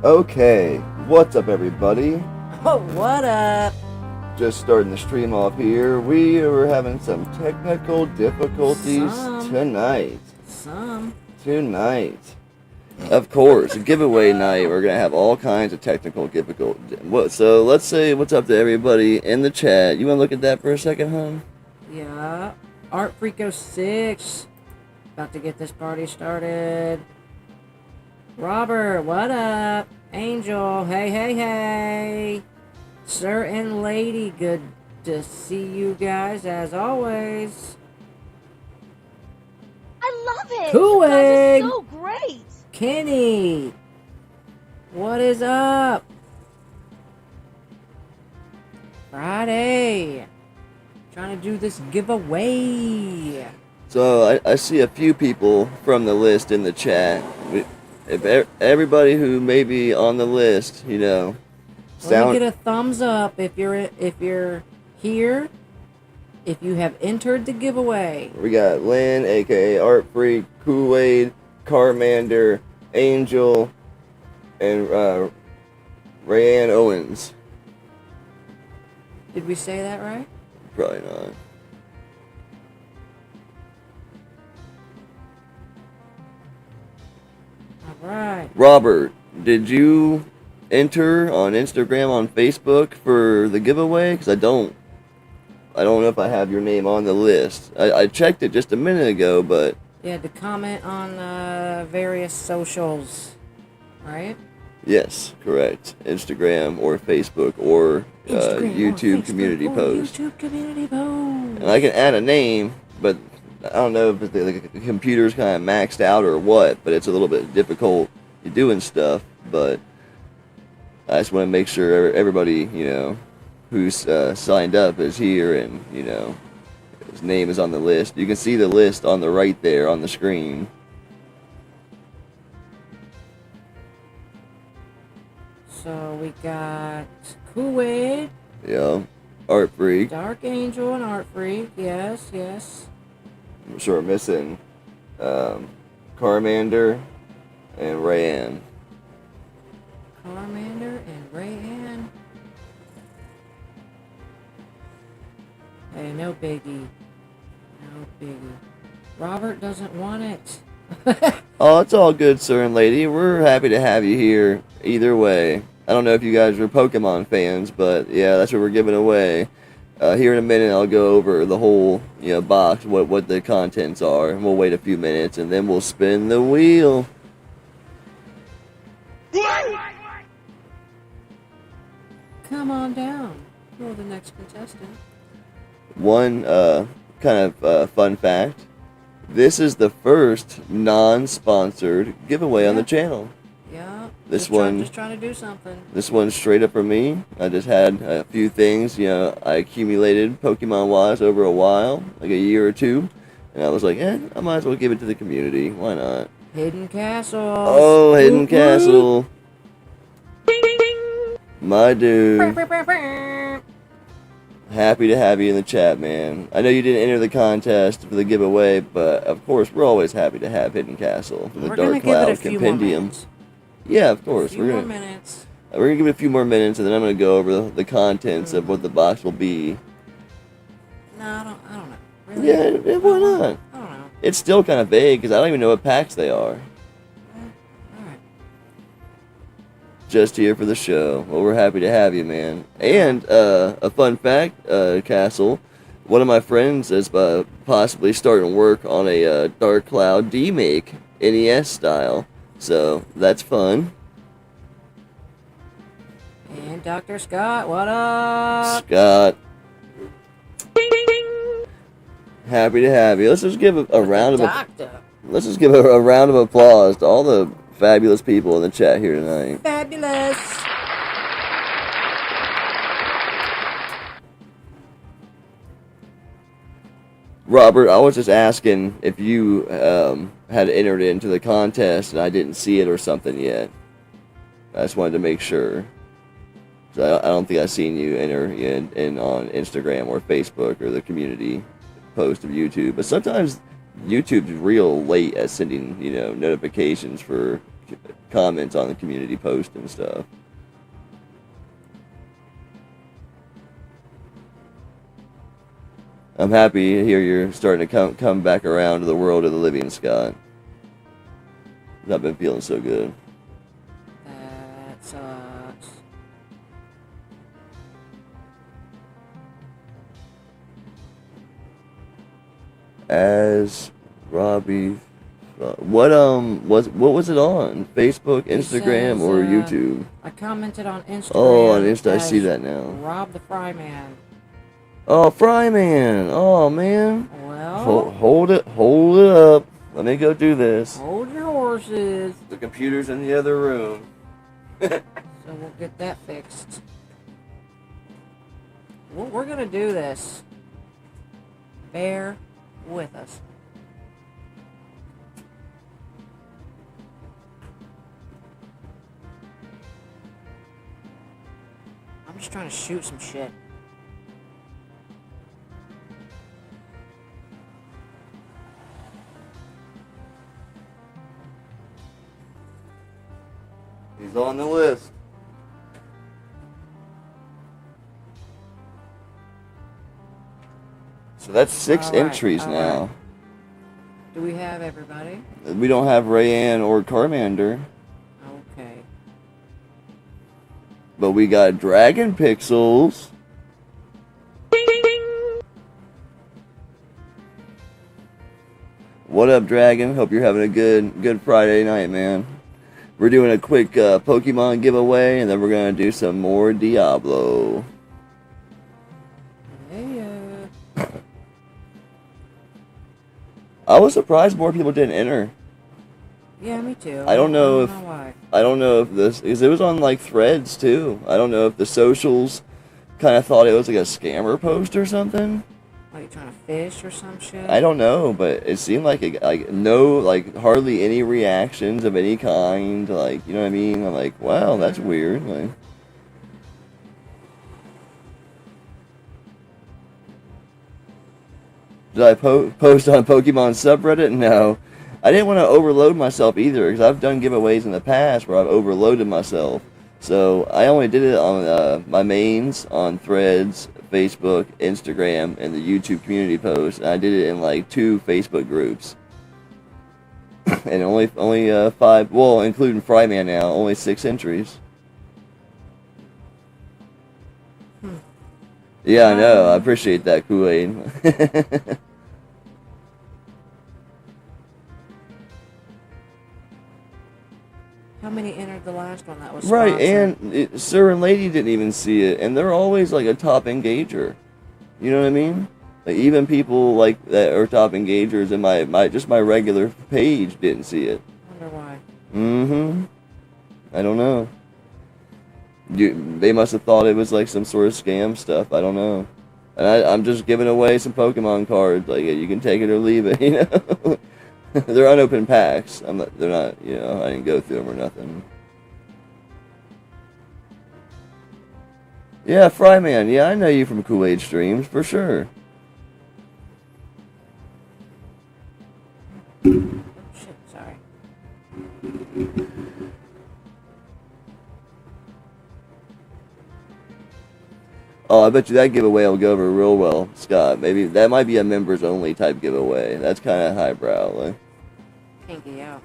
Okay, what's up everybody? Oh, what up? Just starting the stream off here. We are having some technical difficulties tonight. Tonight. Of course, giveaway night. We're going to have all kinds of technical difficulties. So let's say what's up to everybody in the chat. You want to look at that for a second, hon? Yeah. Art Freako 6. About to get this party started. Robert, what up? Angel, hey. Sir and lady, good to see you guys as always. I love it! Cool. You guys are so great! Kenny, what is up? Friday. Trying to do this giveaway. So I see a few people from the list in the chat. If everybody who may be on the list, let me get a thumbs up if you're here. If you have entered the giveaway. We got Lynn, aka Art Freak, Kool-Aid, Carmander, Angel, and Rayanne Owens. Did we say that right? Probably not. Right. Robert, did you enter on Instagram, on Facebook for the giveaway? Because I don't know if I have your name on the list. I checked it just a minute ago, but... Yeah, to comment on various socials, right? Yes, correct. Instagram or Facebook or YouTube community post. YouTube community post. And I can add a name, but I don't know if the computer's kind of maxed out or what, but it's a little bit difficult doing stuff, but I just want to make sure everybody, who's signed up is here and, his name is on the list. You can see the list on the right there on the screen. So we got Kool-Aid. Yeah, Art Freak. Dark Angel and Art Freak, yes. I'm sure we're missing Carmander and Rayanne. Carmander and Rayanne. Hey, no biggie. Robert doesn't want it. Oh, it's all good, sir and lady. We're happy to have you here either way. I don't know if you guys are Pokemon fans, but yeah, that's what we're giving away. Here in a minute, I'll go over the whole box, what the contents are, and we'll wait a few minutes, and then we'll spin the wheel. Come on down. You're the next contestant. One kind of fun fact. This is the first non-sponsored giveaway on the channel. Yeah. Just trying to do something. This one's straight up for me. I just had a few things, I accumulated Pokemon-wise over a while, like a year or two, and I was like, I might as well give it to the community. Why not? Hidden Castle. Oh, Hidden Castle. My dude. Happy to have you in the chat, man. I know you didn't enter the contest for the giveaway, but of course, we're always happy to have Hidden Castle from the Dark Cloud Compendium. Yeah, of course. We're gonna give it a few more minutes, and then I'm gonna go over the contents of what the box will be. No, I don't know. Really? Yeah, why not? I don't know. It's still kind of vague because I don't even know what packs they are. Alright. Just here for the show. Well, we're happy to have you, man. And a fun fact, Castle. One of my friends is possibly starting work on a Dark Cloud D-Make NES style. So, that's fun. And Dr. Scott, what up? Scott. Happy to have you. Let's just give a round of applause to all the fabulous people in the chat here tonight. Fabulous. Robert, I was just asking if you had entered into the contest and I didn't see it or something yet. I just wanted to make sure. So I don't think I've seen you enter in on Instagram or Facebook or the community post of YouTube. But sometimes YouTube's real late at sending, notifications for comments on the community post and stuff. I'm happy to hear you're starting to come back around to the world of the living, Scott. I've been feeling so good. That sucks. As Robbie, what was it on? Facebook, Instagram, says, or YouTube? I commented on Instagram. Oh, on Insta, I as see that now. Rob the Fry Man. Oh, Fryman! Oh man! Well, Hold it up. Let me go do this. hold your horses. The computer's in the other room. So we'll get that fixed. Well, we're gonna do this. Bear with us. I'm just trying to shoot some shit. He's on the list. So that's 6 All right, entries all now. right. Do we have everybody? We don't have Rayanne or Carmander, Okay. but we got Dragon Pixels. What up, Dragon? Hope you're having a good Friday night, man. We're doing a quick Pokemon giveaway, and then we're gonna do some more Diablo. Yeah. I was surprised more people didn't enter. Yeah, me too. I don't know why. I don't know if this, because it was on like Threads too. I don't know if the socials kind of thought it was like a scammer post or something. Like trying to fish or some shit? I don't know, but it seemed like hardly any reactions of any kind. Like, you know what I mean? I'm like, wow, that's weird. Like, did I post on Pokemon subreddit? No. I didn't want to overload myself either, because I've done giveaways in the past where I've overloaded myself. So I only did it on my mains, on Threads, Facebook, Instagram, and the YouTube community post. And I did it in like 2 Facebook groups. And only 5, well, including Fryman now, only 6 entries. Yeah, I know. I appreciate that, Kool-Aid. How many entered the last one that was Right, sponsored? and Sir and Lady didn't even see it, and they're always like a top engager. You know what I mean? Like, even people like that are top engagers in my regular page didn't see it. Wonder why. Mm-hmm. I don't know. They must have thought it was like some sort of scam stuff. I don't know. And I'm just giving away some Pokemon cards. Like, you can take it or leave it. You know. They're unopened packs. They're not. You know. I didn't go through them or nothing. Yeah, Fryman. Yeah, I know you from Kool-Aid streams for sure. Oh, shit, sorry. Oh, I bet you that giveaway will go over real well, Scott. Maybe that might be a members only type giveaway. That's kind of highbrow, like. Pinky out.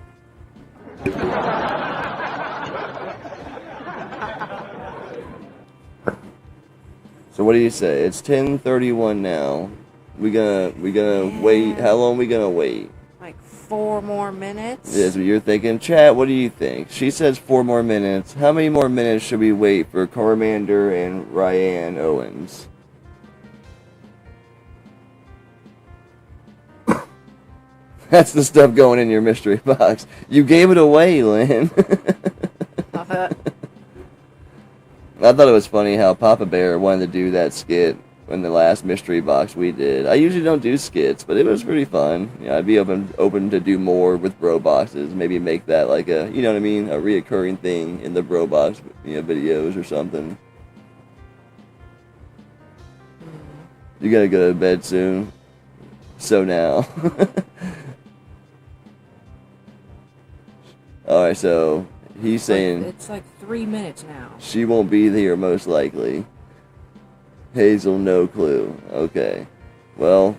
So what do you say? It's 10:31 now. We gonna wait. How long we gonna wait? Like 4 more minutes? Is what you're thinking, chat? What do you think? She says 4 more minutes. How many more minutes should we wait for Carmander and Ryan Owens? That's the stuff going in your mystery box. You gave it away, Lynn. I thought it was funny how Papa Bear wanted to do that skit in the last mystery box we did. I usually don't do skits, but it was pretty fun. Yeah, I'd be open to do more with bro boxes. Maybe make that like a, you know what I mean, a reoccurring thing in the bro box, videos or something. You gotta go to bed soon. So now. Alright, so He's saying it's like 3 minutes now. she won't be here most likely. Hazel, no clue. Okay. Well,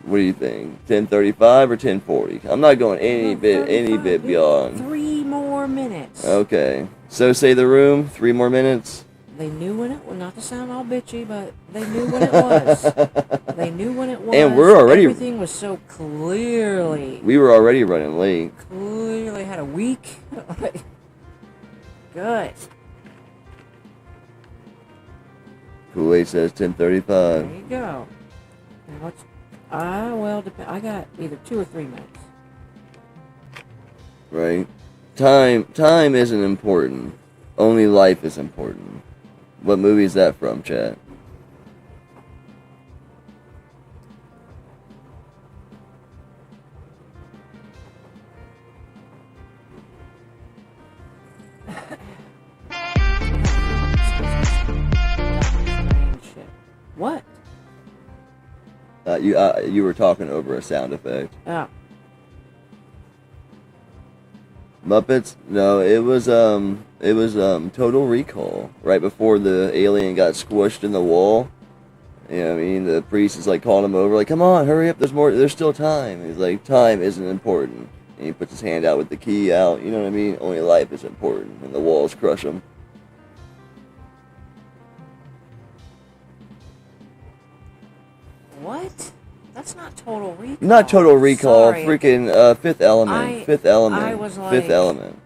what do you think? 10:35 or 10:40? I'm not going any bit beyond. 3 more minutes. Okay. So say the room. 3 more minutes. They knew when it was, not to sound all bitchy, but they knew when it was. They knew when it was. And we're already. Everything was so clearly. We were already running late. Clearly had a week. Good. Kool-Aid says 10:35. There you go. Now what's well, I got either 2 or 3 minutes. Right. Time isn't important. Only life is important. What movie is that from, chat? What? You were talking over a sound effect. Oh. Muppets? No, it was Total Recall. Right before the alien got squished in the wall. You know what I mean? The priest is like calling him over, like, come on, hurry up, there's still time. He's like, time isn't important. And he puts his hand out with the key out, you know what I mean? Only life is important, and the walls crush him. What? That's not Total Recall. Not Total Recall, Sorry. freaking Fifth Element. Fifth Element. I was like, Fifth Element.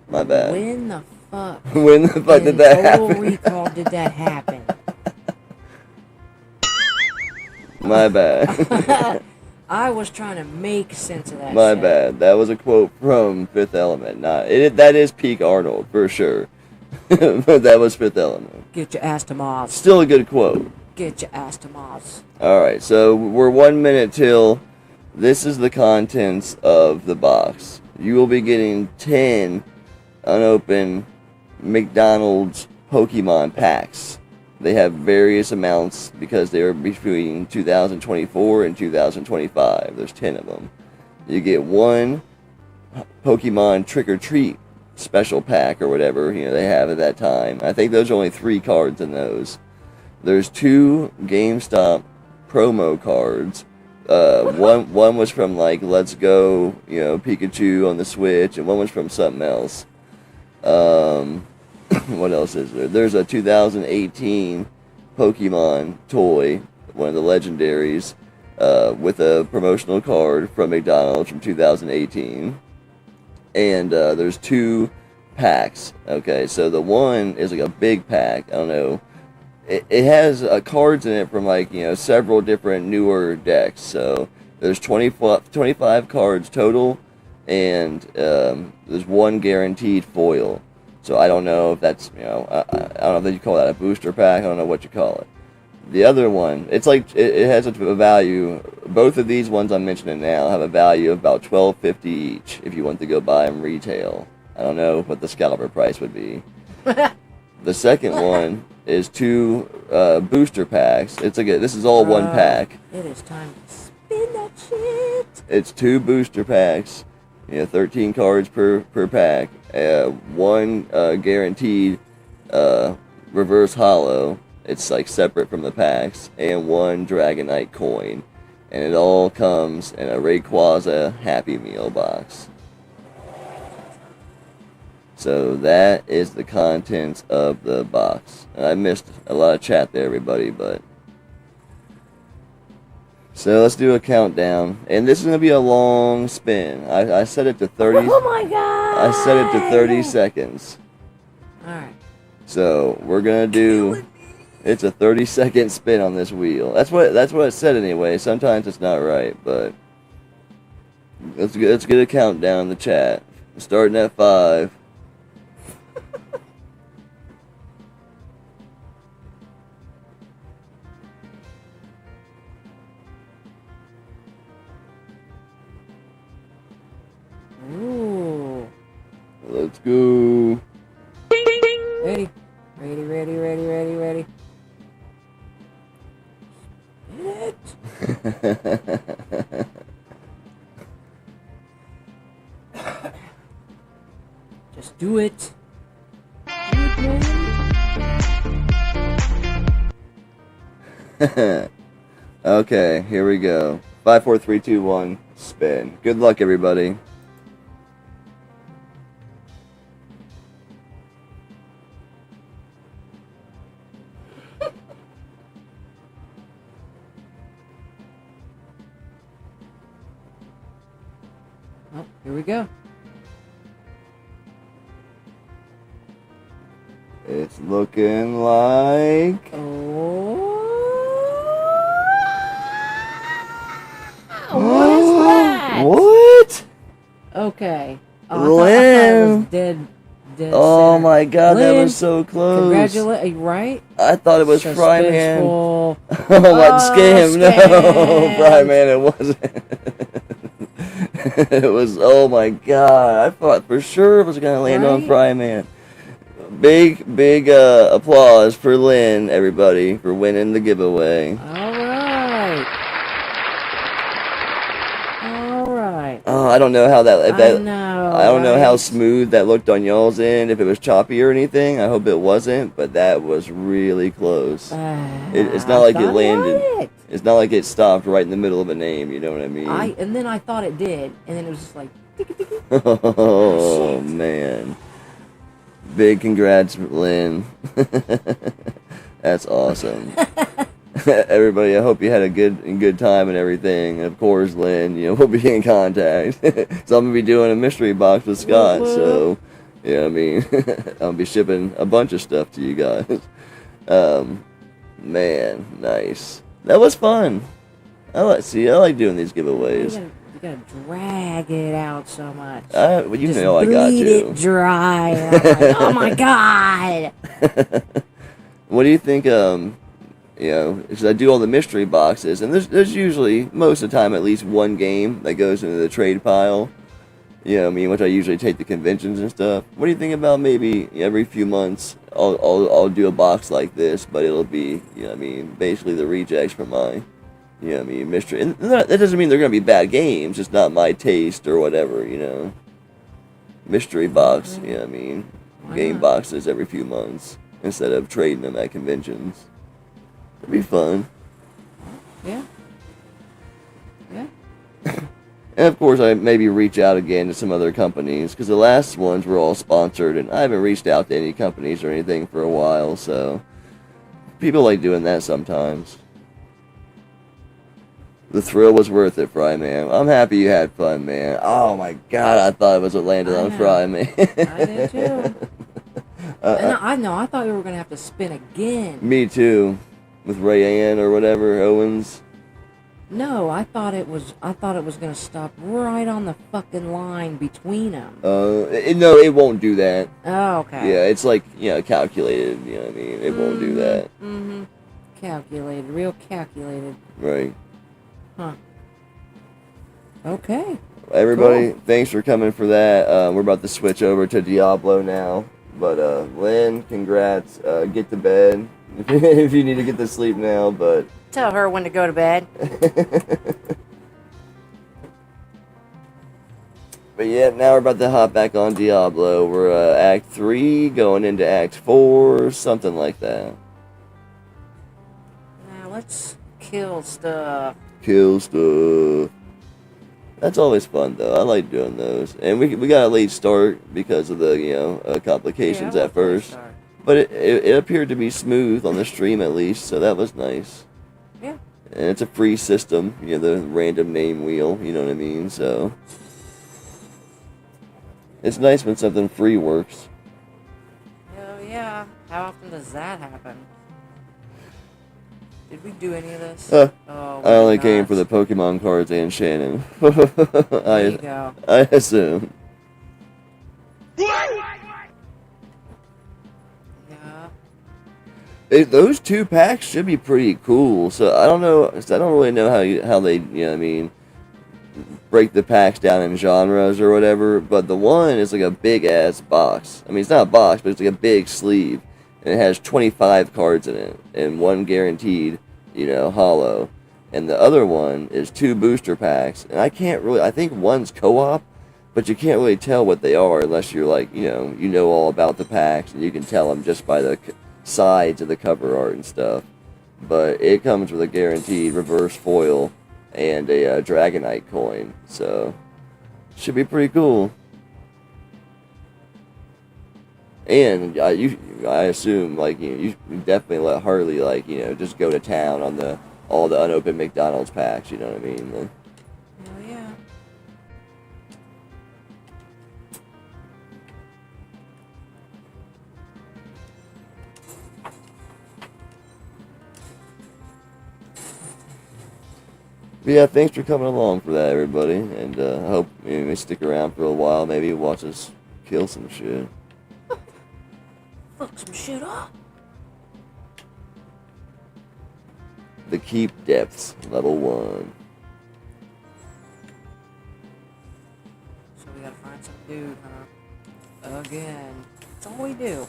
My bad. When the fuck? When the fuck did that happen? Total Recall did that happen? My bad. I was trying to make sense of that. My shit. bad. That was a quote from Fifth Element. That is peak Arnold for sure. But that was Fifth Element. Get your ass to Mars. Still a good quote. Get your ass to Mars. Alright, so we're 1 minute till. This is the contents of the box. You will be getting 10 unopened McDonald's Pokemon packs. They have various amounts because they are between 2024 and 2025. There's 10 of them. You get 1 Pokemon Trick or Treat special pack or whatever they have at that time. I think there's only 3 cards in those. There's 2 GameStop promo cards. One was from like Let's Go, Pikachu on the Switch, and one was from something else. What else is there? There's a 2018 Pokemon toy, one of the legendaries, with a promotional card from McDonald's from 2018. And there's 2 packs. Okay, so the one is like a big pack. I don't know. It has cards in it from several different newer decks. So there's 25 cards total, and there's 1 guaranteed foil. So I don't know if that's I don't know if you call that a booster pack. I don't know what you call it. The other one, it's like it has a value. Both of these ones I'm mentioning now have a value of about $12.50 each if you want to go buy them retail. I don't know what the scalper price would be. The second one is 2 booster packs. This is all 1 pack. It is time to spin that shit. It's 2 booster packs. 13 cards per pack. 1 guaranteed reverse holo. It's like separate from the packs, and 1 Dragonite coin, and it all comes in a Rayquaza Happy Meal box. So that is the contents of the box. And I missed a lot of chat there, everybody, but... So let's do a countdown. And this is going to be a long spin. I set it to 30... Oh my god! I set it to 30 seconds. Alright. So we're going to do... It's a 30-second spin on this wheel. That's what it said anyway. Sometimes it's not right, but... Let's get a countdown in the chat. Starting at 5... Ooh. Let's go. Ready. Spin it. Just do it. Do it, man. Okay, here we go. 5, 4, 3, 2, 1, spin. Good luck, everybody. Oh, here we go. It's looking like... What is that? What? Okay. Oh, I thought Lynn. it was dead. Oh center. my god, Lynn, that was so close. Congratulations, right? I thought it was Fryman. Suspenseful. Oh my scam. No, scam. Fryman, it wasn't. It was, oh my god. I thought for sure it was going to land on Fryman. Big applause for Lynn, everybody, for winning the giveaway. Alright. Oh, I don't know how that... If that I know. I don't know how smooth that looked on y'all's end, if it was choppy or anything. I hope it wasn't, but that was really close. It's not like it landed. It's not like it stopped right in the middle of a name, you know what I mean? And then I thought it did, and then it was just like... Oh, man. Big congrats, Lynn. That's awesome. Everybody, I hope you had a good time and everything. And of course, Lynn, we'll be in contact. So I'm gonna be doing a mystery box with Scott. So, I mean, I'll be shipping a bunch of stuff to you guys. Man, nice. That was fun. I like doing these giveaways. You gotta drag it out so much. Well, you Just know I got bleed to. it dry. And I'm like, oh my god! What do you think? Because I do all the mystery boxes, and there's usually, most of the time, at least one game that goes into the trade pile. Which I usually take to conventions and stuff. What do you think about maybe every few months I'll do a box like this, but it'll be, basically the rejects from my, mystery. And that doesn't mean they're gonna be bad games. It's not my taste or whatever, Mystery box, game boxes every few months instead of trading them at conventions. It'd be fun. Yeah. And of course, I maybe reach out again to some other companies, because the last ones were all sponsored, and I haven't reached out to any companies or anything for a while, so people like doing that sometimes. The thrill was worth it, Fry Man. I'm happy you had fun, man. Oh my god, I thought it was what landed on Fry Man. I did too. I thought we were gonna have to spin again. Me too. With Ray Ann or whatever, Owens. No, I thought it was gonna stop right on the fucking line between them. No, it won't do that. Oh, okay. Yeah, it's like, calculated, you know what I mean? It won't do that. Mm-hmm. Calculated, real calculated. Right. Huh. Okay. Everybody, Thanks for coming for that. We're about to switch over to Diablo now. But, Lynn, congrats. Get to bed if you need to get to sleep now, but... Tell her when to go to bed. But yeah, now we're about to hop back on Diablo. We're Act 3, going into Act 4, something like that. Now let's kill stuff. Kill stuff. That's always fun, though. I like doing those. And we got a late start because of the, complications at first. But it appeared to be smooth on the stream, at least, so that was nice. Yeah. And it's a free system, the random name wheel, you know what I mean? So it's nice when something free works. Oh yeah. How often does that happen? Did we do any of this? I only came for the Pokemon cards and Shannon. There you go. I assume. Those 2 packs should be pretty cool. So I don't know. I don't really know how they break the packs down in genres or whatever. But the one is like a big ass box. I mean, it's not a box, but it's like a big sleeve, and it has 25 cards in it, and 1 guaranteed, holo. And the other one is 2 booster packs, and I think one's co-op, but you can't really tell what they are unless you're like, you know all about the packs, and you can tell them just by the sides of the cover art and stuff. But it comes with a guaranteed reverse foil and a Dragonite coin, so should be pretty cool. And I assume like you definitely let Harley like just go to town on all the unopened McDonald's packs. You know what I mean? Oh yeah. But yeah, thanks for coming along for that, everybody, and I hope you may stick around for a while. Maybe watch us kill some shit. Fuck some shit up. The Keep Depths, level 1. So we gotta find some dude, huh? Again. That's all we do.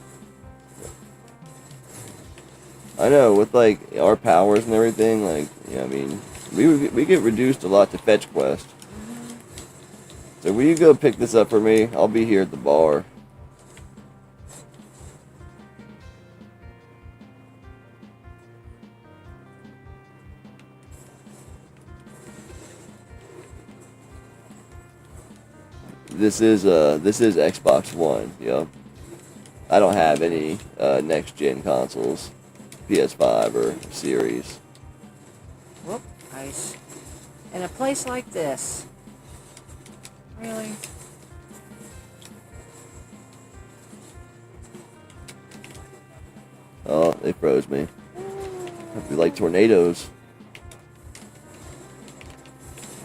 I know, with like our powers and everything, like I mean, we get reduced a lot to fetch quest. So will you go pick this up for me? I'll be here at the bar. This is Xbox One, yep. I don't have any next gen consoles, PS5 or Series. Whoop, nice. In a place like this. Really? Oh, they froze me. Hope you like tornadoes.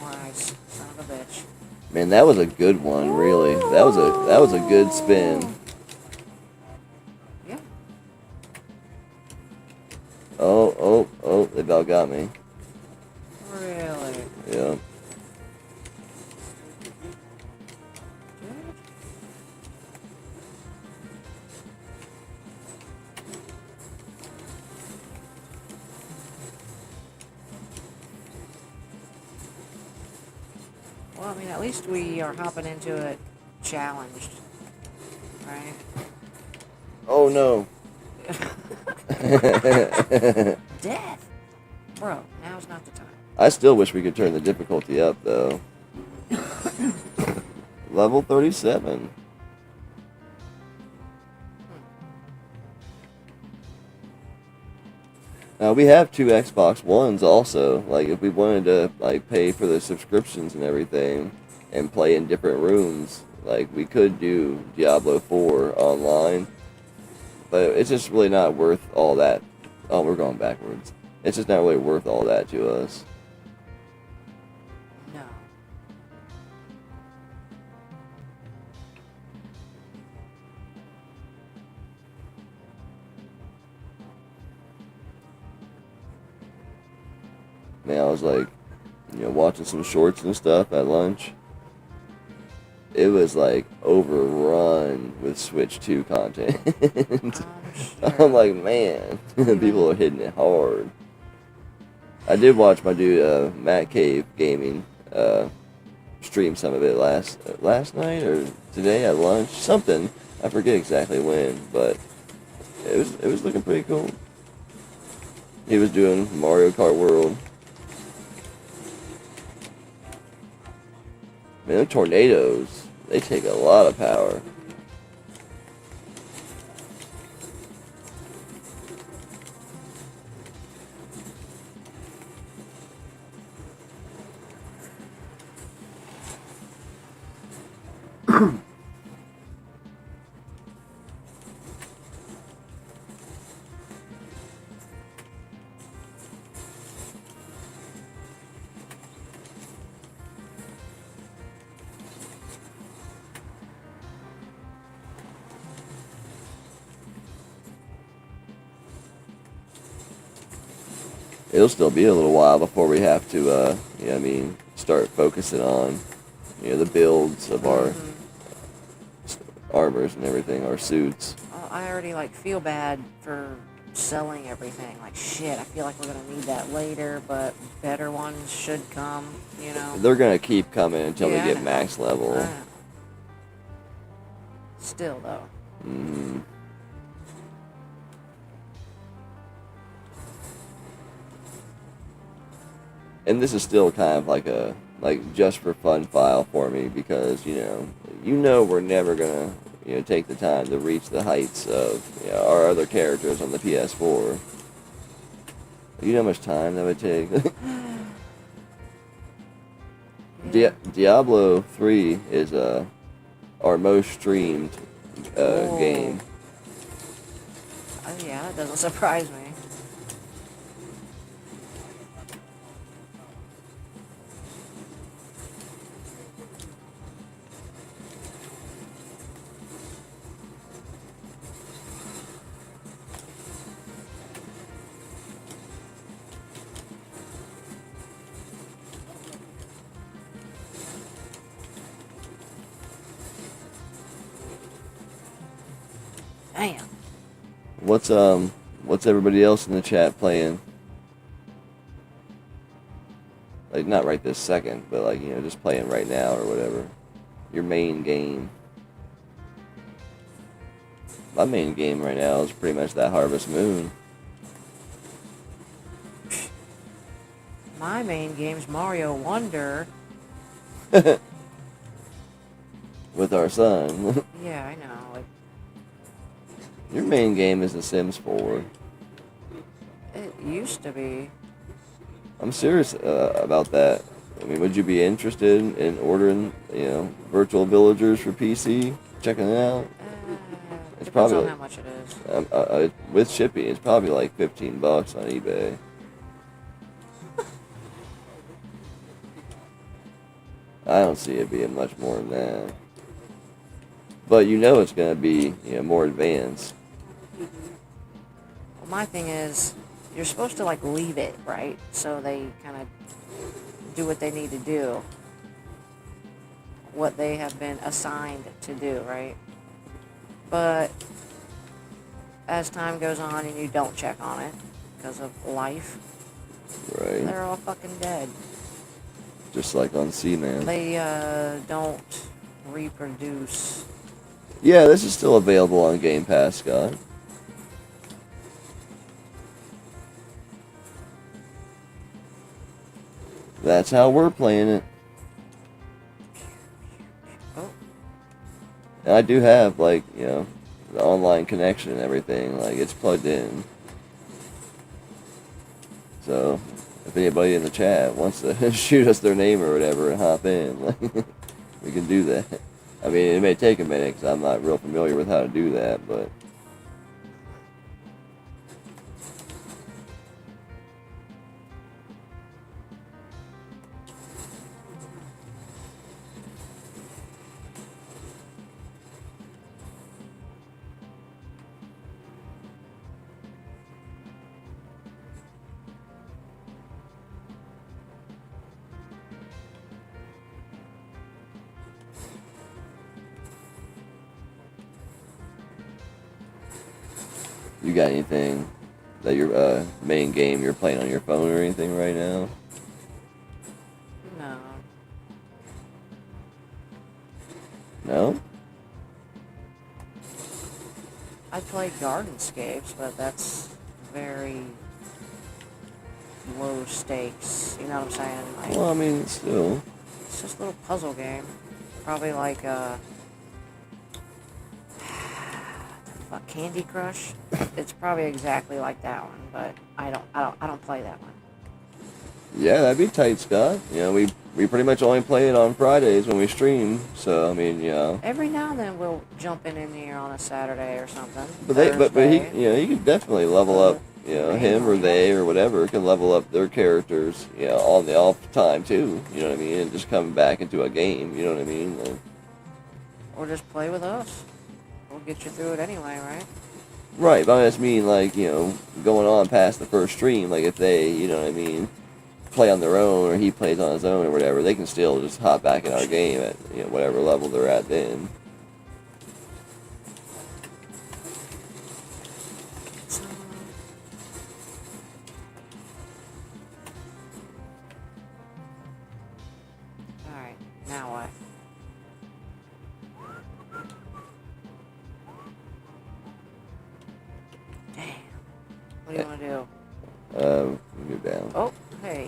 Nice. Son of a bitch. Man, that was a good one, really. That was a good spin. Yeah. Oh, they about got me. Really? Yeah. Well, I mean, at least we are hopping into it challenged, right? Oh no. Death! Bro, now's not the time. I still wish we could turn the difficulty up, though. Level 37. Now, we have 2 Xbox Ones also. Like, if we wanted to, like, pay for the subscriptions and everything and play in different rooms, like, we could do Diablo 4 online. But it's just really not worth all that. Oh, we're going backwards. It's just not really worth all that to us. No. Man, I was like, watching some shorts and stuff at lunch. It was like overrun with Switch 2 content. I'm like, man, people are hitting it hard. I did watch my dude Matt Cave Gaming stream some of it last night or today at lunch, something. I forget exactly when, but it was looking pretty cool. He was doing Mario Kart World. Man, them tornadoes, they take a lot of power. It'll still be a little while before we have to, start focusing on, the builds of our armors and everything, our suits. Oh, I already, feel bad for selling everything. Like, shit, I feel like we're gonna need that later, but better ones should come, They're gonna keep coming until Yeah, they I get know. max level. I know. Still, though. Mm-hmm. And this is still kind of like a just for fun file for me because we're never gonna take the time to reach the heights of our other characters on the PS4. You know how much time that would take. Yeah. Diablo 3 is our most streamed game. Oh, yeah, that doesn't surprise me. Damn. What's everybody else in the chat playing? Like not right this second, but like just playing right now or whatever. Your main game. My main game right now is pretty much that Harvest Moon. My main game's Mario Wonder. With our son. Yeah, I know. Like, Your main game is The Sims 4. it used to be. I'm serious about that. I mean, would you be interested in ordering, virtual villagers for PC? Checking it out? It's Depends probably on like, how much it is. with shipping, it's probably like $15 on eBay. I don't see it being much more than that. But it's going to be more advanced. Well, my thing is, you're supposed to like leave it, right? So they kind of do what they need to do. What they have been assigned to do, right? But as time goes on and you don't check on it because of life, Right. they're all fucking dead. Just like on C-Man. They don't reproduce. Yeah, this is still available on Game Pass, Scott. That's how we're playing it. Oh, And I do have, the online connection and everything. Like, it's plugged in. So, if anybody in the chat wants to shoot us their name or whatever and hop in, we can do that. I mean, it may take a minute because I'm not real familiar with how to do that, but... You got anything that your main game you're playing on your phone or anything right now? no. No? I play Gardenscapes, but that's very low stakes. You know what I'm saying? Like, Well, I mean, still. it's just a little puzzle game. Probably like fuck, Candy Crush. It's probably exactly like that one, but I don't play that one. Yeah, that'd be tight, Scott. We pretty much only play it on Fridays when we stream, so I mean, Every now and then we'll jump in here on a Saturday or something. But he, Thursday. he could definitely level up, him or they or whatever can level up their characters, on the off time too. You know what I mean? And just come back into a game. You know what I mean? Or just play with us. We'll get you through it anyway, right? Right, but I just mean going on past the first stream. Like if they, you know what I mean, play on their own or he plays on his own or whatever, they can still just hop back in our game at whatever level they're at then. Alright, now what? What do you want to do? Move down. Oh, hey.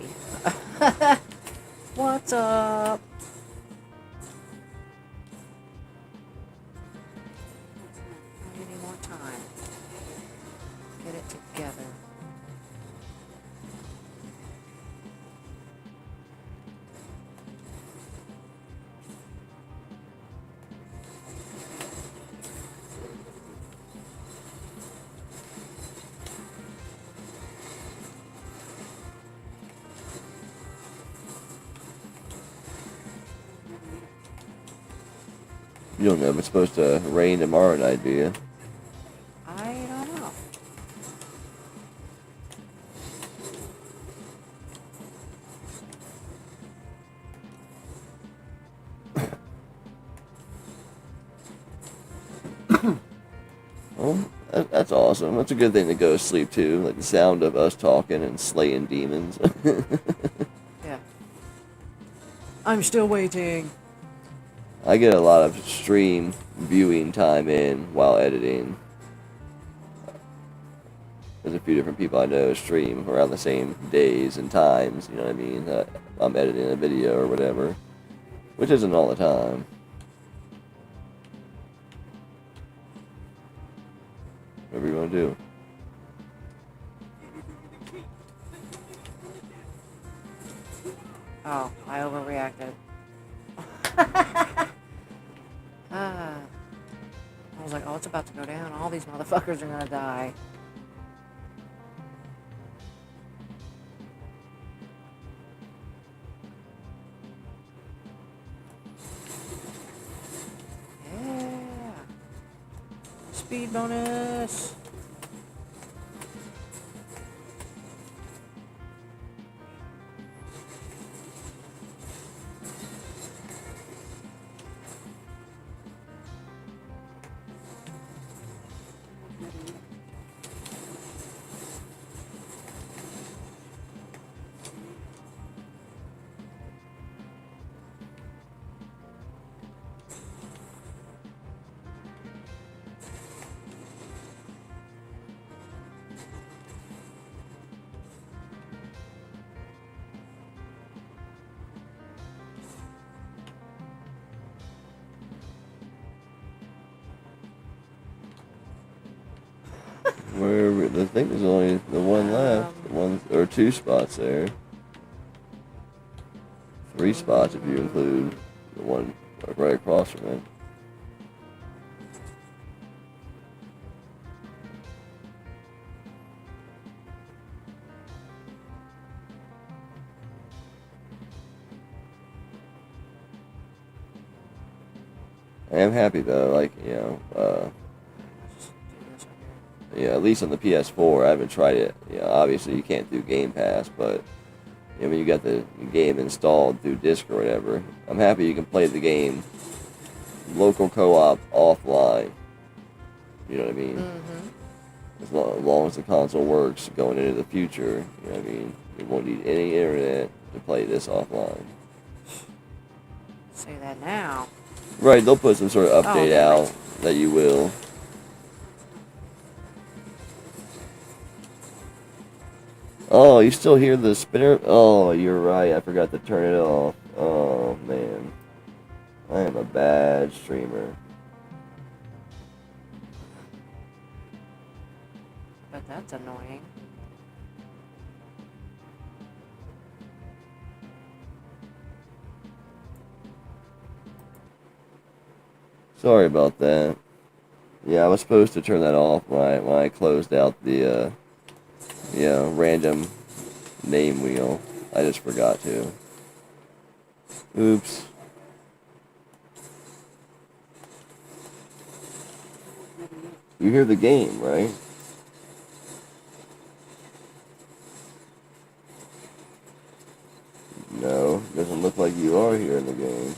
What's up? We need more time. Get it together. You don't know if it's supposed to rain tomorrow night, do you? I don't know. Well, that's awesome. That's a good thing to go to sleep to, like the sound of us talking and slaying demons. Yeah. I'm still waiting. I get a lot of stream viewing time in while editing. There's a few different people I know stream around the same days and times, you know what I mean? I'm editing a video or whatever, which isn't all the time. Whatever you want to do. Oh, I overreacted. I was like, oh, it's about to go down. All these motherfuckers are gonna die. Yeah. Speed bonus. Where I think there's only the one left, one or two spots there. 3 spots if you include the one right across from it. I am happy though, like, yeah, at least on the PS4, I haven't tried it. Obviously you can't do Game Pass, but when you got the game installed through disc or whatever, I'm happy you can play the game local co-op offline. You know what I mean? Mm-hmm. As long as the console works going into the future, you know what I mean? You won't need any internet to play this offline. Say that now. Right, they'll put some sort of update out that you will. Oh, you still hear the spinner? Oh, you're right. I forgot to turn it off. Oh, man. I am a bad streamer. But that's annoying. Sorry about that. Yeah, I was supposed to turn that off when I closed out the random name wheel. I just forgot to. Oops. You hear the game, right? No, doesn't look like you are hearing the game.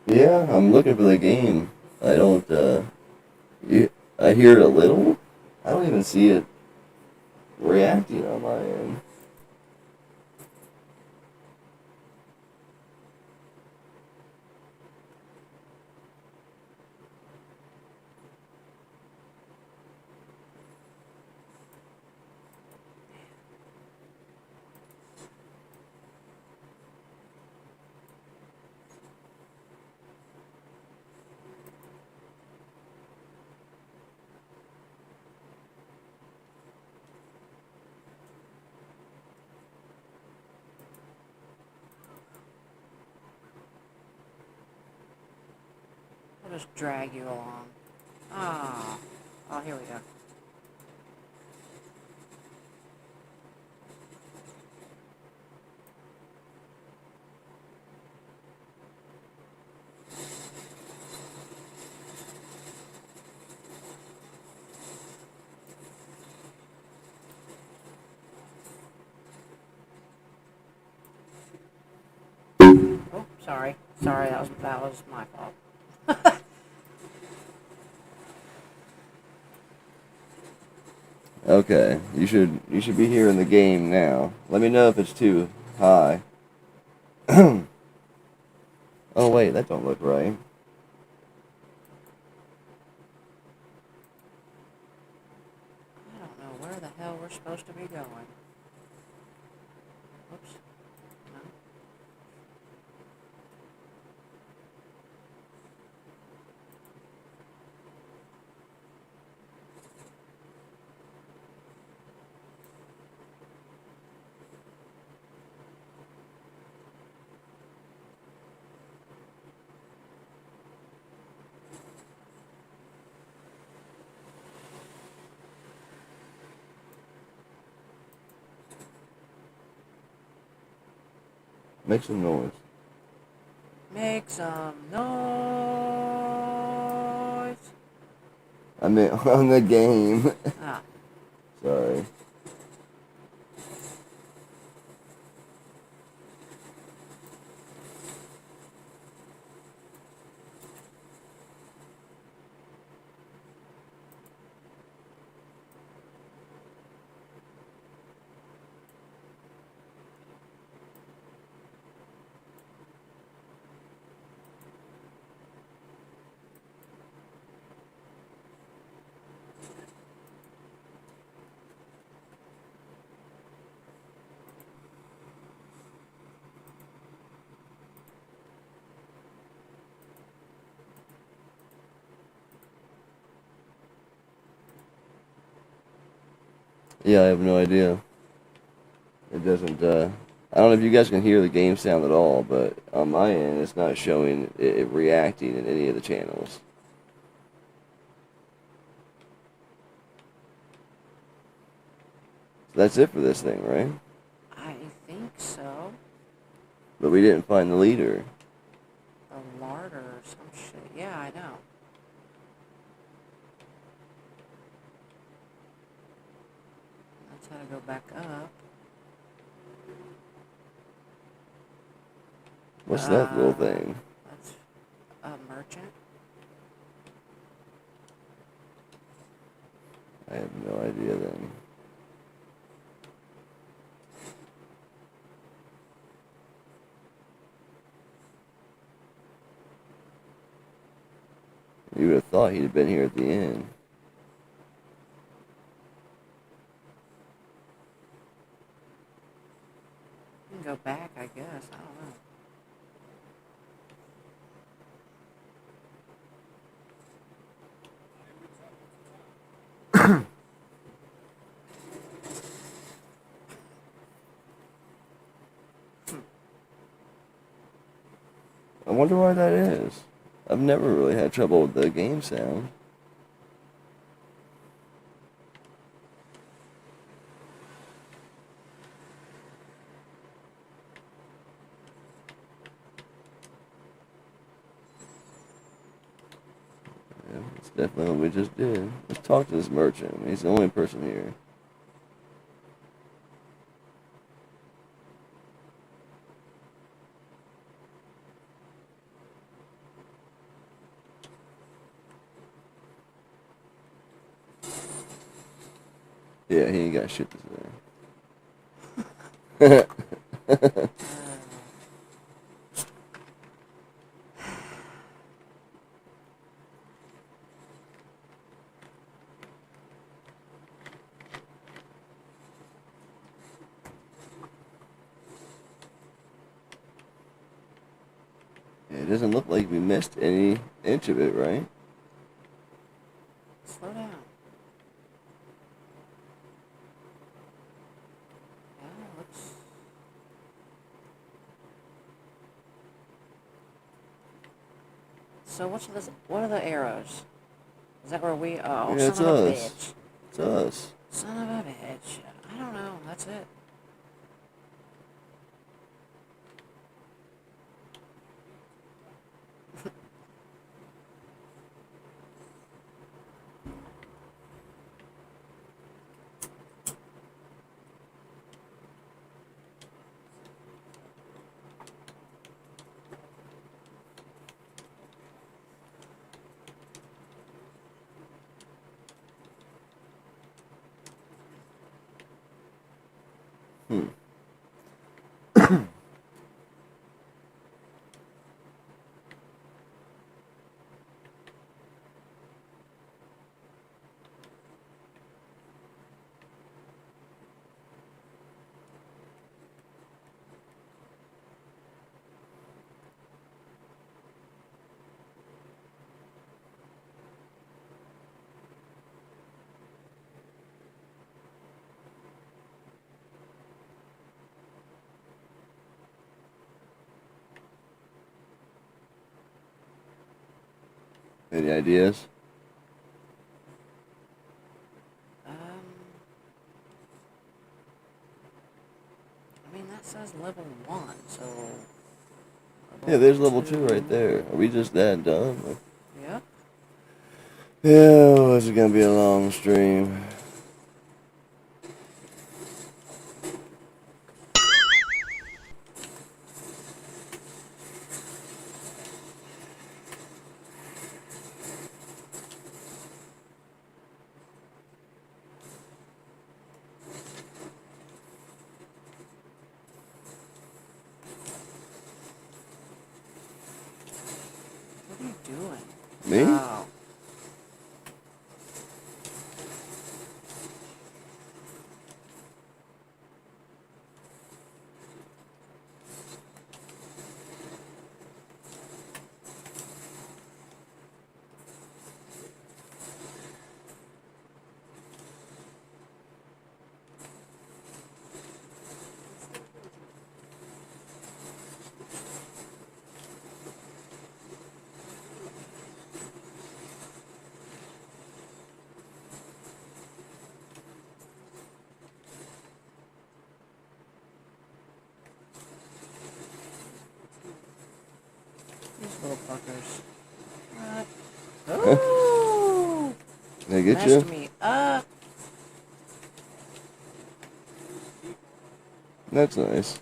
Yeah, I'm looking for the game. I don't, I hear it a little. I don't even see it reacting on my end. I'll just drag you along. Ah. Oh, here we go. Oh, sorry. Sorry, that was my fault. Okay, you should be here in the game now. Let me know if it's too high. Oh wait, that don't look right. I don't know where the hell we're supposed to be going. Oops. No. Make some noise. Make some noise. I meant on the game. Ah. Sorry. Yeah, I have no idea. It doesn't, I don't know if you guys can hear the game sound at all, but on my end, it's not showing it reacting in any of the channels. So that's it for this thing, right? I think so. But we didn't find the leader. The larder or some shit. Yeah, I know. That's how to go back up. What's that little thing? That's a merchant. I have no idea then. You would have thought he'd have been here at the end. You can go back, I guess. I don't know. I wonder why that is. I've never really had trouble with the game sound. that's definitely what we just did. Let's talk to this merchant. He's the only person here. Yeah, he ain't got shit to say. It doesn't look like we missed any inch of it, right? Slow down. Yeah, looks. So what's this? What are the arrows? Is that where we? Oh, Yeah, it's son of a us. bitch! It's us. Son of a bitch! I don't know. That's it. Hmm. Any ideas? Um, I mean that says level 1, so. Yeah, there's level 2 2. right there. Are we just that dumb? Yep. Yeah, this is gonna be a long stream. What are you doing? Me? Oh. These little fuckers. What? Oh! Did I get Messed you? me up. That's nice.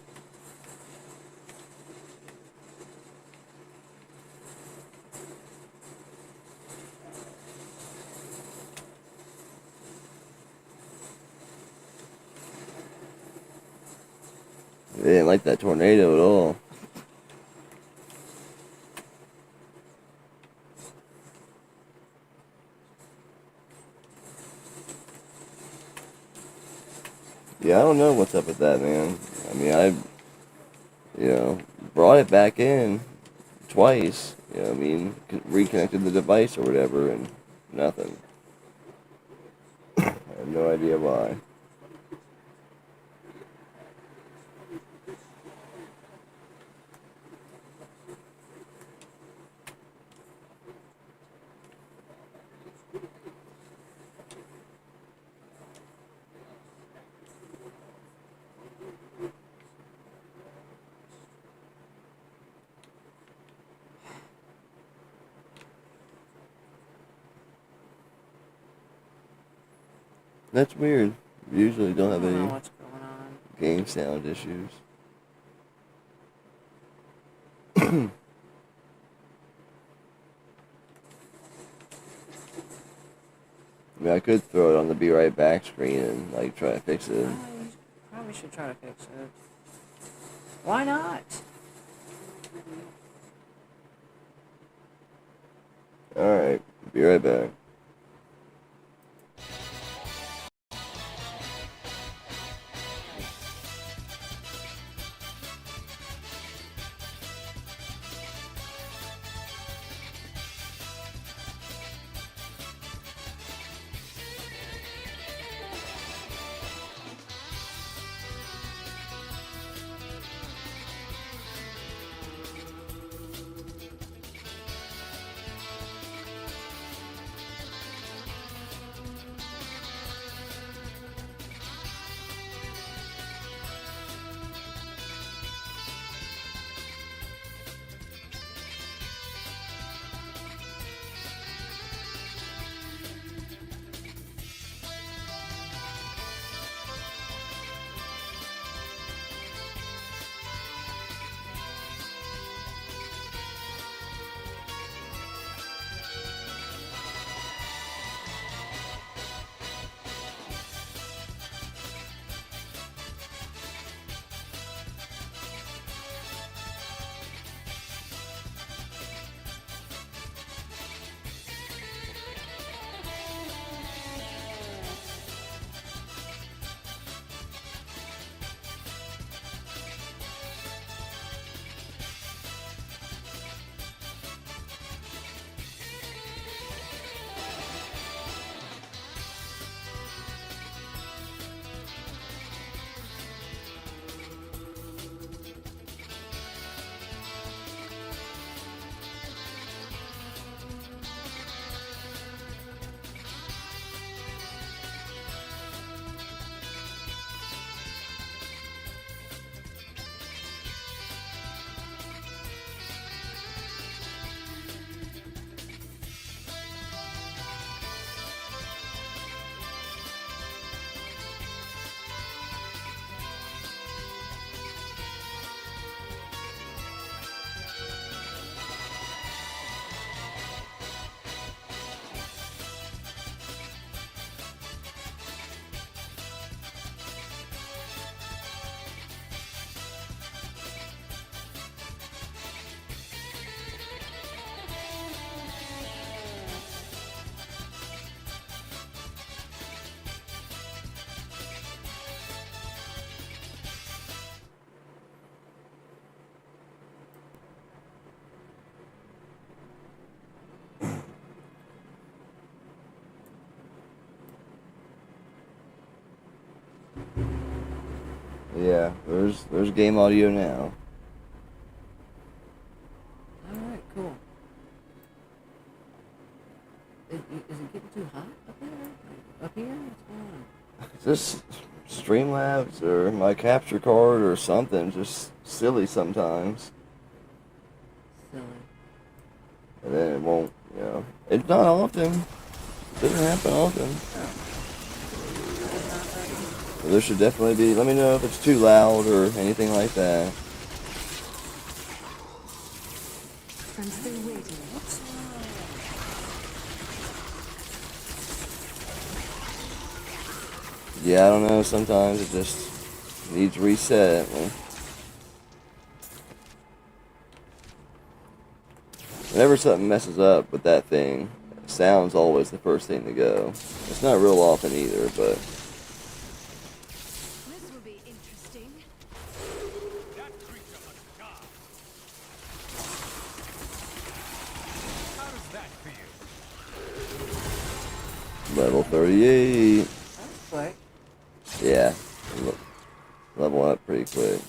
They didn't like that tornado at all. Yeah, I don't know what's up with that, man. I mean, brought it back in twice. I mean, reconnected the device or whatever, and nothing. I have no idea why. That's weird. Usually don't I have don't know any what's going on. game sound issues. I mean, I could throw it on the be right back screen and like try to fix it. You probably should try to fix it. Why not? Alright, be right back. Yeah, there's game audio now. Alright, cool. Is it getting too hot up there? Up here? What's going on? Is this Streamlabs or my capture card or something? Just silly sometimes. Silly. And then it won't, you know. It's not often. It doesn't happen often. So there should definitely be, let me know if it's too loud or anything like that. I'm still waiting. Yeah, I don't know, sometimes it just needs reset. Whenever something messes up with that thing, sound's always the first thing to go. It's not real often either, but This will be interesting. That creature must die. How does that feel? level 38. That's quick. Yeah, level up pretty quick.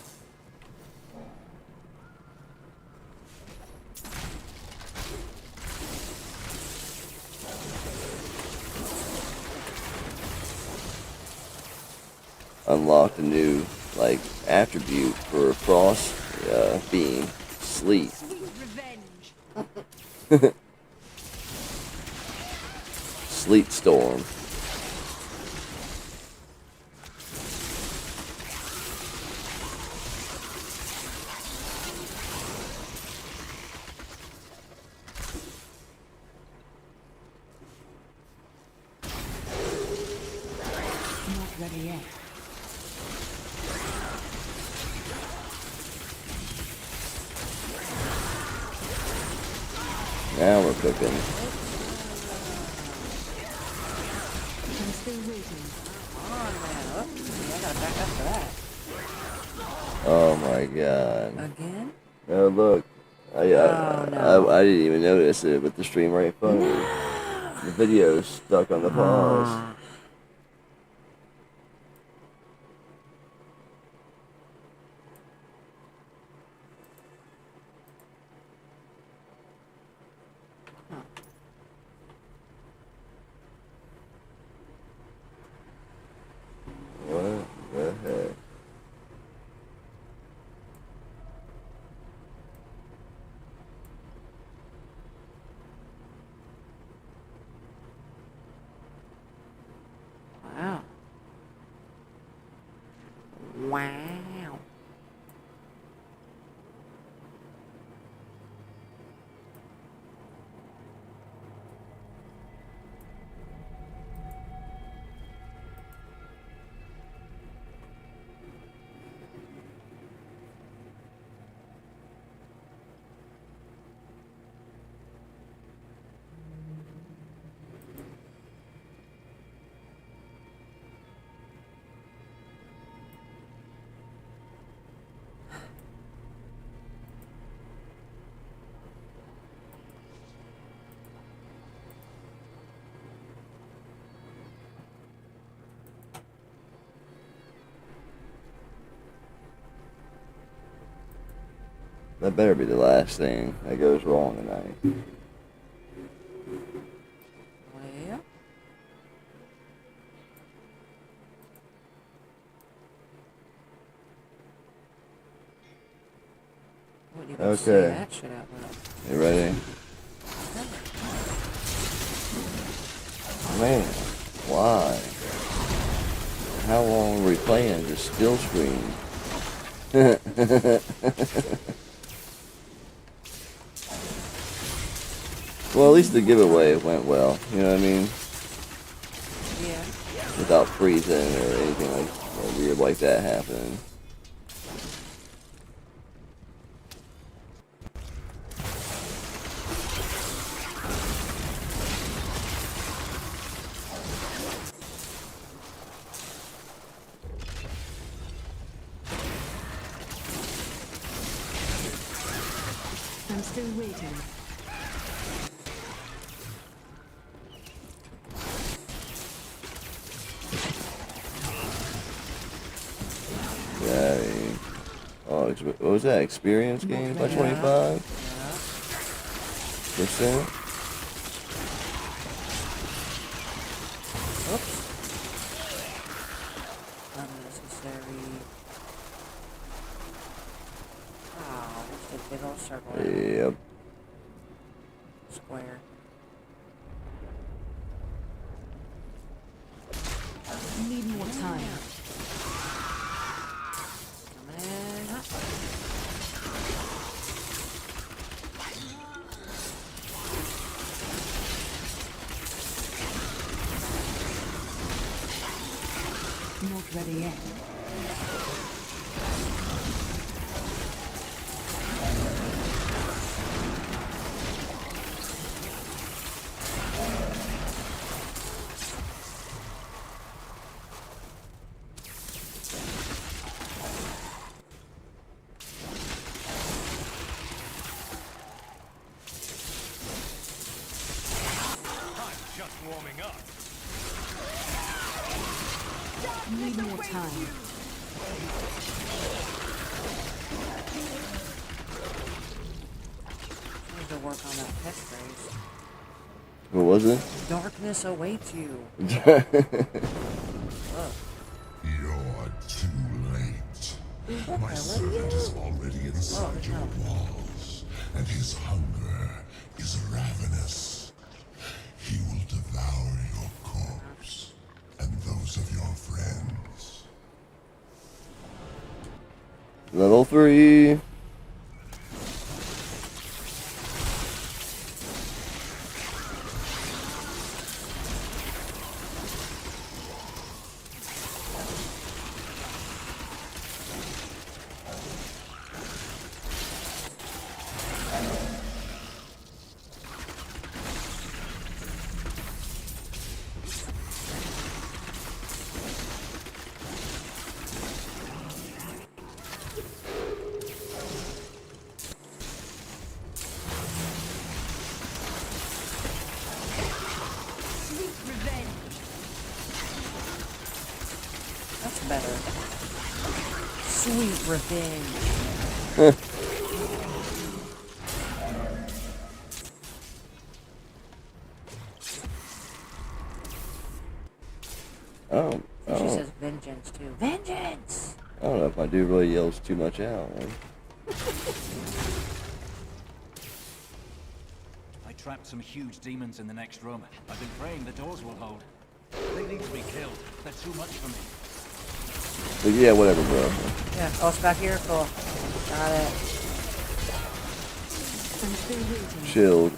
Unlocked a new like attribute for frost beam, sleet. Sweet revenge. Sleet storm. ready yet. Now we're cooking. I'm still waiting. Come on, man. Oh, I gotta back up for that. Oh my god. Again? Oh look. Oh, no. I didn't even notice it with the stream right in front of me. The video's stuck on the pause. What the heck? Wow. Wow. That better be the last thing that goes wrong tonight. Well. What, you can see Okay. that shit out loud. You ready? Man, why? How long are we playing this still screen? Well, at least the giveaway went well. You know what I mean? Yeah. Without freezing or anything like weird like that happening. I'm still waiting. Yeah. Oh, what was that? Experience gains by 25%? Oops. Unnecessary. Oh, just a big old circle. Yep. Square. Need more time. Coming in hot. Not ready yet. I'm just warming up. Need more time. Need to work on that catchphrase. What was it? Darkness awaits you. You're too late. My servant is already inside your walls, and his hunger is ravenous. He will devour your corpse and those of your friends. Level 3. better. Sweet revenge. Oh, She oh. says vengeance too. Vengeance! I don't know if my dude really yells too much out. Man. I trapped some huge demons in the next room. I've been praying the doors will hold. They need to be killed. They're too much for me. But yeah, whatever, bro. Yeah, oh, it's back here? Cool. Got it. I'm still waiting. Shield.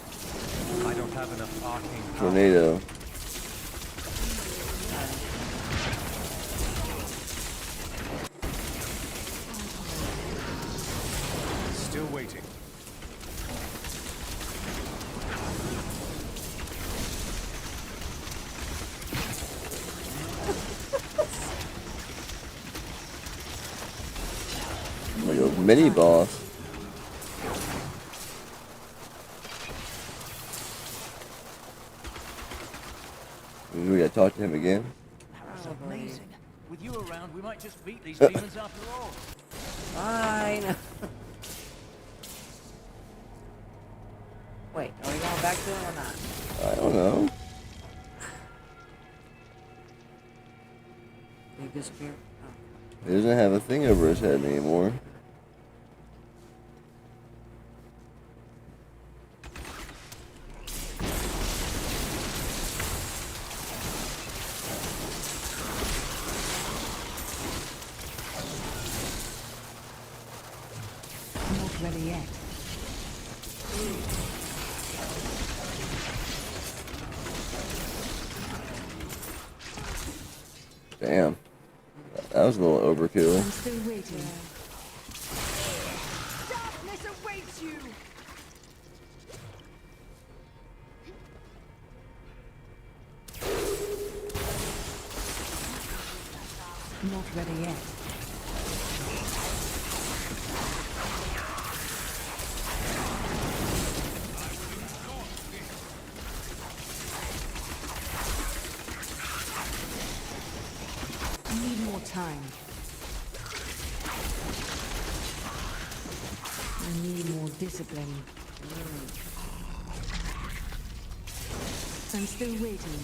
I don't have enough arcane power. Tornado. Still waiting. Like a mini boss. We gotta talk to him again. That's Probably. amazing. With you around, we might just beat these demons after all. Fine. Wait, are we going back to him or not? I don't know. Did he disappear? Oh. He doesn't have a thing over his head anymore. Not ready yet. Damn. That was a little overkill. I'm still waiting. Darkness awaits you! Not ready yet. I need more time. I need more discipline. I'm still waiting.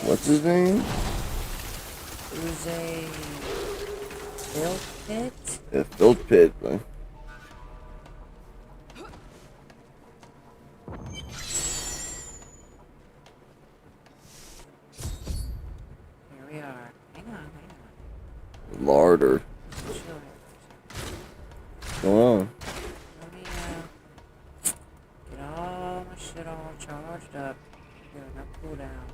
What's his name? Who's a Bill Pit? Yeah, Filth Pit. Man. Here we are. Hang on. Larder. Sure. What's going on? Let me get all my shit all charged up. Get enough cooldown.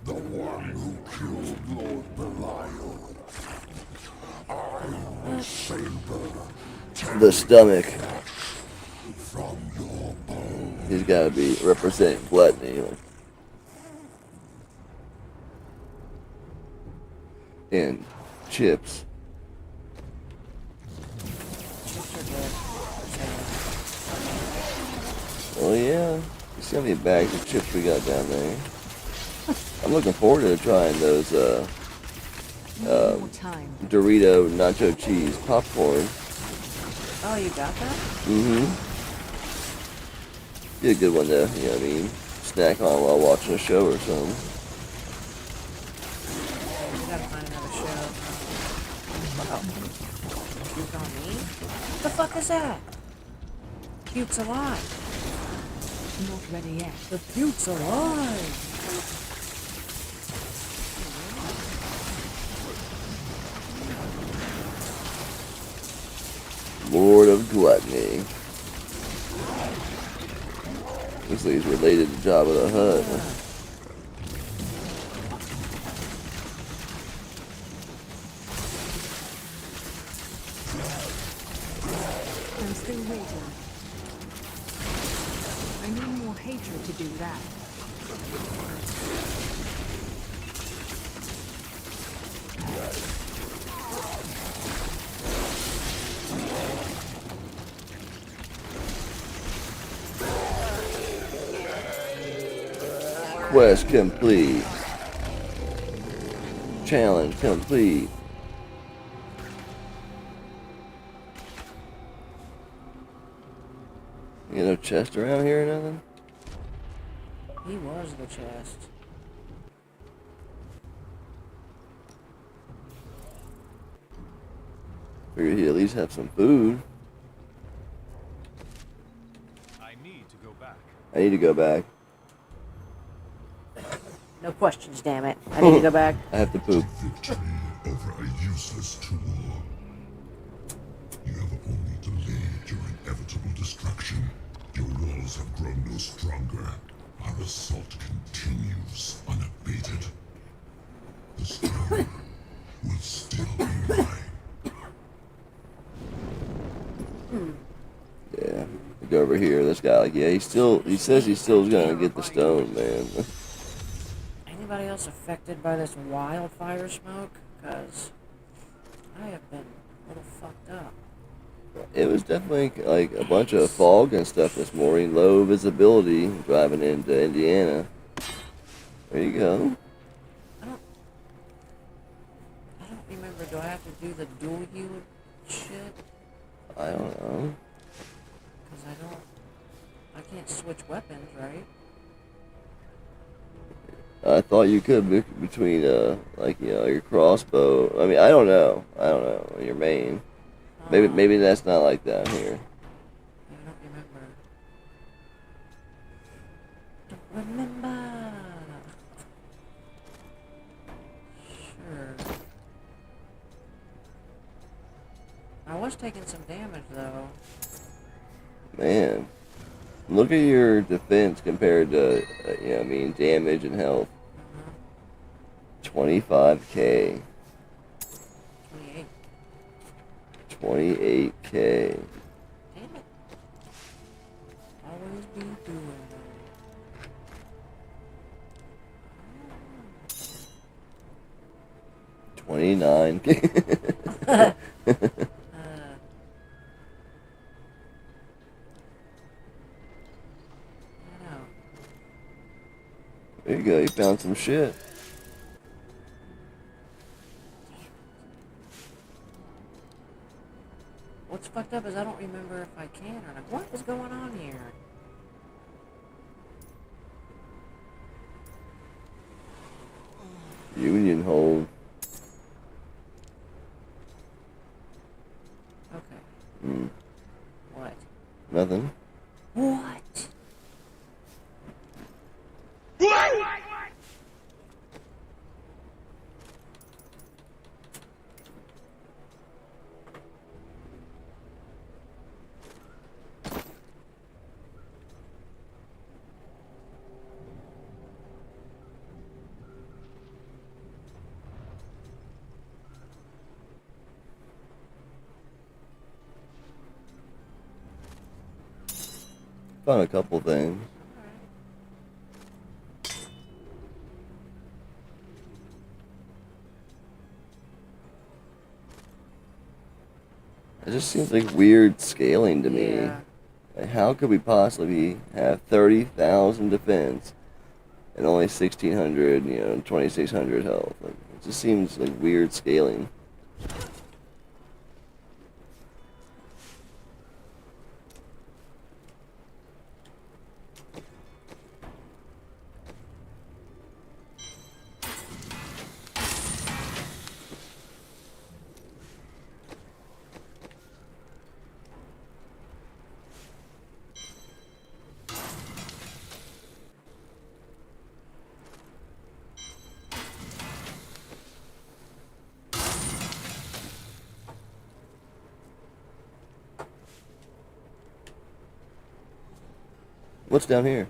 The one who killed Lord Belial. I will savor The stomach. from your bones. He's gotta be representing gluttony. Like. And chips. Chips are good. Oh yeah. You see how many bags of chips we got down there? I'm looking forward to trying those Need more time. Dorito nacho cheese popcorn. Oh, you got that? Mm-hmm. Be a good one to, you know what I mean, snack on while watching a show or something. Okay, we gotta find another show. Wow. Puke on me? What the fuck is that? Puke's alive. Not ready yet. The puke's alive. Lord of Gluttony. Looks like he's related to Jabba the Hutt. I'm still waiting. I need more hatred to do that. Quest complete. Challenge complete. You got no chest around here or nothing? He was the chest. Figured he'd at least have some food. I need to go back. I need to go back. No questions, damn it. I need to go back. I have to poop. Victory over a useless tool. You have only delayed your inevitable destruction. Your walls have grown no stronger. Our assault continues unabated. The stone will still be mine. Yeah. Go over here. This guy, like, yeah, he says he still is gonna get the stone, man. Anybody else affected by this wildfire smoke? Because I have been a little fucked up. It was definitely like a bunch of fog and stuff this morning. Low visibility driving into Indiana. There you go. I don't remember. Do I have to do the dual yield shit? I don't know. Because I can't switch weapons, right? I thought you could between like, you know, your crossbow. I mean, I don't know. Your main. Maybe that's not like that here. I don't remember. Sure. I was taking some damage though. Man, look at your defense compared to, you know, I mean, damage and health. 25k. 28. 28k. Damn it. Always be doing that. 29k. There you go, you found some shit. What's fucked up is I don't remember if I can or not. What is going on here? Union hold. Okay. Hmm. What? Nothing. What? Found a couple things. It just seems like weird scaling to me. Yeah. Like, how could we possibly have 30,000 defense and only 1,600, you know, 2,600 health? Like, it just seems like weird scaling. What's down here?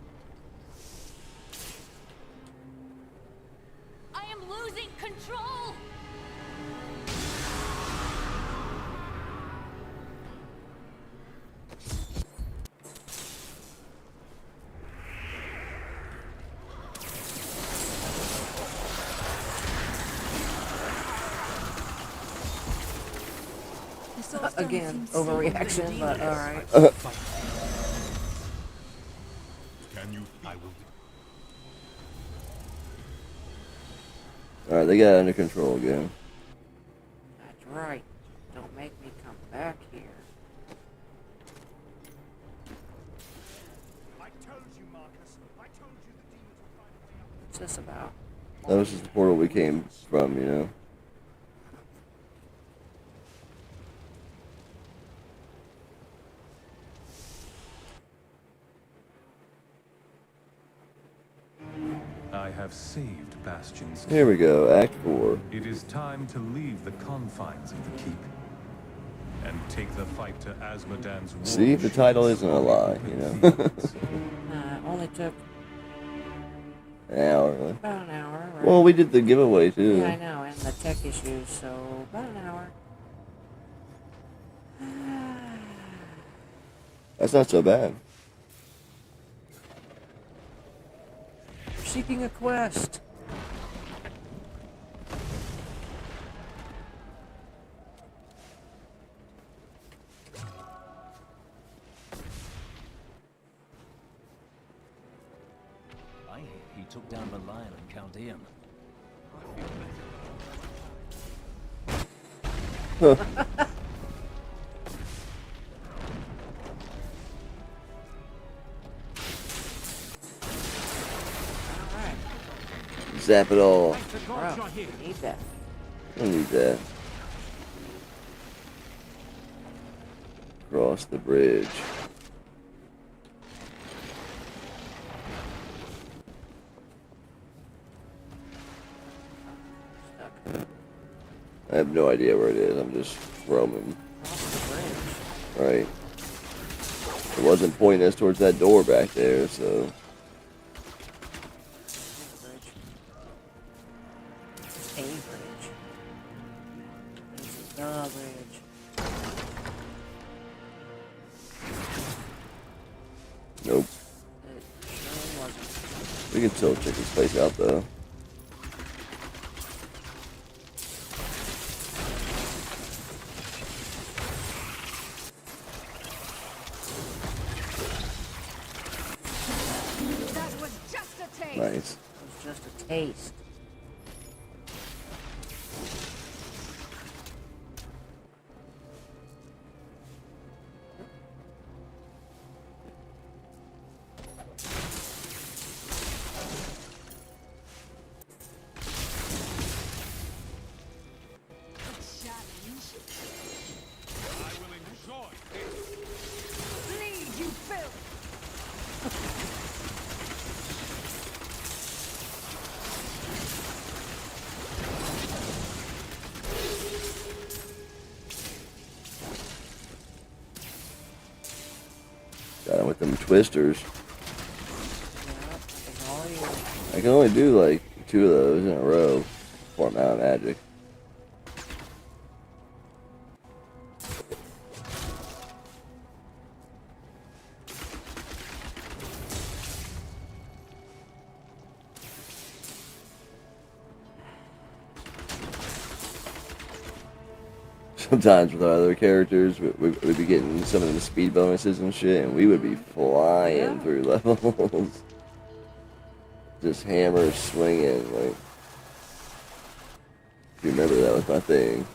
I am losing control! The soul stone Again, seems so overreaction, but alright. Can you? I will. Alright, they got it under control again. That's right. Don't make me come back here. I told you, Marcus. I told you the demons would find a way out. What's this about? That was just the portal we came from, you know? I have saved Bastion's. Here we go, Act 4. It is time to leave the confines of the keep and take the fight to Asmodan's war. See, the title isn't a lie, you know? It only took An hour, really. about an hour, right? Well, we did the giveaway, too. Yeah, I know, and the tech issues, so about an hour. That's not so bad. We're seeking a quest. I hear he took down Belial and Chaldean. Alright. Zap it all. Bro, need that. I don't need that. Cross the bridge. Stuck. I have no idea where it is. I'm just roaming. Cross the bridge. Right. It wasn't pointing us towards that door back there, so. Bridge. A bridge. This is the bridge. Nope. It sure wasn't. We can still check this place out, though. That was just a taste. Nice. It was just a taste. Challenge. I will enjoy this. Bleed, you filth. Got him with them twisters. Yeah, it's all you. I can only do like 2 of those in a row before I'm out of magic. Sometimes with our other characters, we'd be getting some of the speed bonuses and shit, and we would be flying through levels. Just hammer swinging, like. If you remember, that was my thing.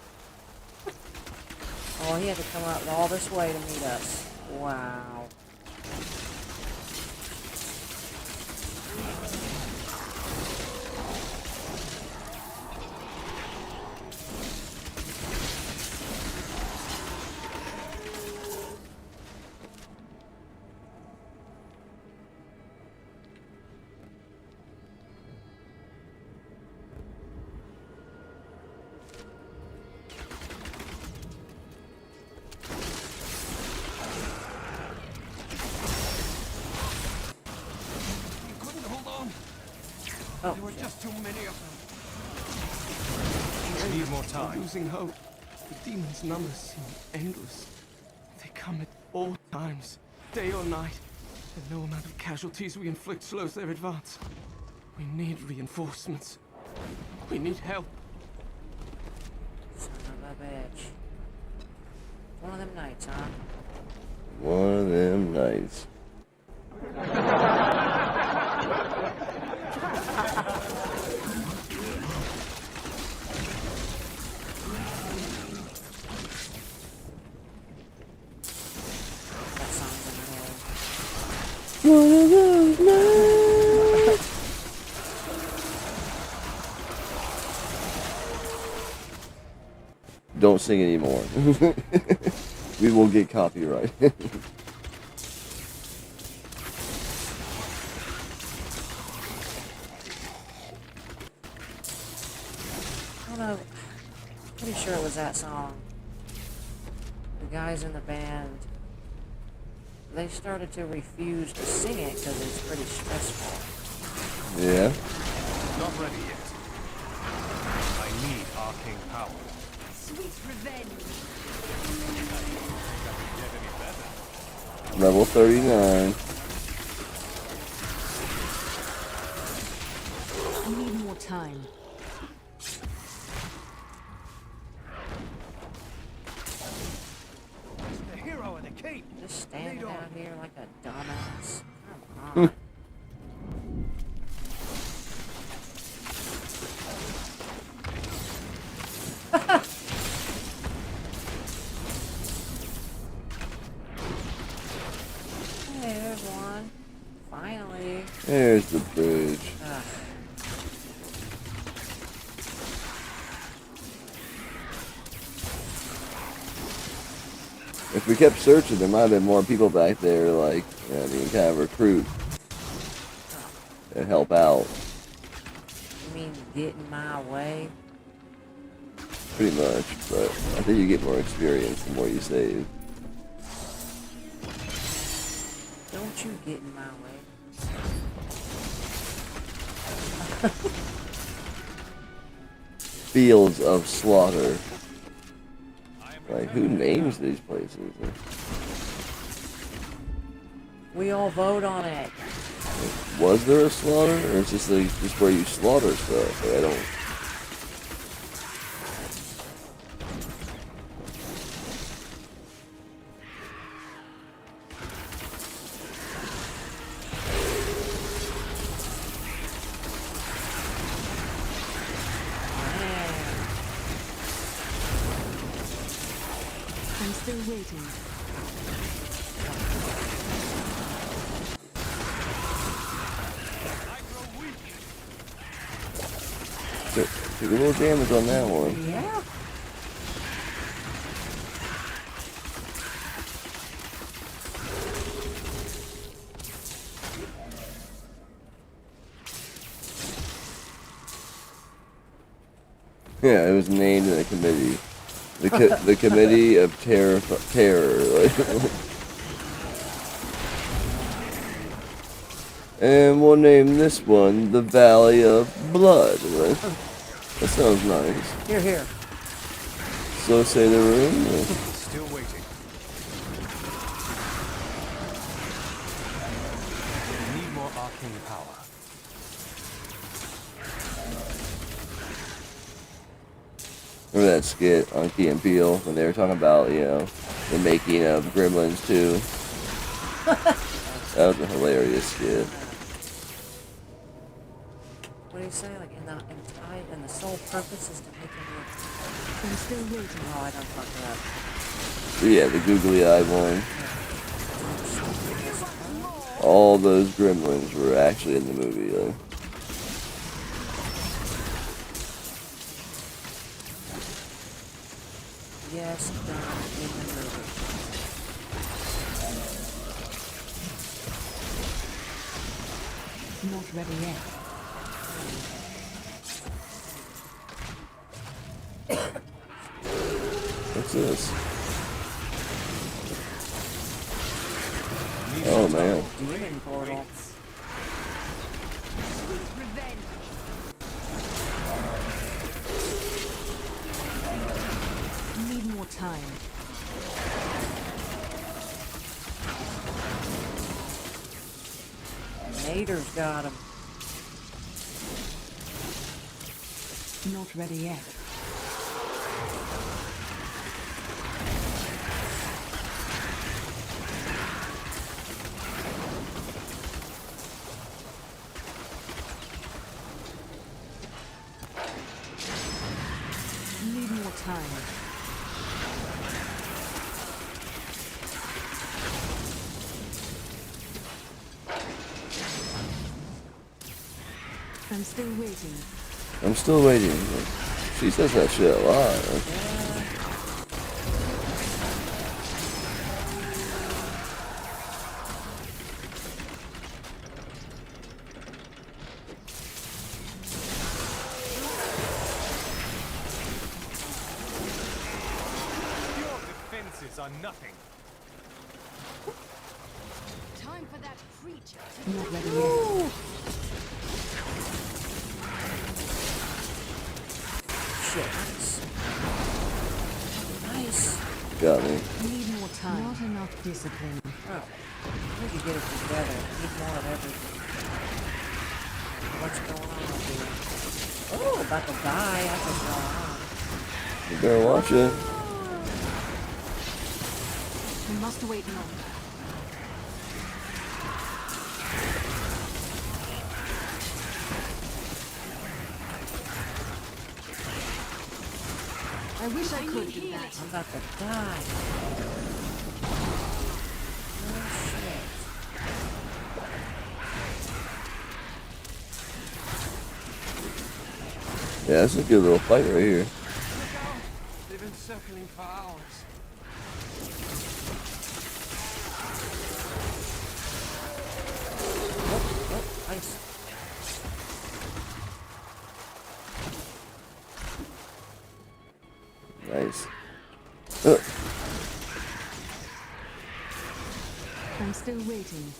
Oh, he had to come out all this way to meet us. Wow. Couldn't hold on. Oh, There were just too many of them. I need more time. Losing hope. The demons' numbers seem endless. They come at all times, day or night, and no amount of casualties we inflict slows their advance. We need reinforcements. We need help. son of a bitch. One of them nights, huh? One of them nights. one of those nights. Don't sing anymore. We will get copyright. I don't know. Pretty sure it was that song. The guys in the band, they started to refuse to sing it because it's pretty stressful. Yeah. Not ready yet. I need arcane power. Sweet revenge. Get any better? Level 39. I need more time. The hero of the keep. Just standing out here like a dumbass. Come on. Hey, there's one. Finally. There's the bridge. Ugh. If we kept searching, there might have been more people back there, like, you know, being kind of recruit and help out. You mean get in my way? Pretty much, but I think you get more experience the more you save. Don't you get in my way. Fields of Slaughter. Like, who names these places? We all vote on it. Was there a slaughter, or is this like just where you slaughter stuff? Like, I don't. I'm still waiting. Took a little damage on that one. Yeah. Yeah, it was named in a committee. The committee of terror. Like, and we'll name this one the Valley of Blood. Like, that sounds nice. Here, here. So say the room. Still waiting. Need more arcane power. Remember that skit on Key and Peele when they were talking about, you know, the making of Gremlins 2? That was a hilarious skit. What do you say? Like in the sole purpose is to make it work. I'm still waiting. Oh, I don't fuck But yeah, the googly-eyed one. All those gremlins were actually in the movie. Like. Yes, done in the movie. Not ready yet. What's this? Oh man. Demon portal. Sweet revenge. Need more time. Nader's got him. Not ready yet. Need more time. I'm still waiting. I'm still waiting. She says that shit a lot. Your defenses are nothing. Time for that creature to Not ready yet. Shit. Nice. Got me. Need more time. Not enough discipline. Oh, we could get it together. Need more of everything. What's going on here? Oh, about to die. That's what's going on. You better watch it. We must wait longer. I wish I could do that. I'm about to die. Oh, shit. Yeah, this is a good little fight right here. They've been circling for hours. Oh, nice. Nice. I'm still waiting.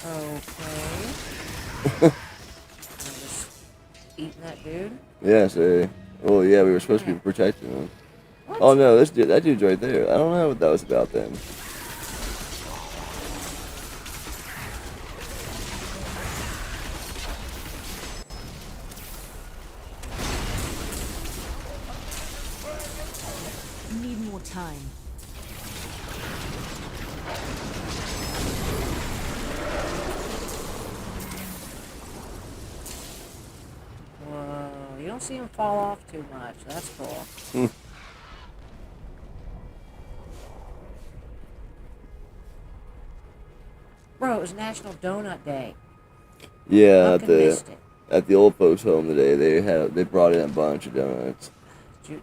Okay. I'm just eating that dude. Yeah, so, well, yeah, we were supposed to be protecting him. Oh no, this dude, that dude's right there. I don't know what that was about then. Need more time. Whoa, you don't see him fall off too much. That's cool. Bro, it was National Donut Day. Yeah, Fucking missed it. at the old folks' home today, they brought in a bunch of donuts.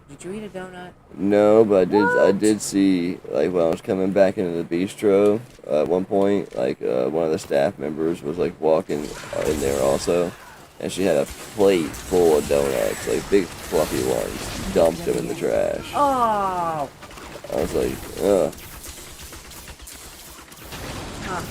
Did you eat a donut? No, but I did see, like, when I was coming back into the bistro at one point, like, one of the staff members was, like, walking in there also, and she had a plate full of donuts, like, big fluffy ones, dumped them in the trash. Oh! I was like, ugh. Huh.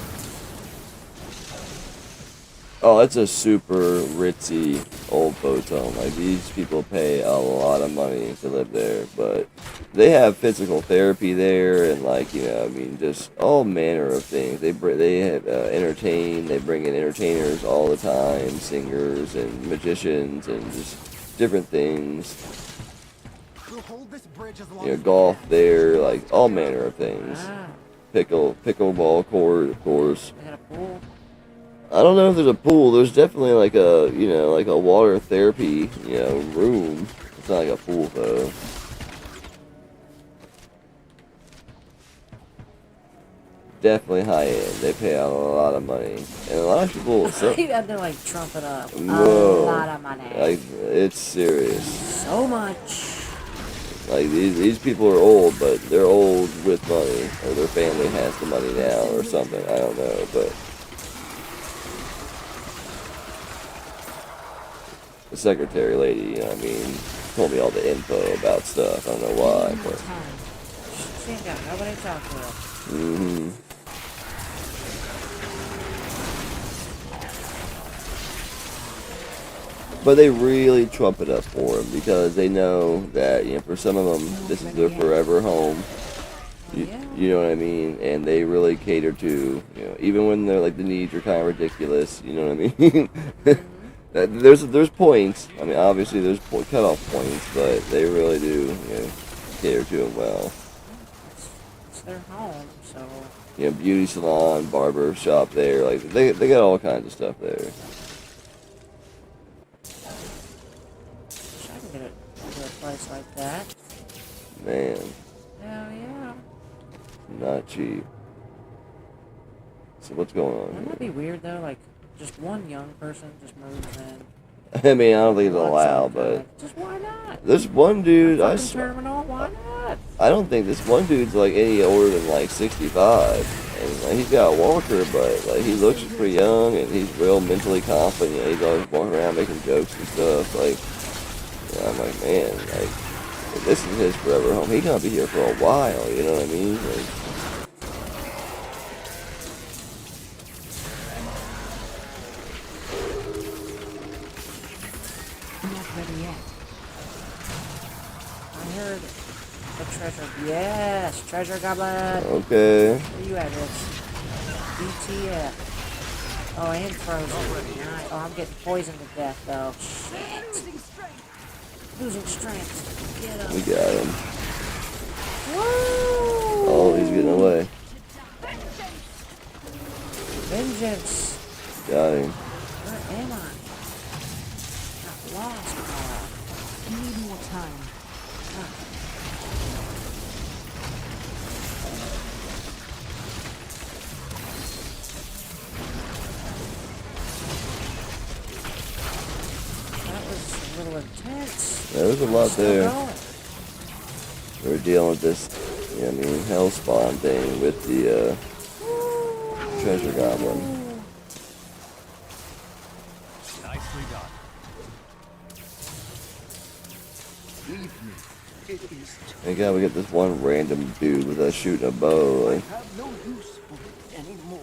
Oh, that's a super ritzy old folks home. Like, these people pay a lot of money to live there, but they have physical therapy there, and, like, you know, I mean, just all manner of things. They have entertain. They bring in entertainers all the time, singers and magicians and just different things. We'll hold this bridge as long You know, as we golf can. there, like all manner of things. Ah, Pickleball court, of course. they got a pool. I don't know if there's a pool. There's definitely like a, you know, like a water therapy, you know, room. It's not like a pool though. Definitely high end. They pay out a lot of money, and a lot of people. You had to like trump it up. Whoa, A lot of money. like it's serious. So much. Like these people are old, but they're old with money, or their family has the money now, or something. I don't know, but. The secretary lady, you know what I mean, told me all the info about stuff. I don't know why, but. She ain't got nobody to talk to. Mm-hmm. But they really trump it up for them because they know that, you know, for some of them, this is their forever home. You know what I mean? And they really cater to, you know, even when they're like the needs are kind of ridiculous. You know what I mean? There's points. I mean, obviously there's cutoff points, but they really do, you know, cater to them well. It's their home, so. You know, beauty salon, barber shop there. Like they got all kinds of stuff there. Wish I could get it to a place like that. Man, Hell yeah. not cheap. So what's going on Wouldn't that be weird though? Like, just one young person just moves in. here? I mean, I don't think it's wants allowed, some kind but of- just why not? this one dude, Fucking terminal, why not? I don't think this one dude's like any older than like 65. And like, he's got a walker, but like he looks pretty young and he's real mentally confident. You know, he's always walking around making jokes and stuff. Like, yeah, I'm like, man, like if this is his forever home. He's gonna be here for a while. You know what I mean? Like, Not ready yet. I heard the treasure. Yes, treasure goblin. okay. Where you at, Rich? BTF. Oh, and frozen. Nice. Oh, I'm getting poisoned to death, though. Shit. Losing strength. Get him. We got him. Woo! Oh, he's getting away. Vengeance. Got him. Where am I? Got lost. Need more time. That was a little intense. There's a lot Still there. going. We're dealing with this, you know what I mean, hell spawn thing with the treasure goblin. Nicely done. Leave me. It is. Thank God we get this one random dude with us shooting a bow. Like, I have no use for it anymore.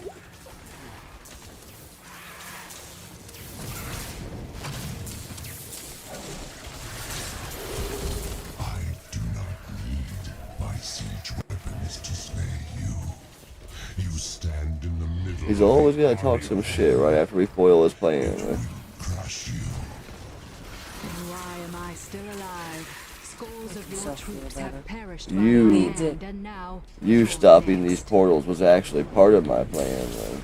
I do not need my siege weapons to slay you. You stand in the middle. he's of always the gonna talk army some shit right after we foil his plan. Like, crush you. Why am I still alive? Scores of your yourself feel troops better. have perished You- by my Needs it. hand, and now you you're stopping next. these portals was actually part of my plan. Like,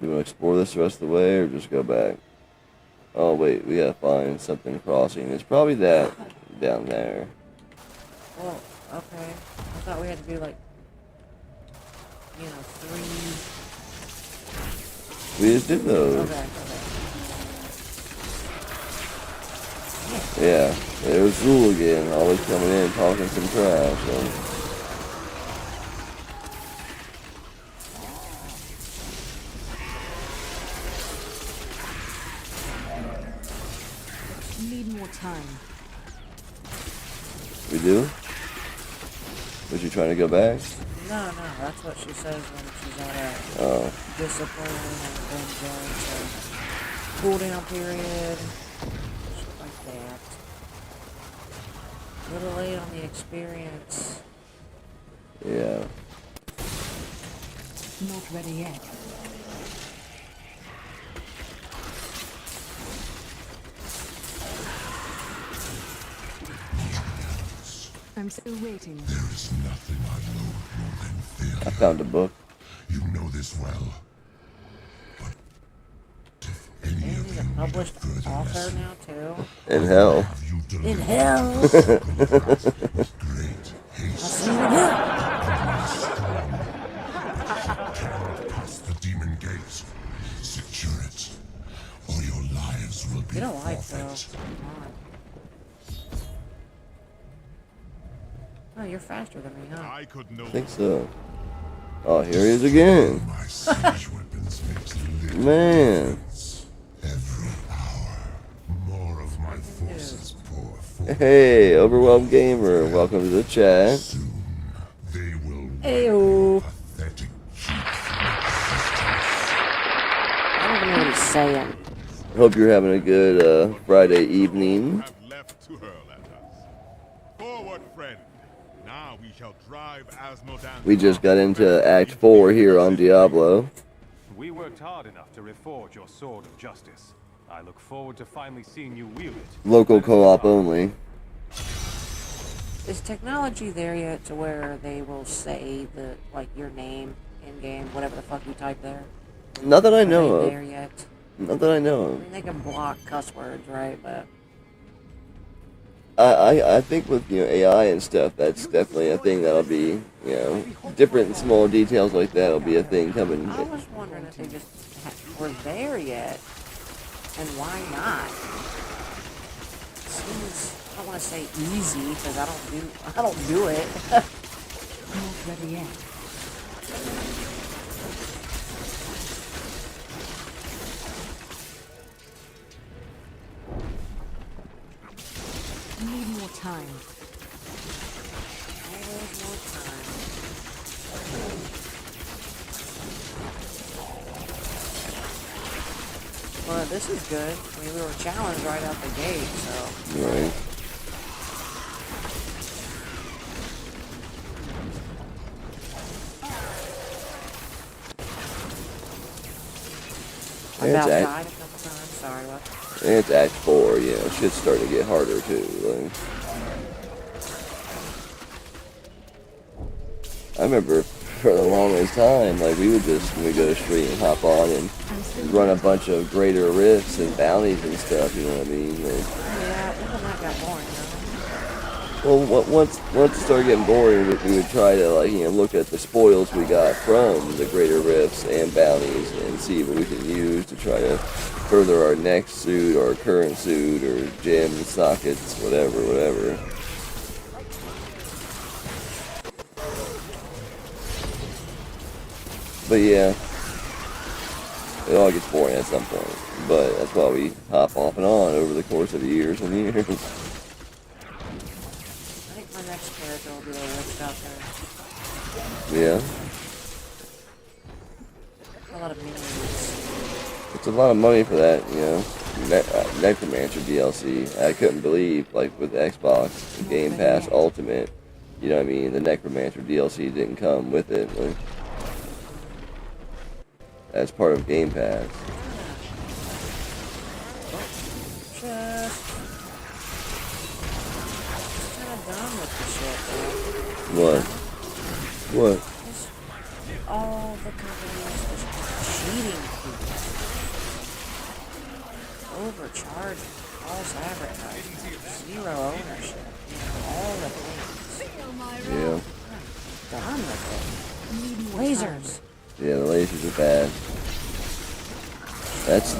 you want to explore this the rest of the way or just go back? Oh, wait, we gotta find something crossing. It's probably that down there. Well, okay. I thought we had to do like, you know, 3. We just did those. Okay. Yeah, there's Zool again, always coming in talking some trash. So. Need more time. We do? Was you trying to go back? No, that's what she says when she's on a Oh, discipline and vengeance and cooldown period. Shit like that. A little late on the experience. yeah. Not ready yet. I'm still waiting. There is nothing I loathe more than I failure. found a book. You know this well. But if any And of he's you a need a published further author lesson, now, too. In hell. have you In delivered hell! with great I'll haste. see you again! Cannot pass the demon gate. Secure it, or your lives will be Get a life, forfeit. though. Come on. Oh, you're faster than me, huh? I could know. I think so. Oh, here he is again. My siege weapons makes little Man. difference. Every hour, more of my forces pour forth. Hey, Overwhelmed Gamer, welcome to the chat. Soon, they will Ayo. pathetic I don't even know what he's saying. Hope you're having a good Friday evening. Have left to hurl at us. Forward, friend. Now we shall drive Asmodan. We just got into Act 4 here on Diablo. We worked hard enough to reforge your sword of justice. I look forward to finally seeing you wield it. Local co-op only. Is technology there yet to where they will say the like your name in game, whatever the fuck you type there? Not that I Are know they of. there yet? Not that I know I of. mean, they can block cuss words, right? But I think with AI and stuff, that's definitely a thing that'll be different small details like that will be a thing coming. I was wondering if they just were there yet, and why not? Seems, I don't want to say easy because I don't do it. Not ready yet. Need more time. Always more time. Well, this is good. I mean, we were challenged right out the gate, so. Right. I about died a couple times. Sorry, what? It's Act 4, shit's starting to get harder too. Like, I remember for the longest time, like we would go straight and hop on and run a bunch of greater rifts and bounties and stuff. You know what I mean? Like, Yeah, even that got boring, well, once it started getting boring, we would try to look at the spoils we got from the greater rifts and bounties and see what we can use to try to further our next suit or current suit or gems, sockets, whatever. But yeah, it all gets boring at some point. But that's why we hop off and on over the course of years and years. I think my next character will be the witch doctor. Yeah. A lot of minis. It's a lot of money for that, Necromancer DLC. I couldn't believe, with Xbox Game Pass Ultimate, you know what I mean, the Necromancer DLC didn't come with it, as part of Game Pass. Just kind of done with the shit, What? What? Just all the companies just cheating people. Overcharging, false advertising, zero ownership, all the things. Yeah. Done with it. Lasers. Yeah, the lasers are bad. That's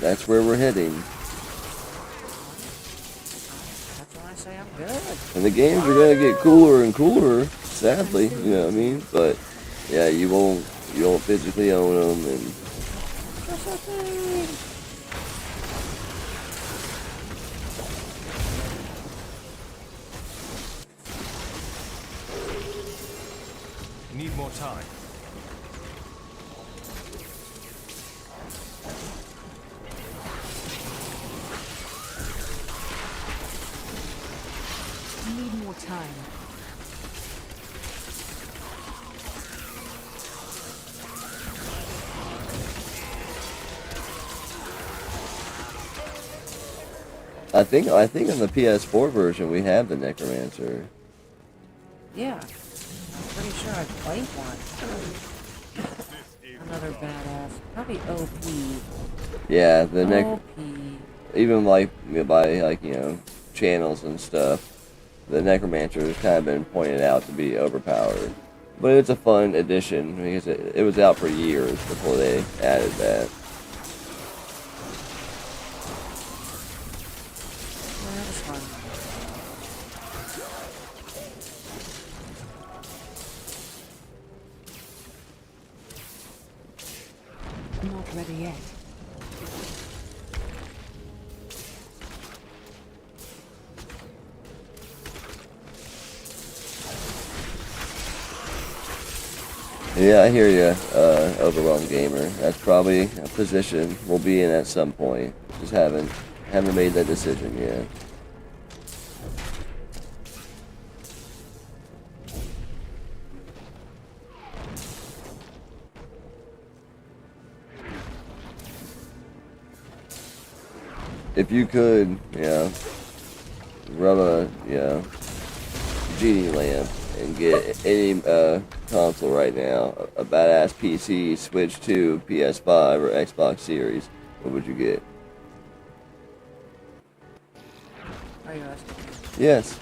that's where we're heading. That's why I say I'm good. And the games are gonna get cooler and cooler, sadly, you know what I mean? But yeah, you won't physically own them and Need more time. Need more time. I think on the PS4 version we have the Necromancer. Yeah. I'm pretty sure I played one. Another badass. Probably OP. Yeah, the OP. even by channels and stuff, the Necromancer has kind of been pointed out to be overpowered. But it's a fun addition because it was out for years before they added that. Yeah, that was fun. Not ready yet. Yeah, I hear you, Overwhelmed Gamer. That's probably a position we'll be in at some point. Just haven't made that decision yet. If you could, run a, genie lamp and get any console right now, a badass PC, Switch 2, PS5, or Xbox Series, what would you get? Are you asking? Yes.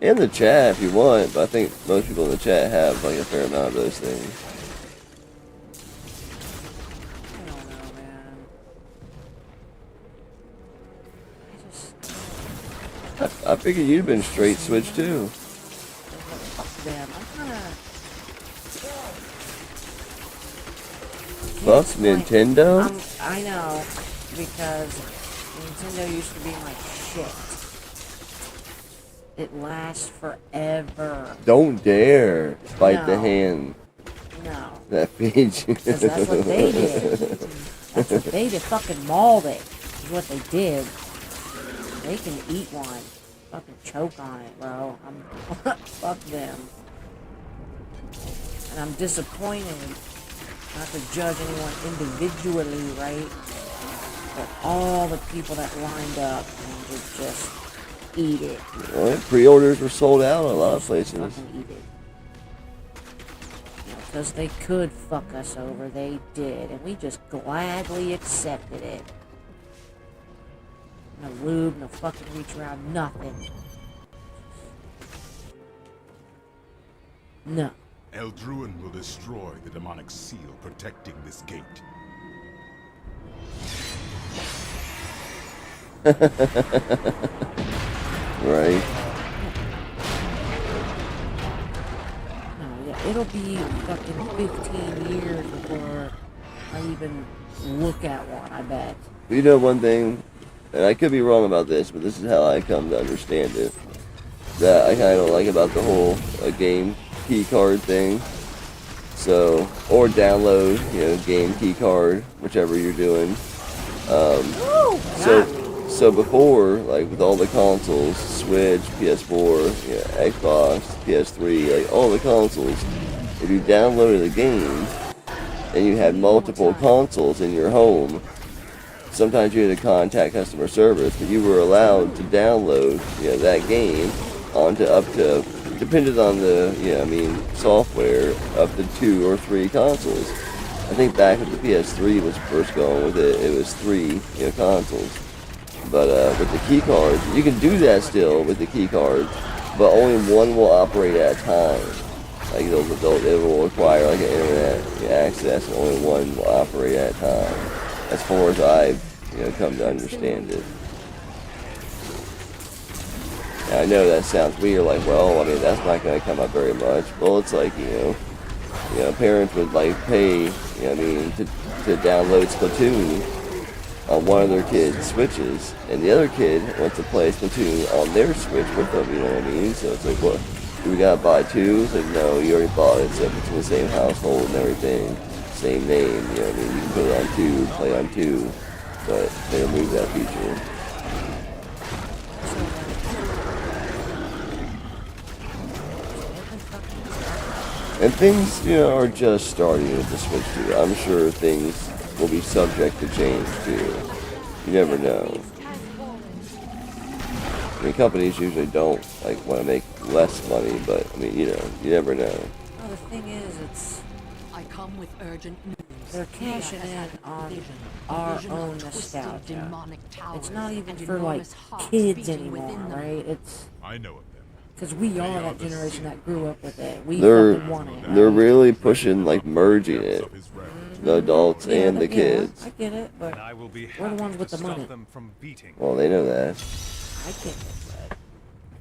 In the chat if you want, but I think most people in the chat have like a fair amount of those things. I don't know, man. I figured you'd been straight Switch too. Fuck them. I'm kinda... Fuck Nintendo? I know, because Nintendo used to be my shit. It lasts forever. Don't dare bite the No. hand No. that feeds you. Because that's what they did. That's what they did. Fucking mauled it. Is what they did. They can eat one. Fucking choke on it, bro. Fuck them. And I'm disappointed not to judge anyone individually, right? But all the people that lined up and to just eat it. Well, pre-orders were sold out in a lot of places. Fucking eat it. Because they could fuck us over, they did, and we just gladly accepted it. No lube, no fucking reach around, nothing. No. Eldruin will destroy the demonic seal protecting this gate. Right. No, yeah, it'll be fucking 15 years before I even look at one, I bet. You know one thing, and I could be wrong about this, but this is how I come to understand it, that I kind of don't like about the whole game key card thing. So, or download, game key card, whichever you're doing. So before, like with all the consoles, Switch, PS4, Xbox, PS3, like all the consoles, if you downloaded a game and you had multiple consoles in your home, sometimes you had to contact customer service, but you were allowed to download, that game onto up to, depended on the, software, up to 2 or 3 consoles. I think back when the PS3 was first going with it, it was 3, consoles. But with the key cards, you can do that still with the key cards, but only one will operate at a time. Like it will require like an internet access, and only one will operate at a time. As far as I've come to understand it. Now, I know that sounds weird, like, well, I mean, that's not going to come up very much. Well, it's like, parents would like pay, to download Splatoon on one of their kids' Switches, and the other kid wants to play Splatoon on their Switch with them, you know what I mean? So it's like, what, do we gotta buy 2? It's like, no, you already bought it, so it's in the same household and everything, same name, you know what I mean? You can put it on 2, play on 2, but they removed that feature. And things, are just starting with the Switch 2. I'm sure things will be subject to change too. You never know. I mean, companies usually don't want to make less money, but I mean, you never know. Well, the thing is, I come with urgent news. they're cashing in on our own nostalgia. It's not even for like kids anymore, right? It's I know of them. because we are that generation that grew up with it. We They're fucking want it. Right? they're really pushing merging it, the adults and the kids. I get it, but I will be we're the ones with to the stop money. them from beating. Well, they know that, I can't get that.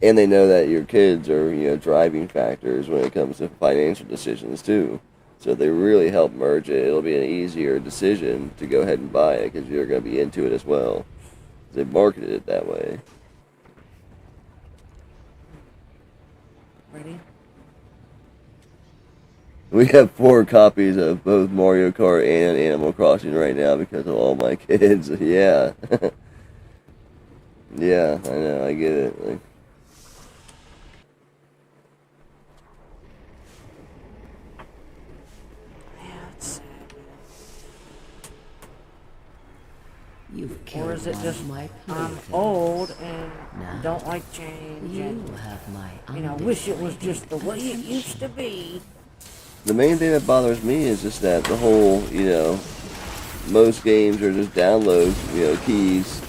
and they know that your kids are driving factors when it comes to financial decisions too. So they really help merge it. It'll be an easier decision to go ahead and buy it because you're going to be into it as well. They marketed it that way. Ready? We have 4 copies of both Mario Kart and Animal Crossing right now because of all my kids. Yeah. Yeah, I know, I get it. Yeah, it's sad, You've Or is it killed just one of my I'm playthings. old and Now, don't like change You and have my wish it was undivided just the way it used to be. The main thing that bothers me is just that the whole, most games are just download, keys,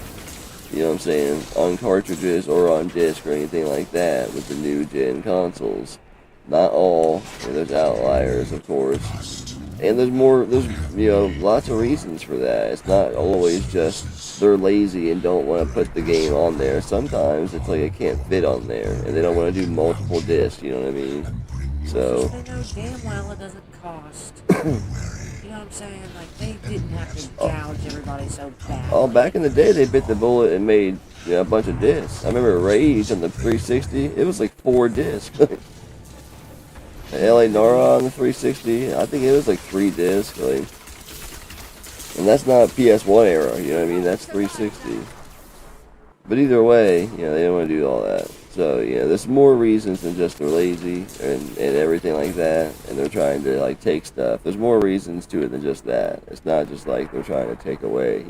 you know what I'm saying, on cartridges or on disc or anything like that with the new gen consoles. Not all, there's outliers, of course. And there's lots of reasons for that. It's not always just they're lazy and don't want to put the game on there. Sometimes it's like it can't fit on there and they don't want to do multiple discs, you know what I mean? So they know damn well it doesn't cost. You know what I'm saying? Like, they didn't have to gouge everybody so bad. Oh, back in the day, they bit the bullet and made a bunch of discs. I remember Rage on the 360. It was like 4 discs. LA Nora on the 360. I think it was like 3 discs. And that's not PS1 era. You know what I mean? That's 360. But either way, they don't want to do all that. So, there's more reasons than just they're lazy and everything like that, and they're trying to, like, take stuff. There's more reasons to it than just that. It's not just, like, they're trying to take away,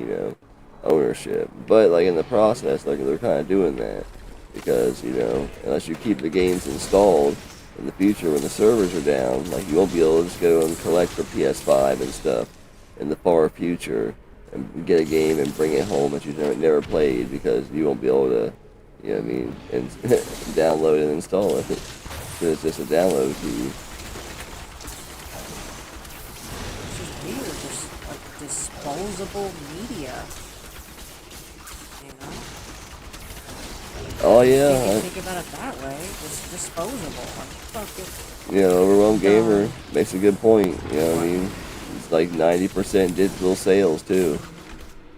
ownership. But, like, in the process, like, they're kind of doing that. Because, unless you keep the games installed in the future when the servers are down, like, you won't be able to just go and collect for PS5 and stuff in the far future and get a game and bring it home that you've never played because you won't be able to, and download and install it. So it's just a download key. It's just weird, just like disposable media. Oh yeah. You think about it that way, it's disposable. Like, fuck it. Overwhelmed Gamer makes a good point. You know what I mean? It's like 90% digital sales too.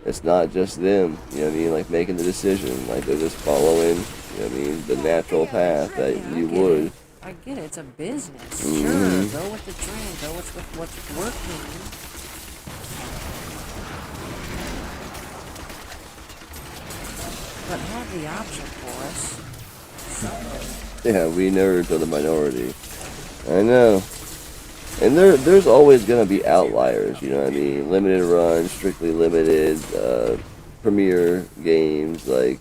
It's not just them, like making the decision, like they're just following, the natural path that you would. I get it, it's a business. Mm-hmm. Sure, go with the trend, go with what's working. But have the option for us. Yeah, we nerds are the minority. I know. And there's always going to be outliers, you know what I mean? Limited run, strictly limited, premier games like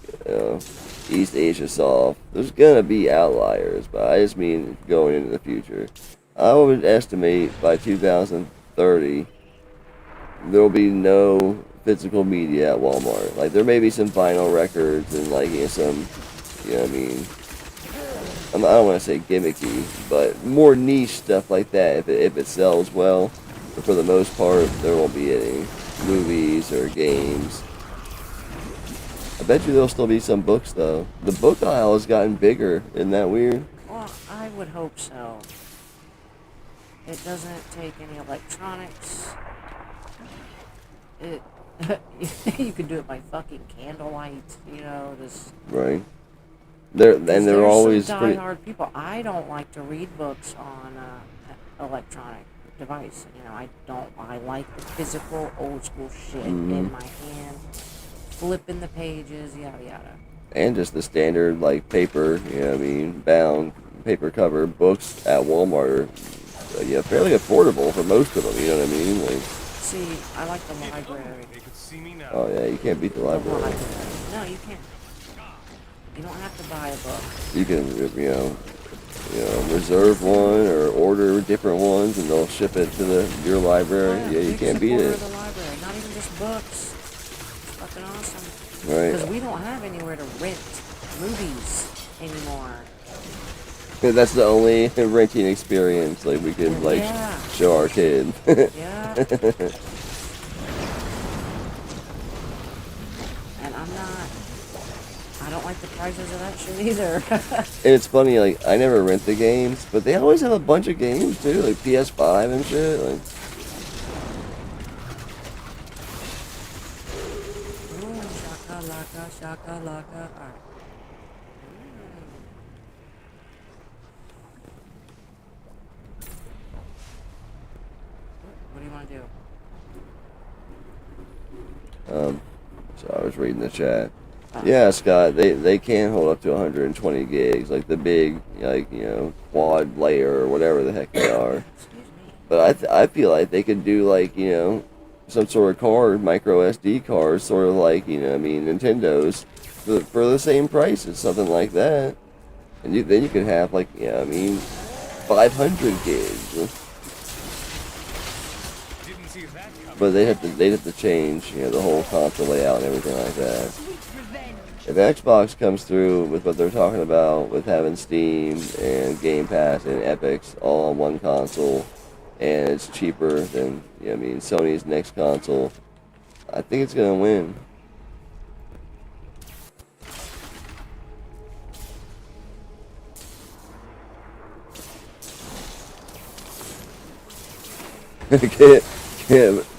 East Asia Soft. There's going to be outliers, but I just mean going into the future. I would estimate by 2030 there will be no physical media at Walmart. Like, there may be some vinyl records and, like, some, you know what I mean? I don't want to say gimmicky, but more niche stuff like that. If it sells well, but for the most part, there won't be any movies or games. I bet you there'll still be some books, though. The book aisle has gotten bigger. Isn't that weird? Well, I would hope so. It doesn't take any electronics. You could do it by fucking candlelight, just... Right. They're always some pretty... diehard people. I don't like to read books on an electronic device. I like the physical, old school shit in my hand, flipping the pages, yada yada. And just the standard, like, paper, bound paper cover books at Walmart are fairly affordable for most of them, you know what I mean? Like, see, I like the library. Oh yeah, you can't beat the library. No, you can't. You don't have to buy a book. You can, reserve one or order different ones, and they'll ship it to your library. Yeah, you can't beat it. The library, not even just books. It's fucking awesome. Right. Because we don't have anywhere to rent movies anymore. That's the only renting experience like we could show our kid. Yeah. And I don't like the prices of that shit either. And it's funny, like, I never rent the games, but they always have a bunch of games too, like PS5 and shit. Like, shakalaka, shakalaka. Alright. What do you want to do? So I was reading the chat. Yeah, Scott, they can hold up to 120 gigs, like the big, quad layer or whatever the heck they are. But I feel like they could do, like, some sort of card, micro SD cards, sort of like, Nintendo's, for the same price as something like that. And then you could have, like, 500 gigs. But they'd have to change, you know, the whole console layout and everything like that. Sweet revenge. If Xbox comes through with what they're talking about, with having Steam and Game Pass and Epic's all on one console, and it's cheaper than, you know, I mean, Sony's next console, I think it's gonna win.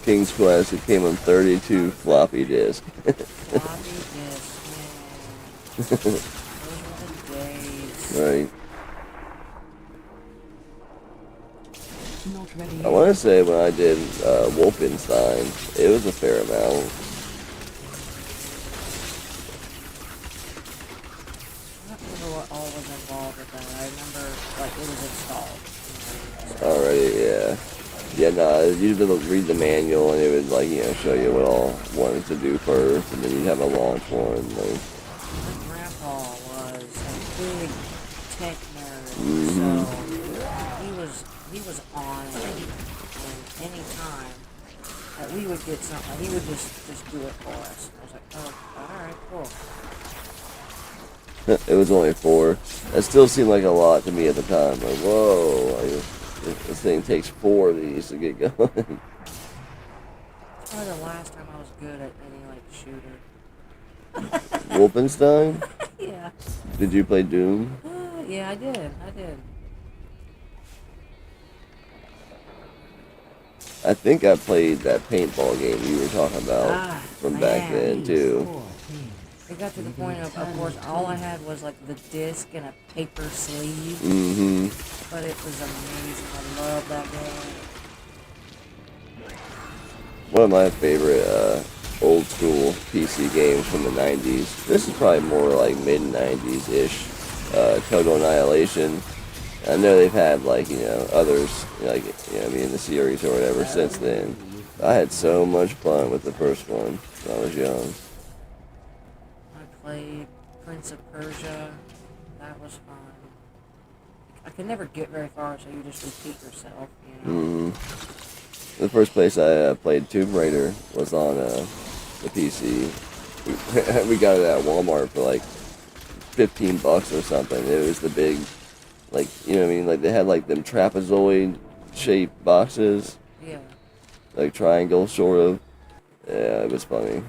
King's Quest, it came on 32 floppy disk. Floppy disk, man. Those were the days. Right. Not ready. I want to say when I did Wolfenstein, it was a fair amount. I don't remember what all was involved with that. I remember, like, it was installed. Alright, yeah. Yeah, no, you'd read the manual and it would, like, you know, show you what all wanted to do first, and then you'd have a launch one. Like. My grandpa was a big tech nerd, Mm-hmm. so he was on it, and any time that we would get something, he would just do it for us. I was like, oh, alright, cool. It was only 4. That still seemed like a lot to me at the time. Like, whoa, like, this thing takes 4 of these to get going. It's probably the last time I was good at any, like, shooter. Wolfenstein? Yeah. Did you play Doom? Yeah, I did. I think I played that paintball game you were talking about from back man. then, too. It got to the point of course, all I had was, like, the disc and a paper sleeve. Mm-hmm. But it was amazing. I love that game. One of my favorite old school PC games from the 90s. This is probably more like mid-90s-ish. Total Annihilation. I know they've had, like, you know, others, like, you know, I mean, in the series or whatever since then. I had so much fun with the first one when I was young. I played Prince of Persia. That was fun. I could never get very far, so you just repeat yourself, you know. Mm-hmm. The first place I played Tomb Raider was on the PC. We got it at Walmart for like $15 or something. It was the big, like, you know what I mean? Like, they had like them trapezoid shaped boxes. Yeah. Like triangle, sort of. Yeah, it was funny.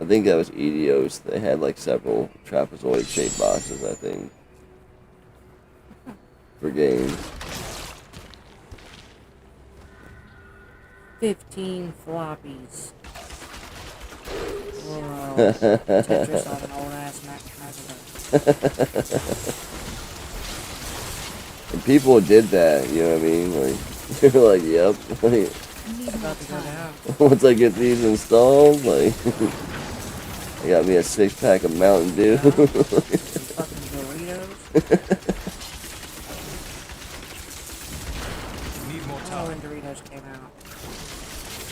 I think that was Edios. They had like several trapezoid shaped boxes, I think, for games. 15 floppies. Whoa. Tetris on an old ass Macintosh. And people did that, you know what I mean? Like, they were like, yep. Like, It's about to go down. once I get these installed, like, I got me a 6-pack of Mountain Dew. Some fucking Doritos. Need more Oh, time. when Doritos came out.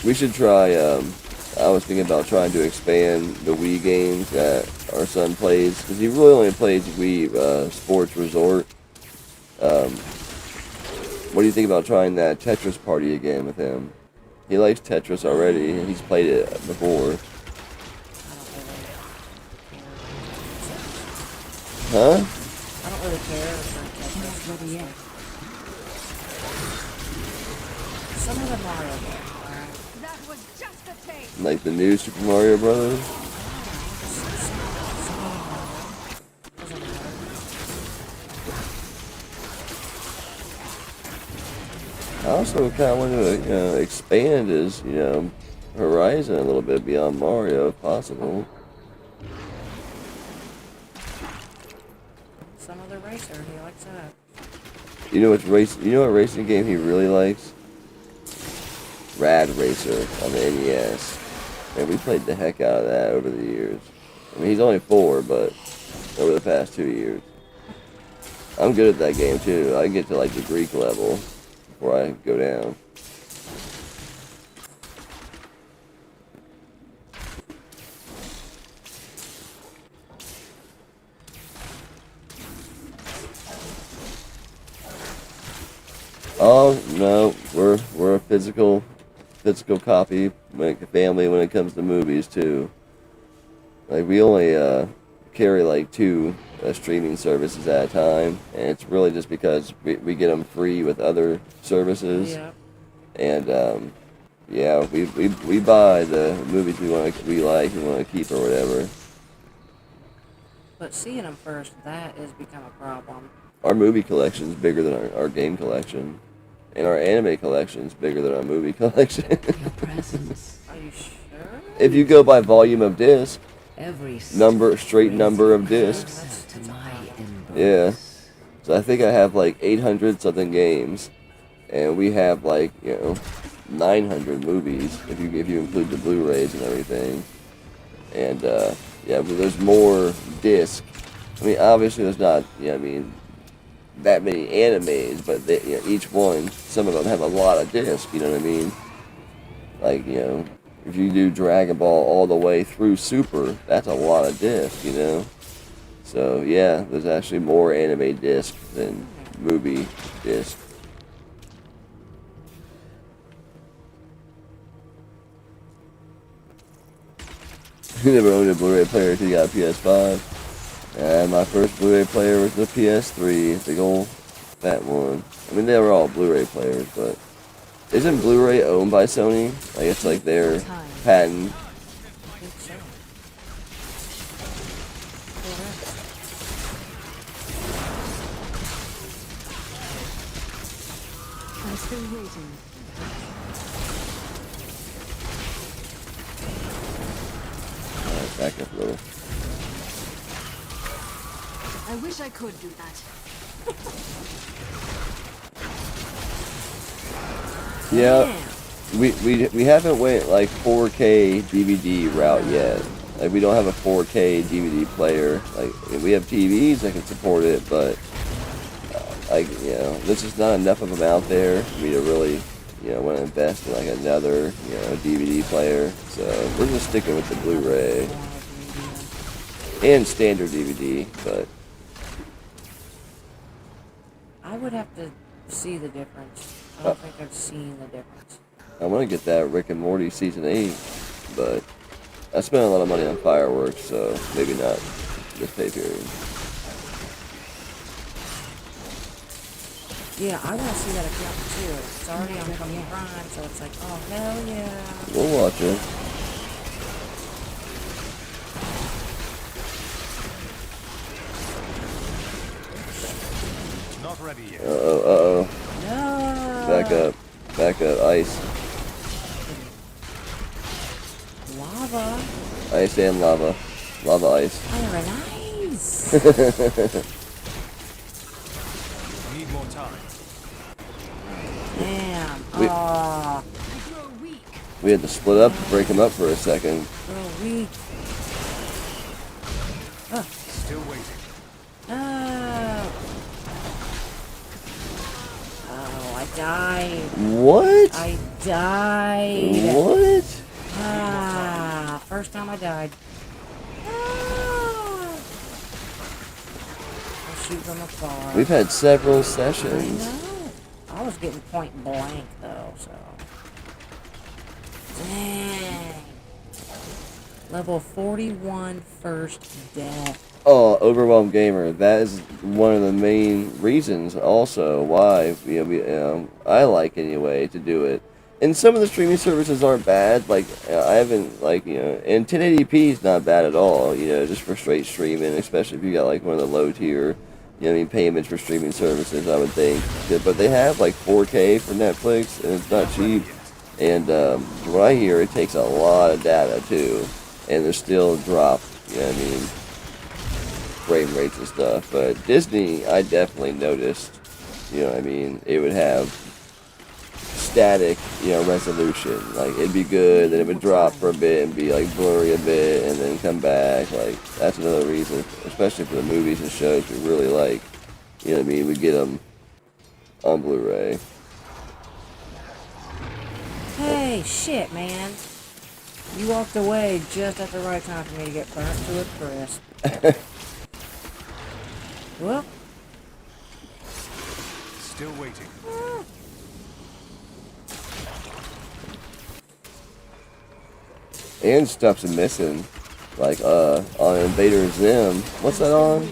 We should try, I was thinking about trying to expand the Wii games that our son plays, because he really only plays Wii Sports Resort. What do you think about trying that Tetris Party again with him? He likes Tetris already, and he's played it before. Huh? I don't really care for Tetris. Not ready yet. Some of the Mario games, alright? That was just a taste. Like the new Super Mario Brothers? Doesn't matter. I also kind of want to, you know, expand his, you know, horizon a little bit beyond Mario, if possible. Some other racer, he likes that. You know what racing game he really likes? Rad Racer on the NES. And we played the heck out of that over the years. I mean, he's only 4, but over the past 2 years. I'm good at that game too. I can get to like the Greek level before I go down. Oh no, we're a physical physical copy, like a family when it comes to movies too. Like we only carry like 2 streaming services at a time, and it's really just because we get them free with other services. Yeah. And yeah, we buy the movies we like, we want to keep or whatever. But seeing them first, that has become a problem. Our movie collection is bigger than our game collection, and our anime collection is bigger than our movie collection. Your presence. Are you sure? If you go by volume of disc, Every straight number of discs. to my embrace. Yeah. So I think I have like 800 something games, and we have like 900 movies if you include the Blu-rays and everything. And yeah, but there's more disc. I mean, obviously there's not that many animes, but they, each one, some of them have a lot of disc. You know what I mean? Like if you do Dragon Ball all the way through Super, that's a lot of disc. So yeah, there's actually more anime disc than movie disc. You never owned a Blu-ray player until you got a PS5. And my first Blu-ray player was the PS3, big old fat one. I mean, they were all Blu-ray players, but isn't Blu-ray owned by Sony? Like it's like their patent. I think so. I'm still waiting. Alright, back up a little. I wish I could do that. Yeah, we haven't went like 4K DVD route yet. Like we don't have a 4K DVD player. Like we have TVs that can support it, but there's just not enough of them out there for me to really want to invest in like another DVD player. So we're just sticking with the Blu-ray and standard DVD, but I would have to see the difference. I don't think I've seen the difference. I want to get that Rick and Morty season 8, but I spent a lot of money on fireworks, so maybe not this pay period. Yeah, I want to see that account too. It's already on Amazon Prime, so it's like, oh hell yeah. We'll watch it. Not ready yet. Uh-oh. No. Back up, ice. Lava. Ice and lava. Lava ice. Fire and ice. Need more time. Damn. We- Aw. We had to split up, break them up for a second. Real weak. Still waiting. Oh. Oh, I died. What? I died. What? Ah, first time I died. Ah. I'll shoot from afar. We've had several I sessions. know. I was getting point blank though, so. Dang. Level 41 first death. Oh, Overwhelmed Gamer. That is one of the main reasons also why I like anyway to do it. And some of the streaming services aren't bad. Like I haven't and 1080p is not bad at all. Just for straight streaming, especially if you got like one of the low tier, payments for streaming services. I would think, but they have like 4K for Netflix, and it's not cheap. And from what I hear, it takes a lot of data too, and there's still drop. Frame rates and stuff. But Disney, I definitely noticed. It would have static, resolution. Like it'd be good, then it would drop for a bit and be like blurry a bit, and then come back. Like that's another reason, especially for the movies and shows we really like. We get them on Blu-ray. Hey, shit, man. You walked away just at the right time for me to get burnt to a crisp. Well. Still waiting. And stuff's missing. Like, on Invader Zim. What's that on?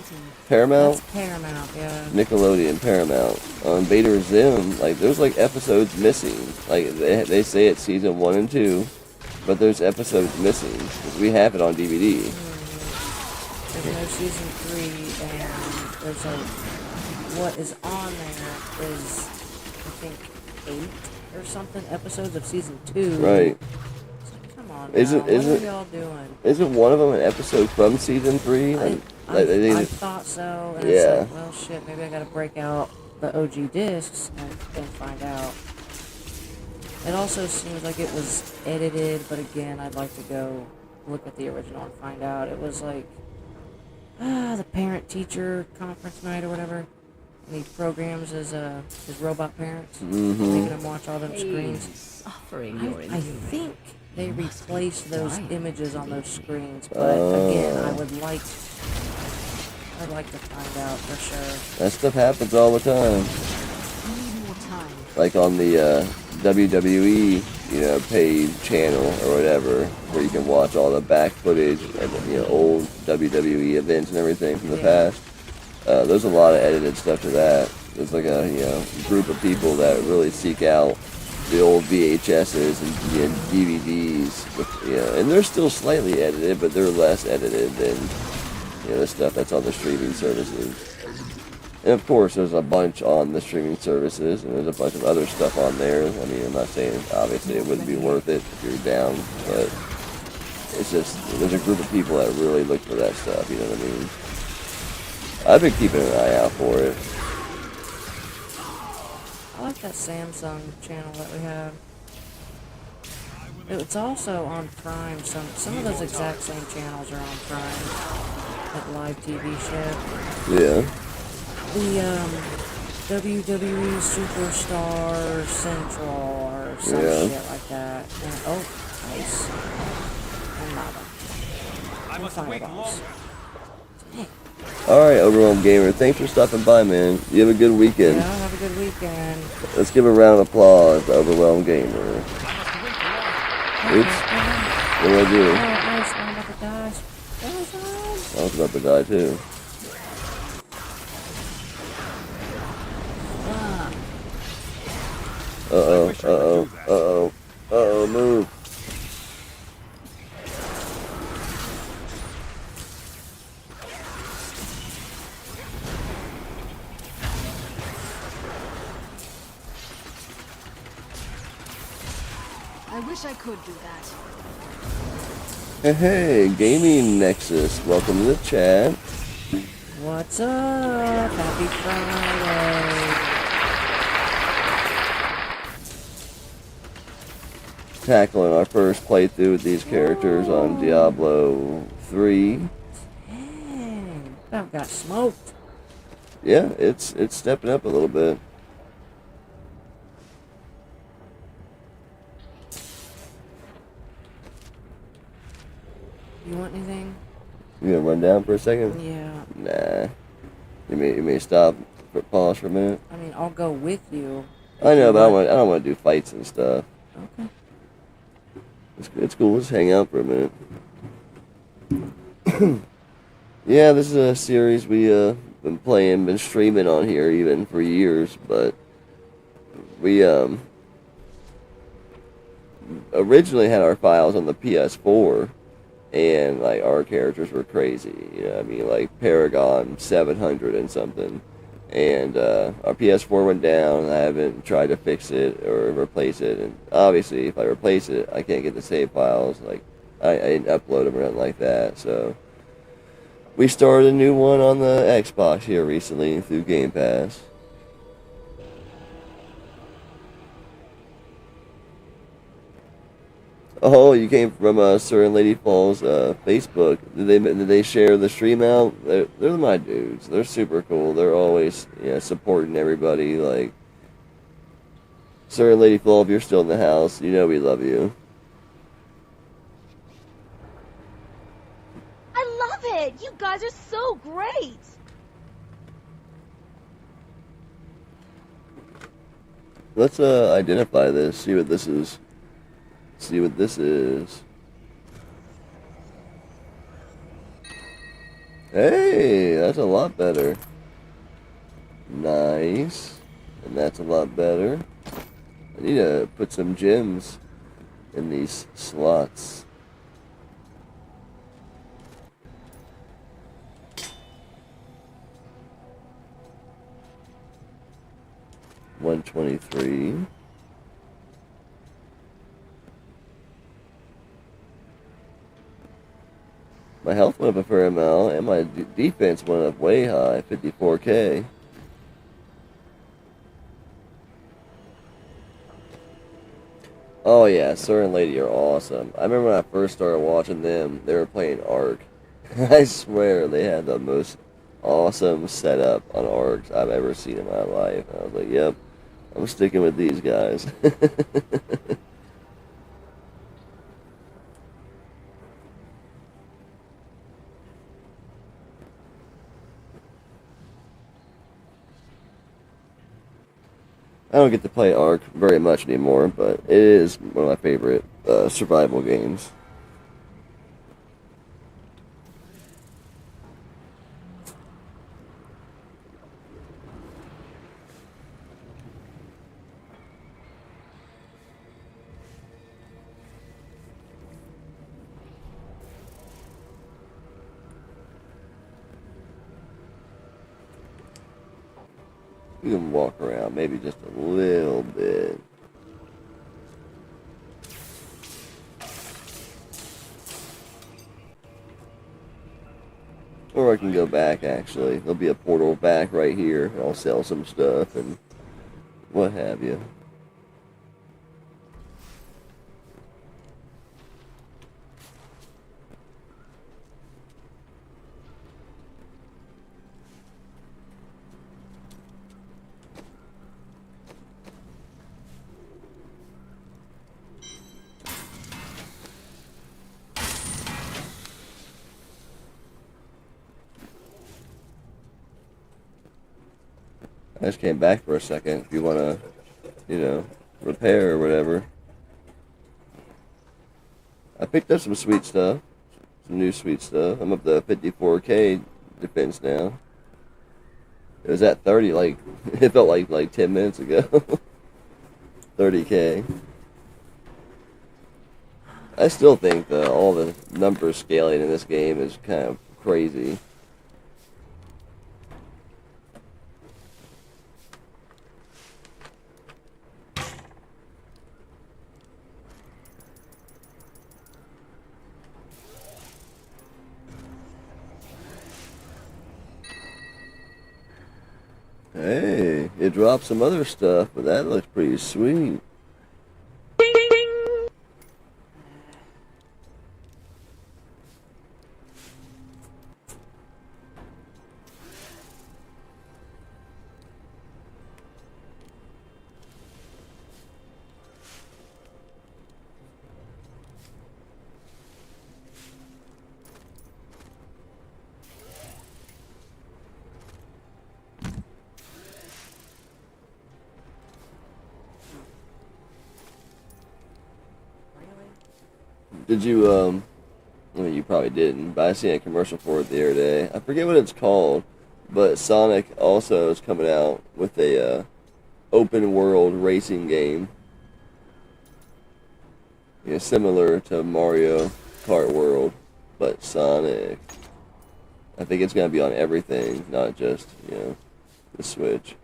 Paramount? That's Paramount, yeah. Nickelodeon, Paramount. On Invader Zim, like, there's, like, episodes missing. Like, they say it's season 1 and 2, but there's episodes missing. 'Cause we have it on DVD. There's no season 3, and there's like, what is on there is, I think, 8 or something episodes of season 2. Right. Come on, Isn't what are y'all doing? Isn't one of them an episode from season 3? I thought so, and yeah. it's like, well, shit, maybe I gotta break out the OG discs and find out. It also seems like it was edited, but again, I'd like to go look at the original and find out. It was like, the parent-teacher conference night or whatever. And he programs his robot parents, making them watch all them screens. I think they replaced those images on those screens, but again, I'd like to find out for sure. That stuff happens all the time. Like on the WWE, paid channel or whatever, where you can watch all the back footage of old WWE events and everything from the past. There's a lot of edited stuff to that. There's like a group of people that really seek out the old VHSs and DVDs, and they're still slightly edited, but they're less edited than the stuff that's on the streaming services. And of course, there's a bunch on the streaming services, and there's a bunch of other stuff on there. I mean, I'm not saying obviously it wouldn't be worth it if you're down, but it's just there's a group of people that really look for that stuff. You know what I mean? I've been keeping an eye out for it. I like that Samsung channel that we have. It's also on Prime. Some of those exact same channels are on Prime. That live TV show. Yeah. The WWE Superstar Central or some shit like that. And, oh, nice. And lava. I must wait longer. Alright, Overwhelmed Gamer, thanks for stopping by, man. You have a good weekend. Yeah, have a good weekend. Let's give a round of applause to Overwhelmed Gamer. Oops. What did I do? I'm about to die. I was about to die, too. Uh-oh, move. I wish I could do that. Hey, Gaming Nexus, welcome to the chat. What's up? Happy Friday. Tackling our first playthrough with these characters on Diablo 3. Dang, that got smoked. Yeah, it's stepping up a little bit. You want anything? You gonna run down for a second? Yeah. Nah. You may stop for pause for a minute. I mean, I'll go with you. I know, but I don't want to do fights and stuff. Okay. It's cool. Let's hang out for a minute. Yeah, this is a series we been streaming on here even for years, but we originally had our files on the PS4, and like our characters were crazy. I mean, like Paragon 700 and something. And our PS4 went down, and I haven't tried to fix it or replace it. And obviously, if I replace it, I can't get the save files. Like, I didn't upload them or anything like that. So, we started a new one on the Xbox here recently through Game Pass. Oh, you came from Sir and Lady Falls Facebook. Did they share the stream out? They're my dudes. They're super cool. They're always supporting everybody. Like Sir and Lady Falls, if you're still in the house, you know we love you. I love it! You guys are so great! Let's identify this. See what this is. See what this is. Hey, that's a lot better. Nice. And that's a lot better. I need to put some gems in these slots. $123. My health went up a fair amount, and my defense went up way high, 54k. Oh yeah, Sir and Lady are awesome. I remember when I first started watching them, they were playing Ark. I swear they had the most awesome setup on Arks I've ever seen in my life. I was like, yep, I'm sticking with these guys. I don't get to play Ark very much anymore, but it is one of my favorite survival games. You can walk around maybe just a little bit. Or I can go back, actually. There'll be a portal back right here, and I'll sell some stuff and what have you. I just came back for a second if you want to, repair or whatever. I picked up some sweet stuff. Some new sweet stuff. I'm up to 54k defense now. It was at 30, it felt like 10 minutes ago. 30k. I still think all the number scaling in this game is kind of crazy. Hey, it dropped some other stuff, but that looks pretty sweet. Did you, I mean, you probably didn't, but I seen a commercial for it the other day. I forget what it's called, but Sonic also is coming out with a open world racing game. Similar to Mario Kart World, but Sonic. I think it's going to be on everything, not just, the Switch.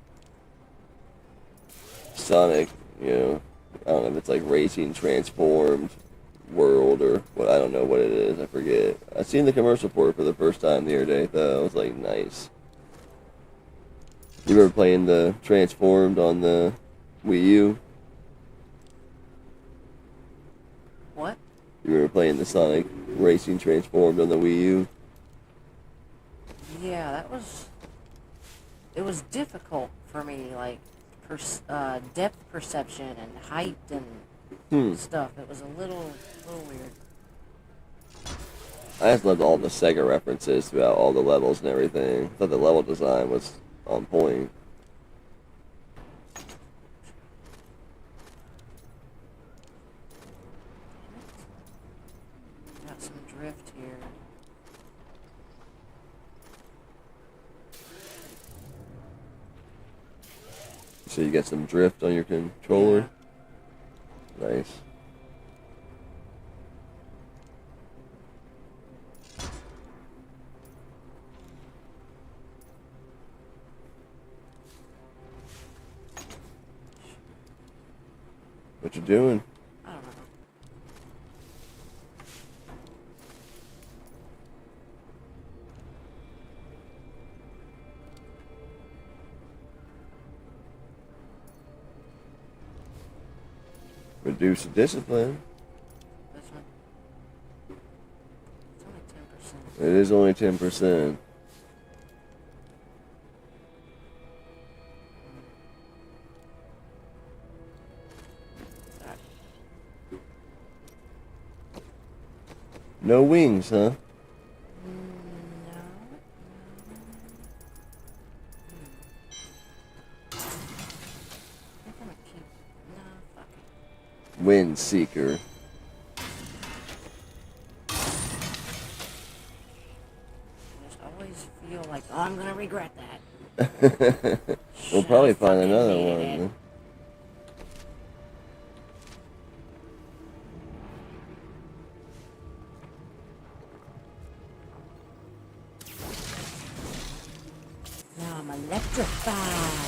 Sonic, I don't know if it's like Racing Transformed World or what, I don't know what it is, I forget. I seen the commercial for it for the first time the other day, though. I was like, nice. You ever playing the Transformed on the Wii U? What? You were playing the Sonic Racing Transformed on the Wii U? Yeah, it was difficult for me, like, depth perception and height and stuff. It was a little weird. I just loved all the Sega references throughout all the levels and everything. I thought the level design was on point. Got some drift here. So you got some drift on your controller. Yeah. Nice. What you doing? I don't know. Reduce the discipline. This one. It's only 10%. It is only 10%. No wings, huh? No. I'm gonna keep. No, fuck it. Wind Seeker. I just always feel like, oh, I'm gonna regret that. We'll probably Should've find fucking another needed one. it. Now I'm electrified.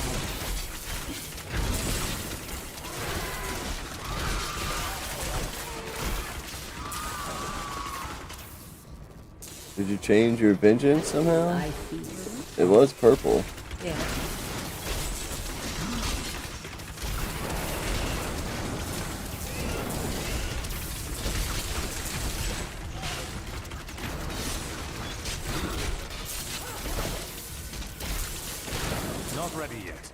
Did you change your vengeance somehow? I feel It was purple. Yeah. Not ready yet.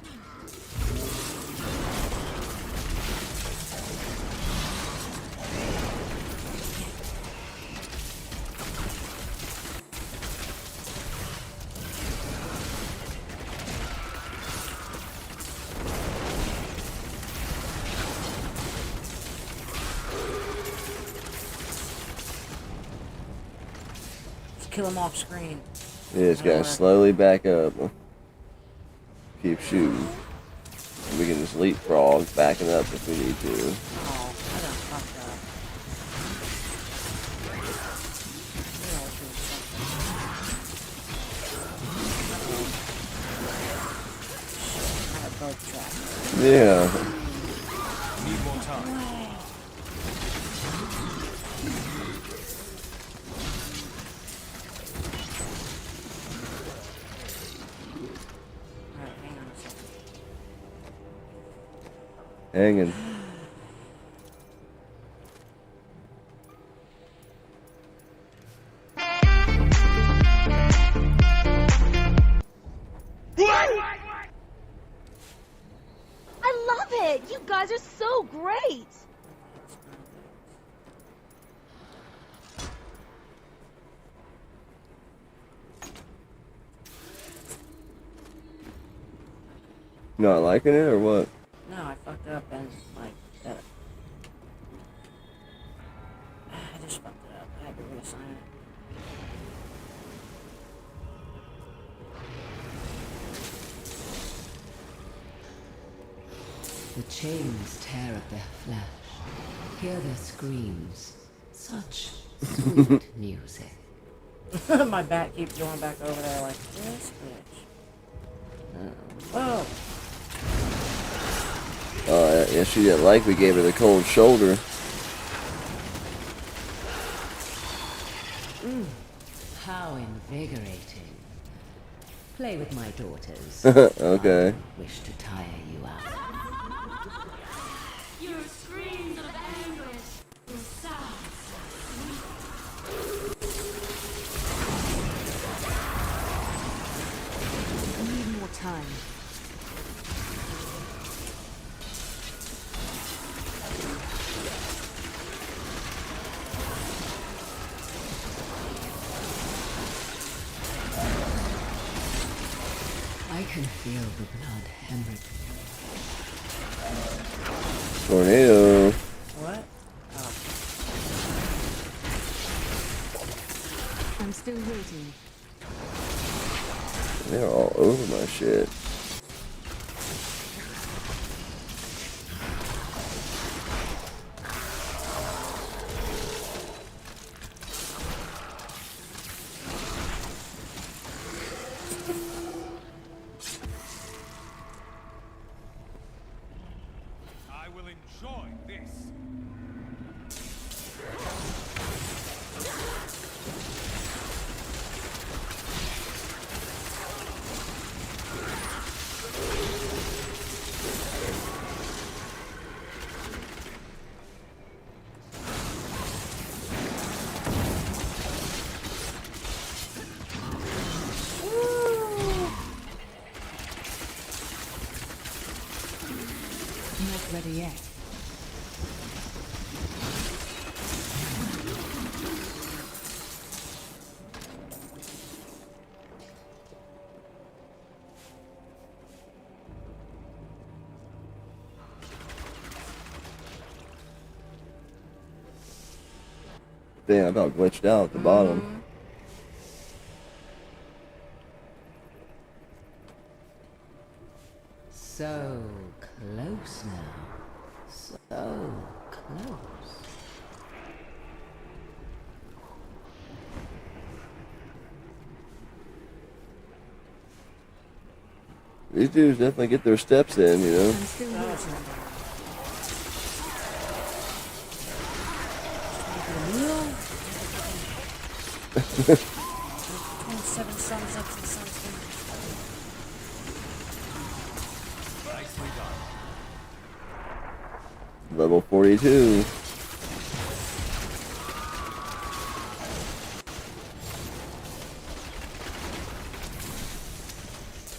Just kill him off screen. Yeah, it's gotta slowly back up. Keep shooting. We can just leapfrog, backing up if we need to. Oh, I done fucked up. Knew I was doing something. I had both tracks. Yeah. Need more time. Alright, hang on a second. Hanging. I love it! You guys are so great! Not liking it or what? No, I fucked up and, like, that. I just fucked it up. I had to reassign it. the chains tear at their flesh. Hear their screams. Such sweet music. My bat keeps going back over there like, this bitch. Whoa! Oh, yeah, she didn't like we gave her the cold shoulder. How invigorating. Play with my daughters. Okay. I wish to tire you out. Your screams of anguish, your sighs. I need more time. I can feel the blood hemorrhaging. Tornado. What? Oh. I'm still waiting. They're all over my shit. Damn, I about glitched out at the bottom. So close now. So close. These dudes definitely get their steps in, you know. I'm still waiting. Between 7 suns ups and suns down. Nicely done. Level 42.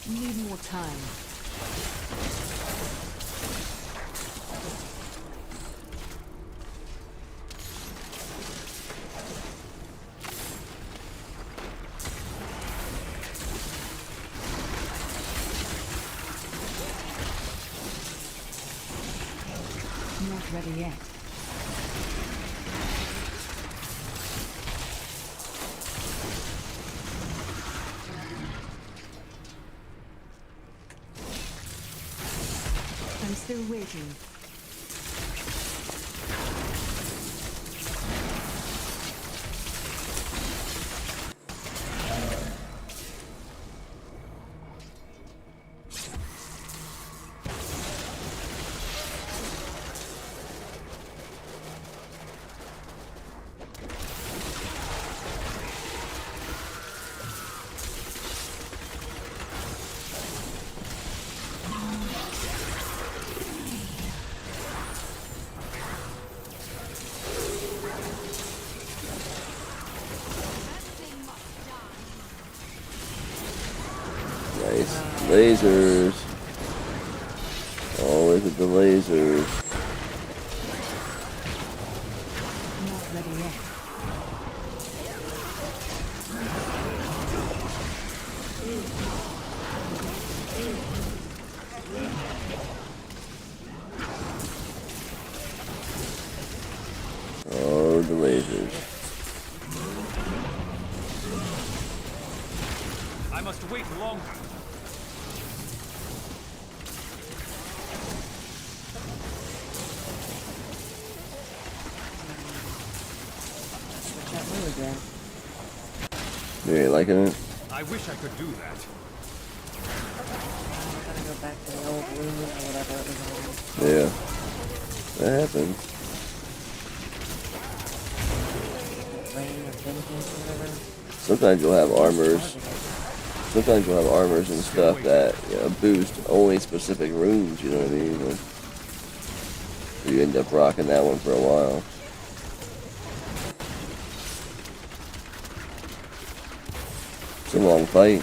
Need more time. Not ready yet. I'm still waiting. Nice. Lasers. Always with the lasers. Not ready yet. Oh, the lasers. I must wait longer. Switch that move again. You ain't liking it? I wish I could do that. I'm gonna go back to the old room or whatever it was on. Yeah. That happens. Rain of Vengeance or whatever. Sometimes you'll have armors. Sometimes you'll have armors and stuff that, you know, boost only specific rooms, you know what I mean? Like, you end up rocking that one for a while. It's a long fight.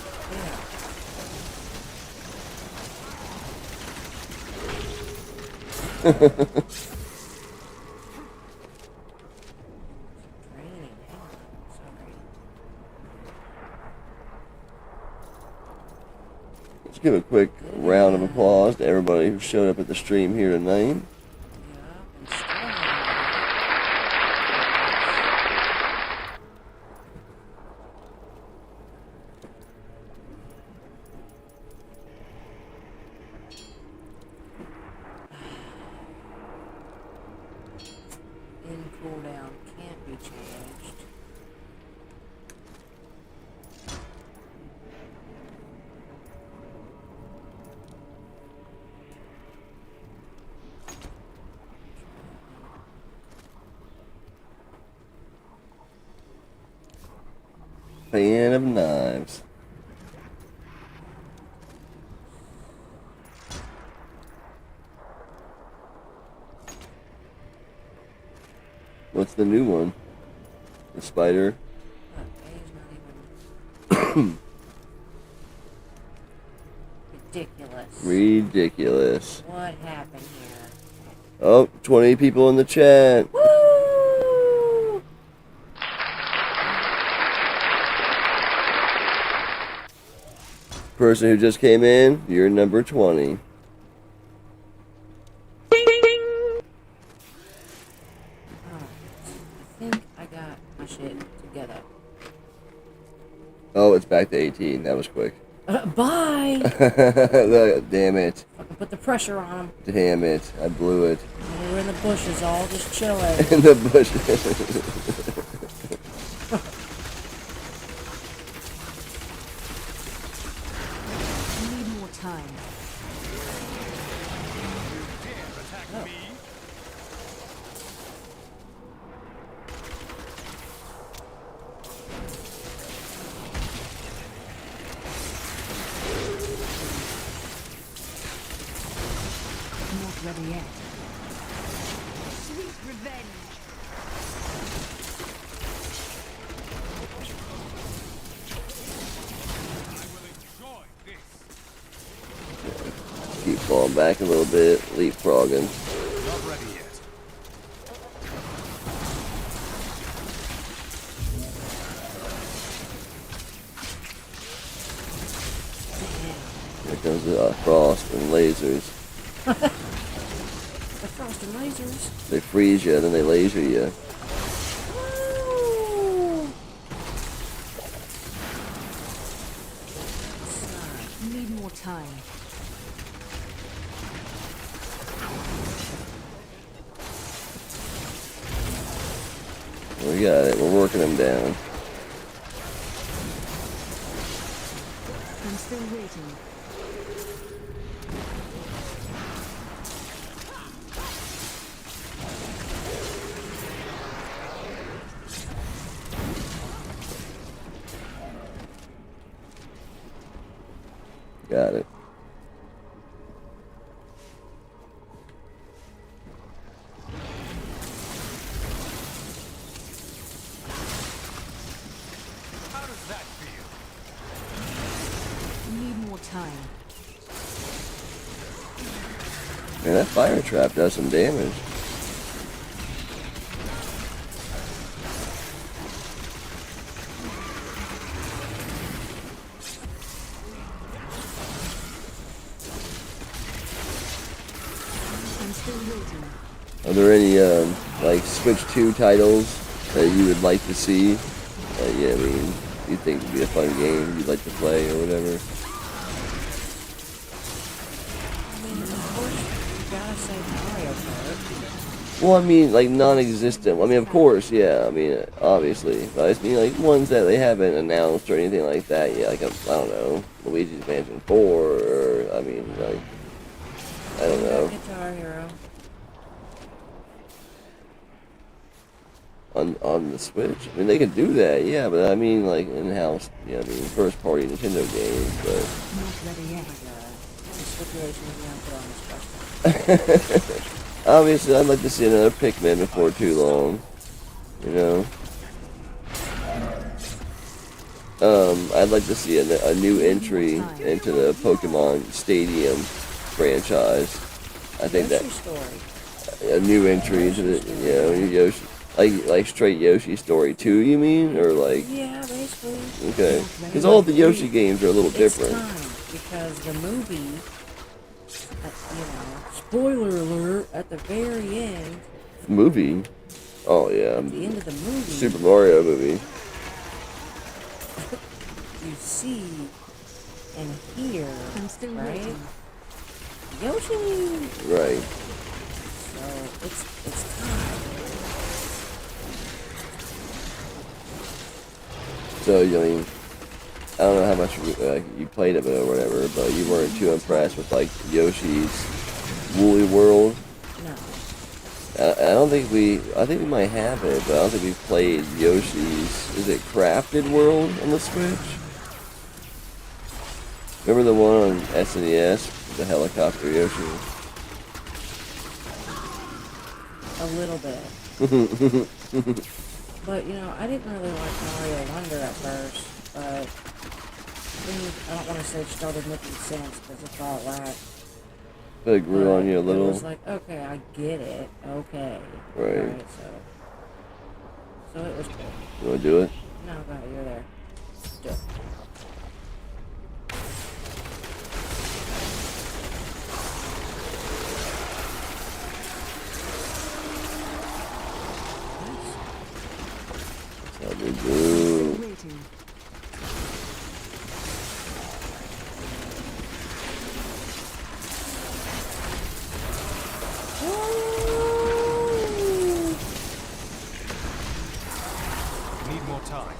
Raining. Hang on. Sorry. Let's give a quick round of applause to everybody who showed up at the stream here tonight. Yeah, and still in cooldown can't be changed. Fan of knives. What's the new one? The spider? Look, A's not even ridiculous. Ridiculous. What happened here? Oh, 20 people in the chat. Woo! Person who just came in, you're number 20. I think I got my shit together. Oh, it's back to 18. That was quick. Bye! Damn it. Fucking put the pressure on him. Damn it. I blew it. We were in the bushes all just chilling. In the bushes. I need more time. Not ready yet. Sweet revenge. Keep falling back a little bit. Leapfrogging. Not ready yet. Here comes the frost and lasers. The frost and lasers. They freeze you, then they laser you. Need more time. We got it. We're working them down. I'm still waiting. Got it. How does that feel? Need more time. Man, that fire trap does some damage. I'm still waiting. Are there any like Switch 2 titles that you would like to see? Yeah, I mean, you think would be a fun game you'd like to play or whatever? I mean, of course, you gotta say Mario Kart. Well, I mean, like non-existent. I mean, of course, yeah. I mean, obviously, but I just mean like ones that they haven't announced or anything like that. Yeah, like I don't know, Luigi's Mansion 4, or I mean, like I don't know. Guitar Hero. On the Switch. I mean, they can do that, yeah, but I mean, like in-house, yeah, I mean, first-party Nintendo games, but. Not ready yet. The stipulation is not put on this question. Obviously, I'd like to see another Pikmin before too long. You know. I'd like to see a new entry into the Pokemon Stadium franchise. I think Yoshi that Story. a new entry into the Yoshi. Like straight Yoshi Story 2, you mean? Or like... Yeah, basically. Okay. Because all the Yoshi games are a little different. It's time, because the movie, spoiler alert, at the very end... Movie? Oh, yeah. At the end of the movie... Super Mario movie. You see and hear, I'm still right? waiting. Yoshi! Right. So, it's time. So, I mean, I don't know how much you played of it or whatever, but you weren't too impressed with, like, Yoshi's Woolly World? No. I think we might have it, but I don't think we've played Yoshi's, is it Crafted World on the Switch? Remember the one on SNES, the helicopter Yoshi? A little bit. But, I didn't really like Mario Wonder at first, but then I don't want to say it started making sense, because it's all like... But it grew on you a little? It was like, okay, I get it, okay. Right. So it was cool. You want to do it? No, go ahead, you're there. Do it. Probably do. Waiting. Need more time.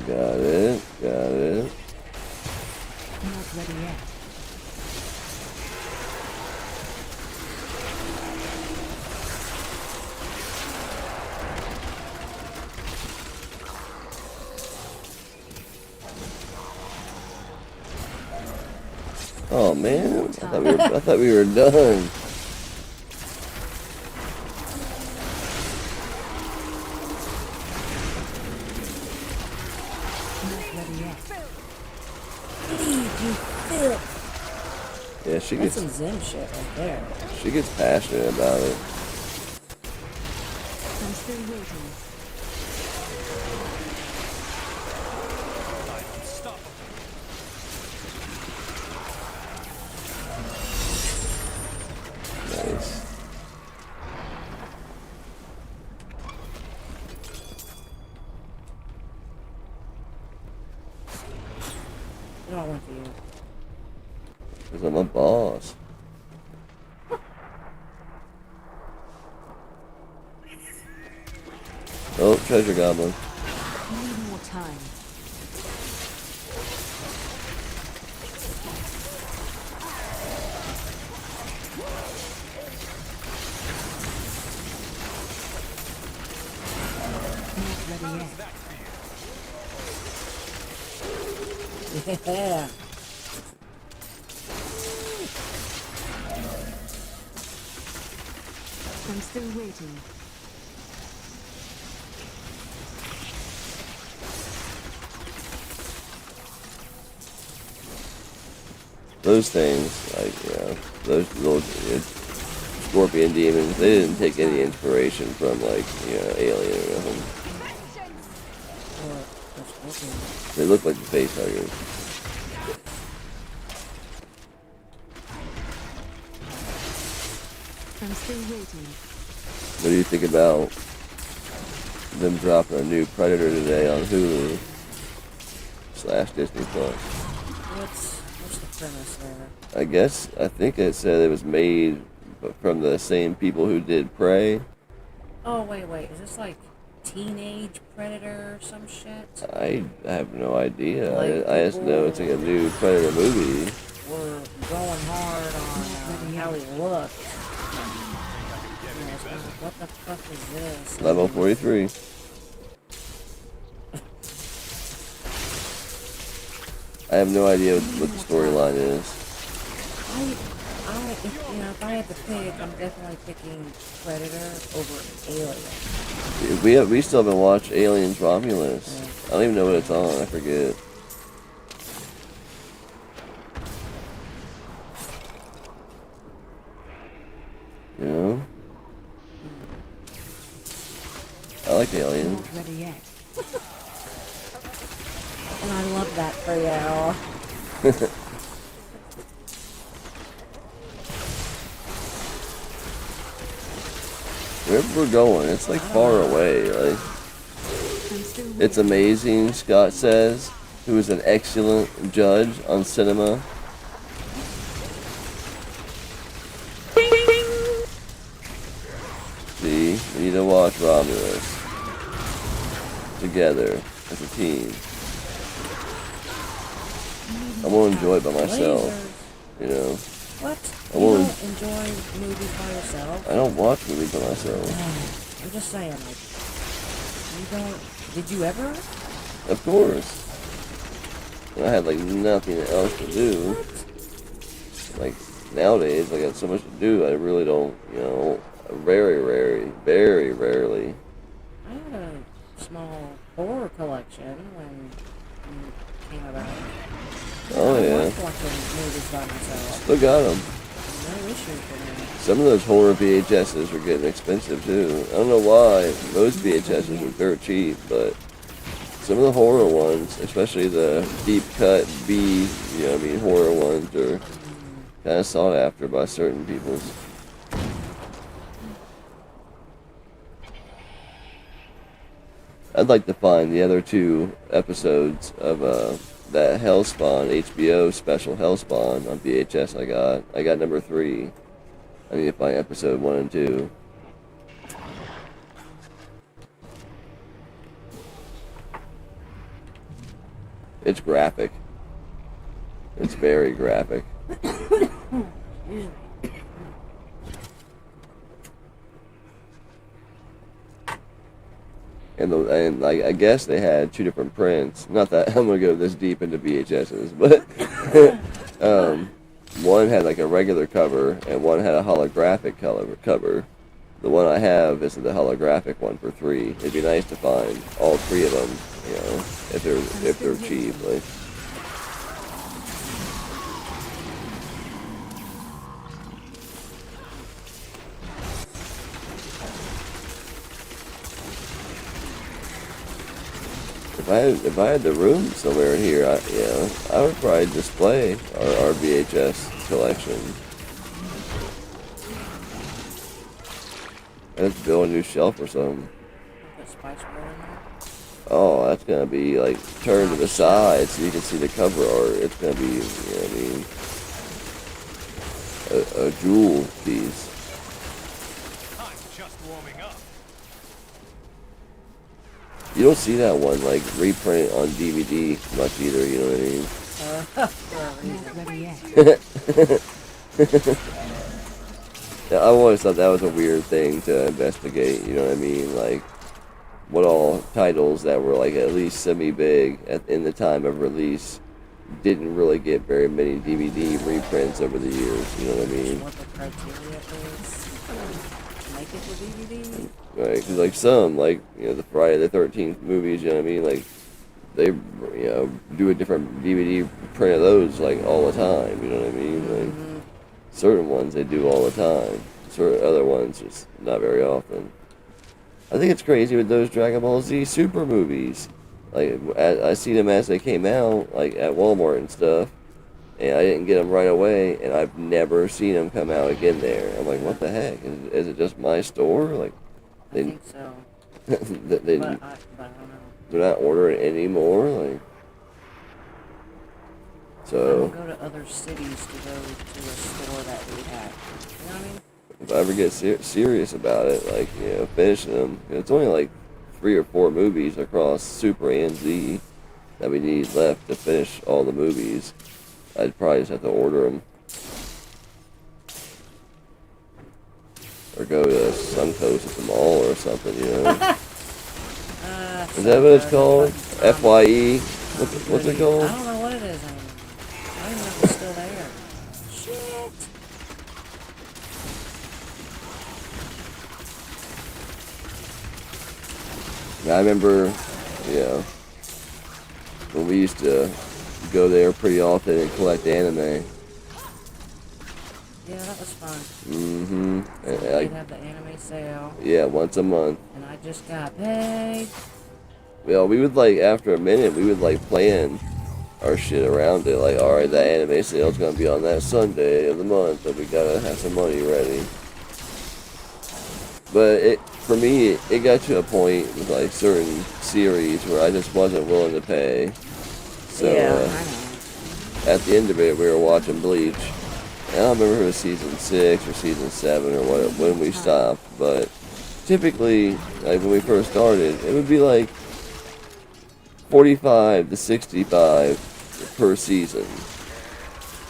Got it. Got it. Not ready yet. Oh man, I thought we were done. Not ready yet. You feel. Yeah, she That's gets some Zen shit right there. she gets passionate about it. I'm still waiting. Stop. Nice. It all went to you. Cause I'm a boss. Oh, treasure goblin. Need more time. Not ready yet. Yeah. I'm still waiting. Those things, like, you know, those little scorpion demons, they didn't take any inspiration from, like, you know, Alien or nothing. They look like the face huggers. I'm still waiting. What do you think about them dropping a new Predator today on Hulu / Disney Plus? What's the premise there? I think it said it was made from the same people who did Prey. Oh, wait. Is this like Teenage Predator or some shit? I have no idea. Like I just know it's like a new Predator movie. We're going hard on how he looked. What the fuck is this? Level 43. I have no idea what the storyline is. If I had to pick, I'm definitely picking Predator over Alien. We still haven't watched Aliens Romulus. Yeah. I don't even know what it's on. I forget. You know? I like Aliens. Not ready yet. And I love that for you. Wherever we're going, it's like far away. Like, it's amazing, Scott says, who is an excellent judge on cinema. See, we need to watch Romulus together as a team. I won't enjoy it by myself, you know. What? I You won't. don't enjoy movies by yourself? I don't watch movies by myself. I'm just saying, like, you don't. Did you ever? Of course. I had like nothing else to do. Like nowadays, I got so much to do. I really don't, you know, very rarely. I had a small horror collection when it came about. Oh I yeah. was collecting movies by myself. Still got them. No issue for me. Some of those horror VHSs are getting expensive too. I don't know why. Most VHSs are dirt cheap, but some of the horror ones, especially the deep cut B, you know what I mean, horror ones, are kind of sought after by certain peoples. I'd like to find the other 2 episodes of that Hellspawn HBO special Hellspawn on VHS I got. I got number 3. I need to find episode 1 and 2. It's graphic. It's very graphic. And like, I guess they had 2 different prints. Not that I'm gonna go this deep into VHSs, but one had like a regular cover and one had a holographic cover. The one I have is the holographic one for 3. It'd be nice to find all 3 of them, you know, if they're cheap. Like. If I had the room somewhere in here, I would probably display our VHS collection. I'd have to build a new shelf or something. Put Spice World in there? Oh, that's gonna be like turned to the side so you can see the cover art. It's gonna be, you know what I mean, a jewel piece. I'm just warming up. You don't see that one like reprint on DVD much either, you know what I mean? Yeah, I always thought that was a weird thing to investigate, you know what I mean? Like, what all titles that were like at least semi-big in the time of release didn't really get very many DVD reprints over the years, you know what I mean? What the criteria is to make it for DVD? Right, because like some, like, you know, the Friday the 13th movies, you know what I mean? Like, they, you know, do a different DVD print of those, like, all the time, you know what I mean? Like, certain ones they do all the time. Certain other ones just not very often. I think it's crazy with those Dragon Ball Z Super movies. Like, I see them as they came out, like, at Walmart and stuff, and I didn't get them right away, and I've never seen them come out again there. I'm like, what the heck? Is it just my store? Like, I think so. they, but I don't know. They're not ordering anymore, like. So. I don't go to other cities to go to a store that we have. You know what I mean? If I ever get serious about it, like, you know, finishing them, it's only like 3 or 4 movies across Super and Z that we need left to finish all the movies. I'd probably just have to order them. Or go to Suncoast at the mall or something, you know. Is that what it's called? FYE? What's it called? I don't know what it is anymore. I don't even know if it's still there. Shit! I remember, yeah, when we used to go there pretty often and collect anime. Yeah, that was fun. Mm-hmm. They'd have the anime sale. Yeah, once a month. And I just got paid. Well, we would, like, after a minute, we would, like, plan our shit around it. Like, alright, that anime sale's gonna be on that Sunday of the month, but we gotta have some money ready. But for me, it got to a point with, like, certain series where I just wasn't willing to pay. So, at the end of it, we were watching Bleach. I don't remember if it was season 6 or season 7 or what, when we stopped, but typically, like, when we first started, it would be like 45 to 65 per season.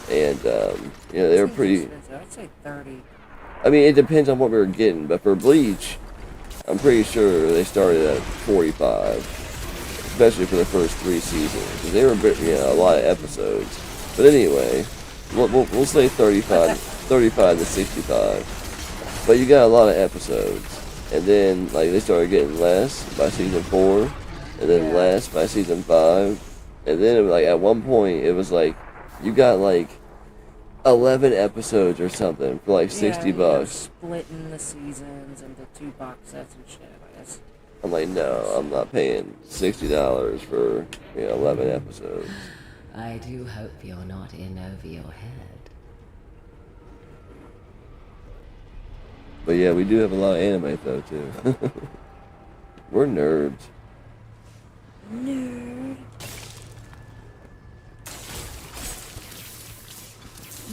And, you know, they were pretty... I'd say 30. I mean, it depends on what we were getting, but for Bleach, I'm pretty sure they started at 45, especially for the first 3 seasons, because they were, you know, a lot of episodes. But anyway, we'll say 35 to 65. But you got a lot of episodes, and then, like, they started getting less by season 4, and then less by season 5, and then it was like, at one point, it was like, you got like 11 episodes or something for like $60. Splitting the seasons into 2 box sets and shit, I guess. I'm like, no, I'm not paying $60 for, you know, 11 episodes. I do hope you're not in over your head. But yeah, we do have a lot of anime though too. We're nerds. Nerd.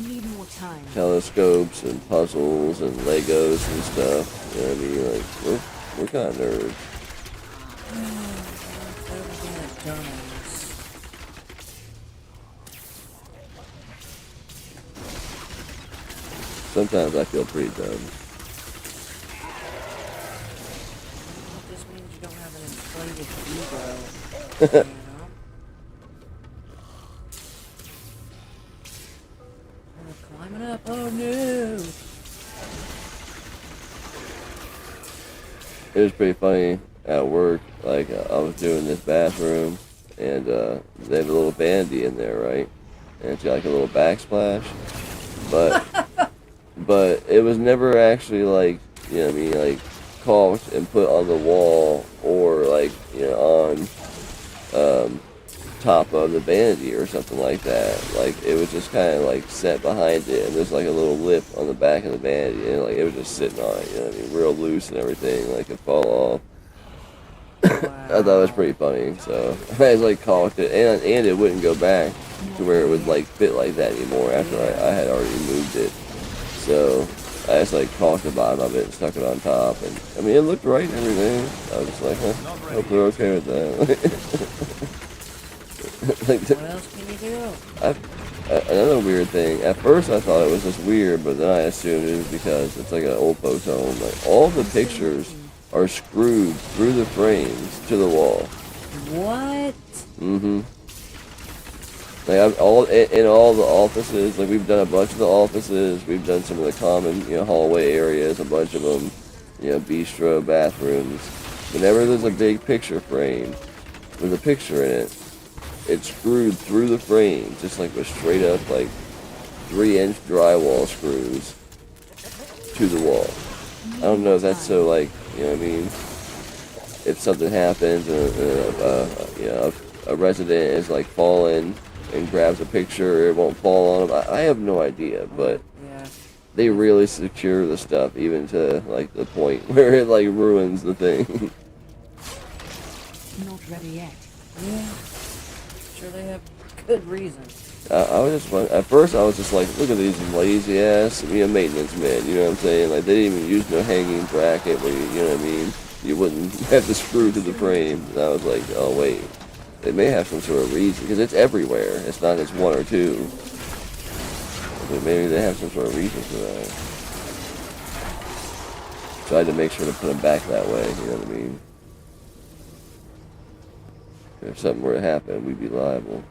Need more time. Telescopes and puzzles and Legos and stuff. You know what I mean? Like we're kind of nerds. Sometimes I feel pretty dumb. This means you don't have an inflated ego. You know? We're climbing up. Oh no! It was pretty funny at work. Like I was doing this bathroom, and they have a little bandy in there, right? And it's got like a little backsplash, but it was never actually like, you know what I mean, like caulked and put on the wall or like, you know, on top of the bandy or something like that. Like it was just kind of like set behind it, and there's like a little lip on the back of the bandy, and like it was just sitting on it, you know what I mean, real loose and everything, like it fall off. I thought it was pretty funny, so I just like caulked it, and it wouldn't go back to where it would like fit like that anymore after I had already moved it. So I just like caulked the bottom of it and stuck it on top, and I mean it looked right and everything. I was just like, hope they're okay with that. Like, what else can you do? Another weird thing. At first I thought it was just weird, but then I assumed it was because it's like an old folks home. Like all the pictures are screwed through the frames to the wall. What? Mm-hmm. Like in all the offices, like we've done a bunch of the offices, we've done some of the common, you know, hallway areas, a bunch of them, you know, bistro, bathrooms. Whenever there's a big picture frame with a picture in it, it's screwed through the frame, just like with straight up like 3-inch drywall screws to the wall. I don't know if that's so like, you know what I mean, if something happens and you know, a resident is like falling and grabs a picture, it won't fall on them. I have no idea, but yeah, they really secure the stuff even to like the point where it like ruins the thing. Not ready yet. Yeah. Sure they have good reason. I was just at first I was just like, look at these lazy ass, you know, maintenance men. You know what I'm saying? Like they didn't even use no hanging bracket where you know what I mean. You wouldn't have to screw to the frame. And I was like, oh wait, they may have some sort of reason because it's everywhere. It's not just one or two. But maybe they have some sort of reason for that. So I had to make sure to put them back that way. You know what I mean? If something were to happen, we'd be liable.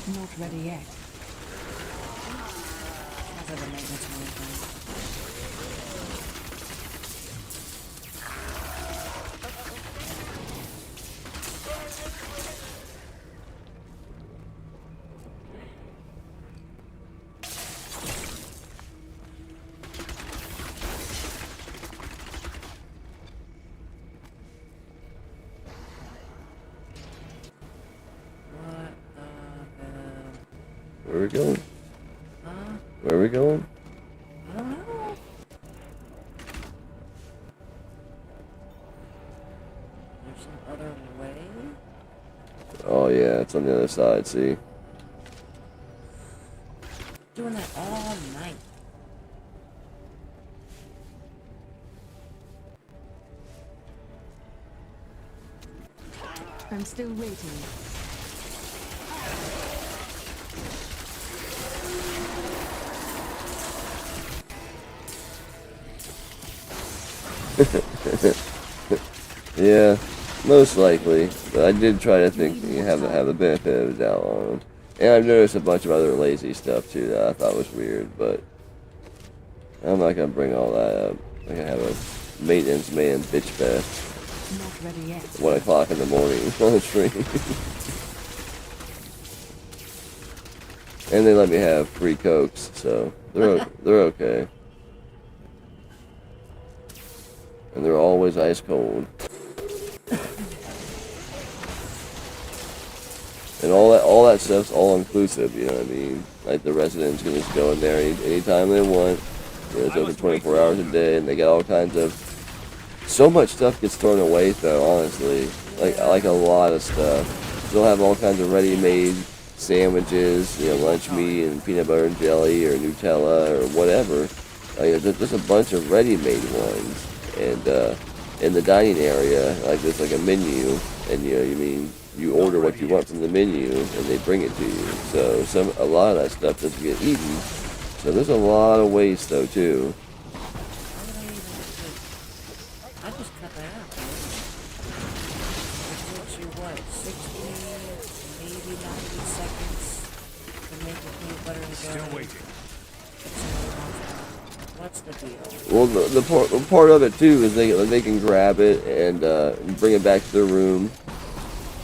Not ready yet. Sounds like a maintenance man thing. Where are we going? Huh? Where are we going? I don't know. There's some other way? Oh yeah, it's on the other side, see? Doing that all night. I'm still waiting. Yeah, most likely. But I did try to think you have the benefit of the doubt on them. And I've noticed a bunch of other lazy stuff too that I thought was weird, but I'm not gonna bring all that up. I'm gonna have a maintenance man bitch fest. Not ready yet. 1 o'clock in the morning on the stream. And they let me have free Cokes, so they're okay. And they're always ice cold. And all that stuff's all inclusive, you know what I mean? Like the residents can just go in there anytime they want, It's open 24 hours a day, and they got all kinds of. So much stuff gets thrown away, though. Honestly, like a lot of stuff. They'll have all kinds of ready-made sandwiches, lunch meat and peanut butter and jelly or Nutella or whatever. There's a bunch of ready-made ones, and in the dining area, there's a menu, and you order what you want from the menu, and they bring it to you. So a lot of that stuff doesn't get eaten. So there's a lot of waste though too. I just cut that out. It takes you what, 60, maybe 90 seconds to make the peanut butter and jelly. Still waiting. What's the deal? Well, the part of it too is they can grab it and bring it back to their room.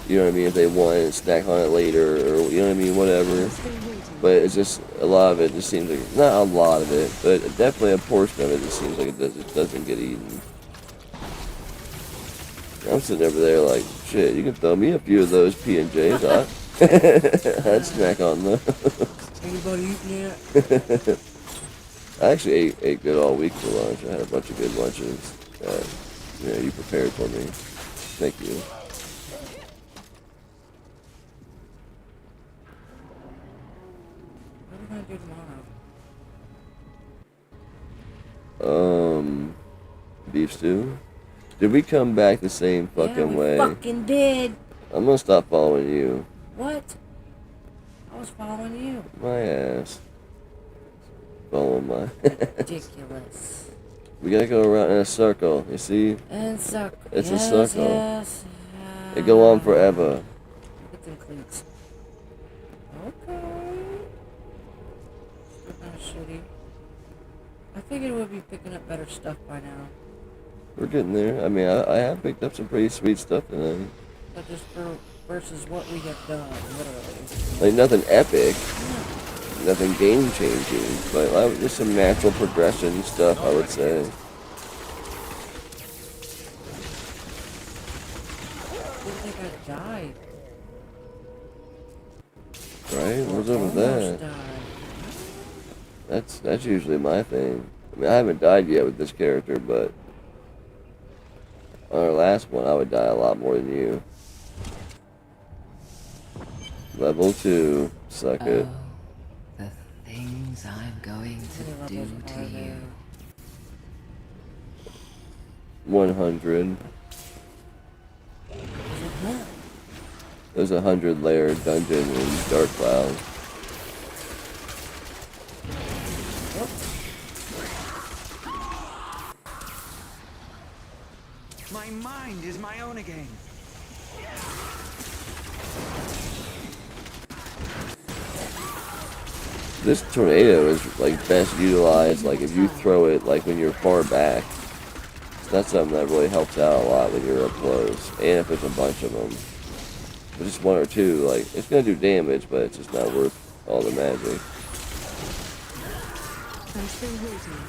You know what I mean? If they want and snack on it later, or whatever. But it's just a lot of it just seems like not a lot of it, but definitely a portion of it just seems like it doesn't get eaten. I'm sitting over there like, shit, you can throw me a few of those P&Js. I'd snack on them. Anybody eating yet? I actually ate good all week for lunch. I had a bunch of good lunches. You prepared for me. Thank you. What are we gonna do tomorrow? Beef stew? Did we come back the same fucking way? Fucking did. I'm gonna stop following you. What? I was following you. My ass. Following my. Ridiculous. We gotta go around in a circle. You see? And circle. It's yes, a circle. Yes. It go on forever. Get them cleats. Okay. Still kind of shitty. I figured we'd be picking up better stuff by now. We're getting there. I mean, I have picked up some pretty sweet stuff tonight. But just versus what we have done, literally. Like nothing epic, nothing game changing, but just some natural progression stuff, I would say. I think I died. Right? What's up with that? Died. That's usually my thing. I mean, I haven't died yet with this character, but on our last one, I would die a lot more than you. Level 2. Suck it. The things I'm going to do to you. 100. There's a 100-layer dungeon in Dark Cloud. My mind is my own again. This tornado is best utilized if you throw it when you're far back. That's something that really helps out a lot when you're up close, and if there's a bunch of them. If it's just one or two, it's gonna do damage, but it's just not worth all the magic. I'm still waiting.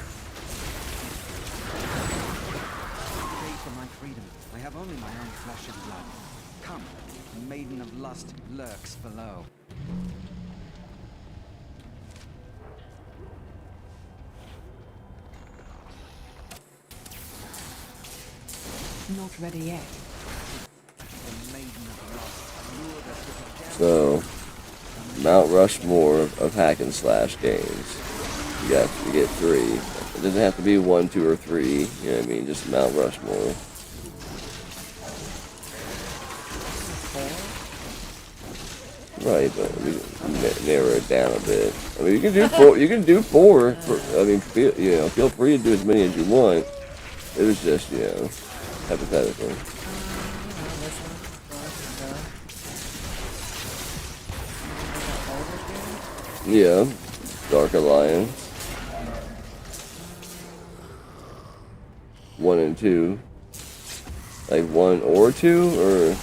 Pray for my freedom. I have only my own flesh and blood. Come, maiden of lust lurks below. Not ready yet. The maiden of lust lured us with a So, Mount Rushmore of hack and slash games. You get 3. It doesn't have to be 1, 2, or 3. You know what I mean? Just Mount Rushmore. Right, but we narrow it down a bit. I mean, you can do 4. You can do 4. Feel free to do as many as you want. It was just, hypothetical. Yeah, Dark Alliance. 1 and 2. 1 or 2, or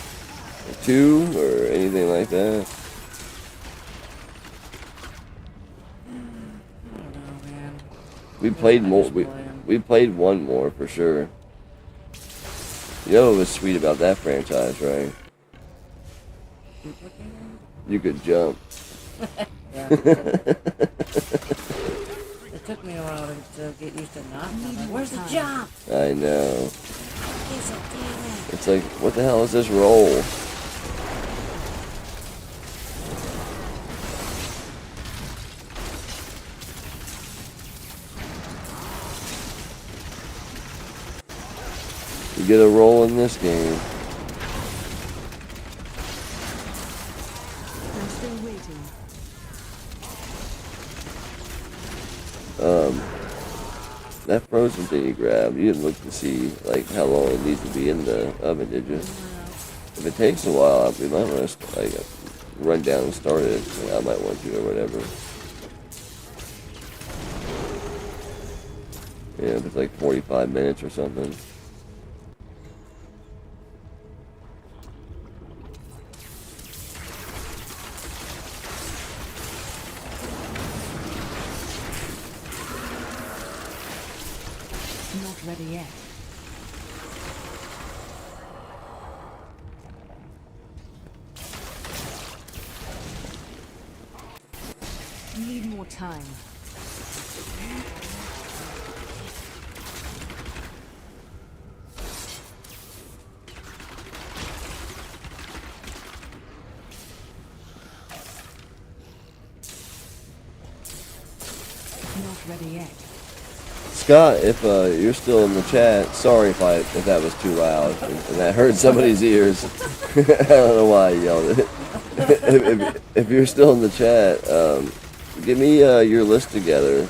2, or anything like that. We played more. We played 1 more for sure. You know what was sweet about that franchise, right? You could jump. The took me a while to get used to not. Like, where's the jump? I know. Piece of demon. It's like, what the hell is this roll? You get a roll in this game. I'm still waiting. That frozen thing you grabbed, you didn't look to see like how long it needs to be in the oven, did you? If it takes a while, we might want to like run down and start it. I might want to or whatever. Yeah, if it's like 45 minutes or something. Not ready yet. Need more time. Not ready yet. Scott, if you're still in the chat, sorry if that was too loud and that hurt somebody's ears. I don't know why I yelled it. if you're still in the chat, give me your list together.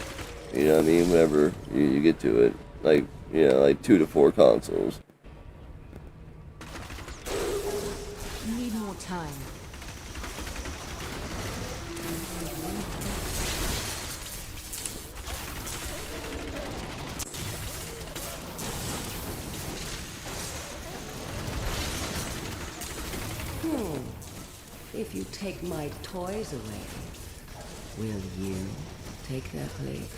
You know what I mean? Whenever you get to it, like like 2 to 4 consoles. Need more time. If you take my toys away, will you take their place?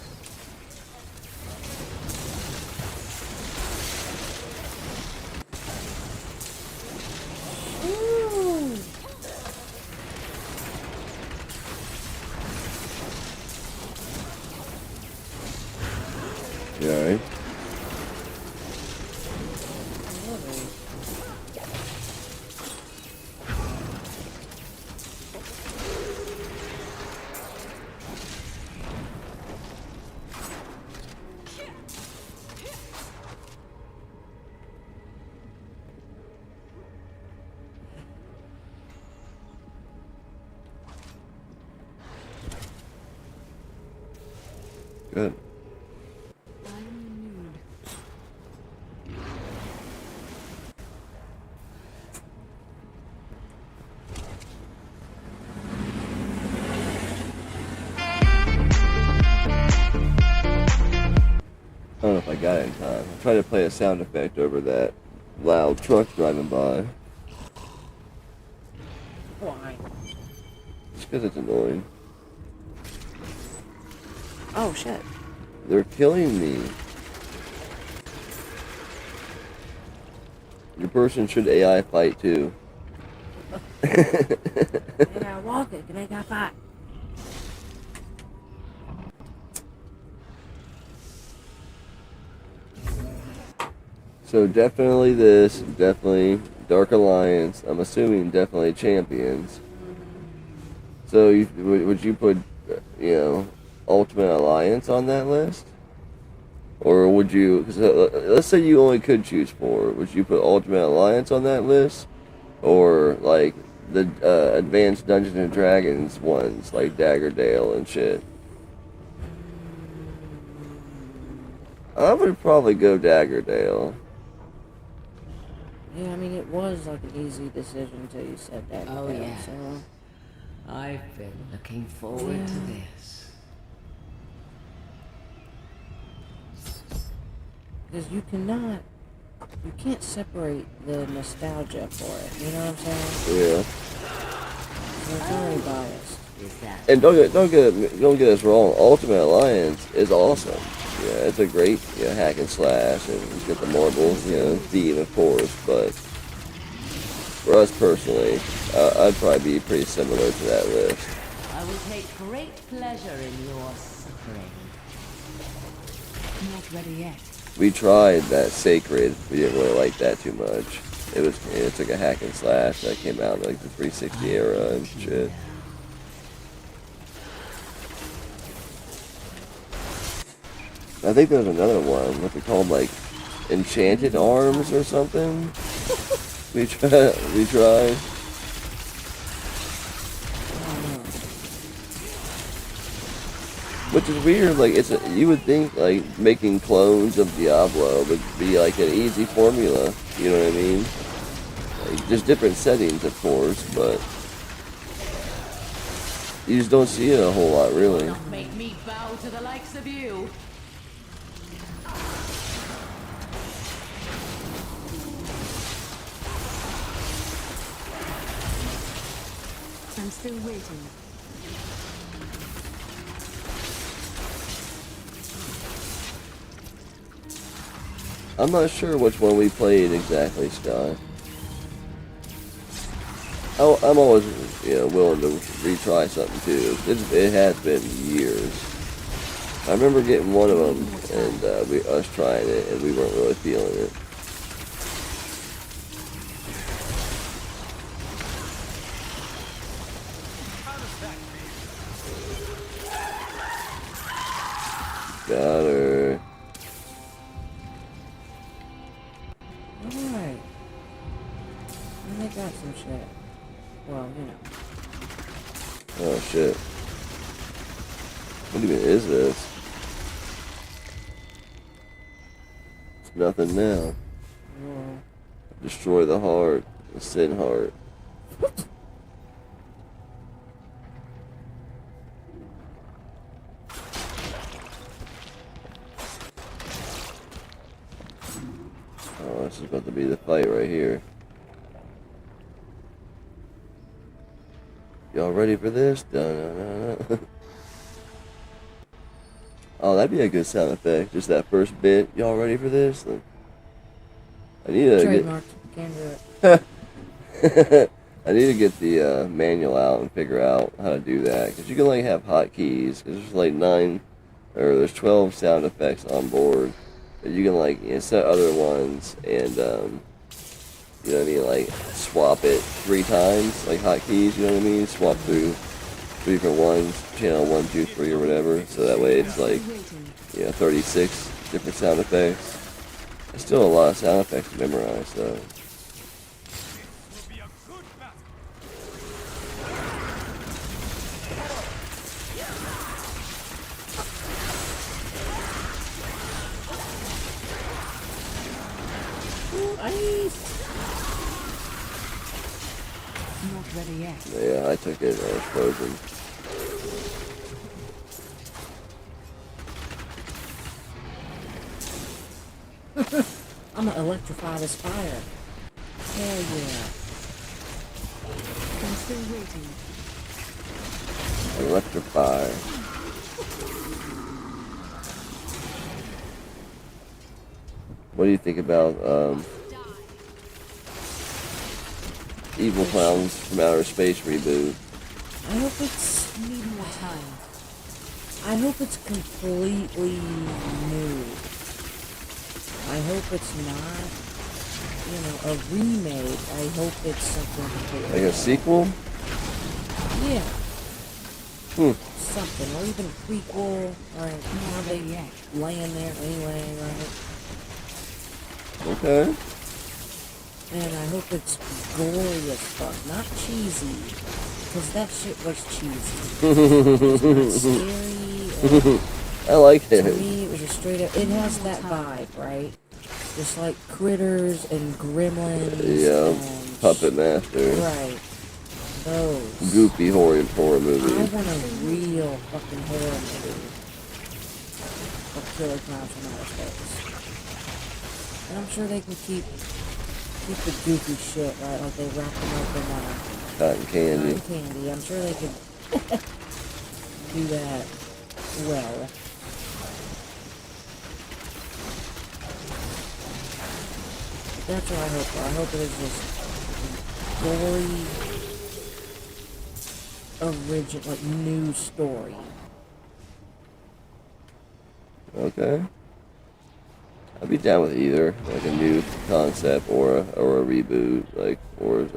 You alright? Good. I don't know if I got it in time. I tried to play a sound effect over that loud truck driving by. Why? Just because it's annoying. Oh shit. They're killing me. Your person should AI fight too. Yeah, walk it. Can I got fight? So definitely this, definitely Dark Alliance. I'm assuming definitely Champions. So would you put, Ultimate Alliance on that list? Or would you, cause let's say you only could choose 4, would you put Ultimate Alliance on that list? Or like the Advanced Dungeons and Dragons ones, like Daggerdale and shit? I would probably go Daggerdale. Yeah, I mean, it was like an easy decision until you said that. Oh, yeah. So. I've been looking forward to this. Because you can't separate the nostalgia for it. You know what I'm saying? Yeah. So it's already biased. And don't get us wrong. Ultimate Alliance is awesome. Yeah, it's a great hack and slash, and you get the marble theme, of course. But for us personally, I'd probably be pretty similar to that list. I will take great pleasure in your suffering. Not ready yet. We tried that Sacred. We didn't really like that too much. It's like a hack and slash that came out in like the 360 era and shit. I think there's another one. What's it called? Like Enchanted Arms or something? We tried. Which is weird, like you would think like making clones of Diablo would be like an easy formula, you know what I mean? Like, just different settings of course, but you just don't see it a whole lot really. Don't make me bow to the likes of you. I'm still waiting. I'm not sure which one we played exactly, Sky. I'm always, willing to retry something too. It has been years. I remember getting one of them and us trying it, and we weren't really feeling it. Got her. Alright. And they got some shit. Well, you know. Oh shit. What even is this? It's nothing now. Yeah. Destroy the heart. The sin heart. Oh, this is about to be the fight right here. Y'all ready for this? Dun-dun-dun-dun. Oh, that'd be a good sound effect. Just that first bit. Y'all ready for this? I need to Trademark. Can't do get. I need to get the manual out and figure out how to do that. Because you can like have hotkeys. Because there's like there's 12 sound effects on board. But you can like set other ones and you know what I mean, like swap it 3 times, like hotkeys. You know what I mean? Swap through 3 different ones, channel 1, 2, 3, or whatever. So that way it's like 36 different sound effects. It's still a lot of sound effects to memorize, though. Not ready yet. Yeah, I took it. I was frozen. I'm gonna electrify this fire. Hell yeah. I'm still waiting. Electrify. What do you think about Evil Clowns from Outer Space reboot? I hope it's Need more time. I hope it's completely new. I hope it's not, a remake. I hope it's something completely Like a sequel? Yeah. Hmm. Something, or even a prequel, or how they laying there anyway, right? Okay. And I hope it's gory as fuck, not cheesy, because that shit was cheesy. It's not scary. I like it. To me, it was a straight up. It has that vibe, right? Just like Critters and Gremlins. Yeah, and Puppet Master. Right. Those. Goofy horror I movie. want a real fucking horror movie of Killer Clowns from Outer Space. And I'm sure they can keep the goofy shit, right? Like they wrap them up in Cotton candy. cotton candy. I'm sure they could do that well. That's what I hope for. I hope it is this gory, original, like new story. Okay. I'd be down with either, like a new concept or a reboot, like or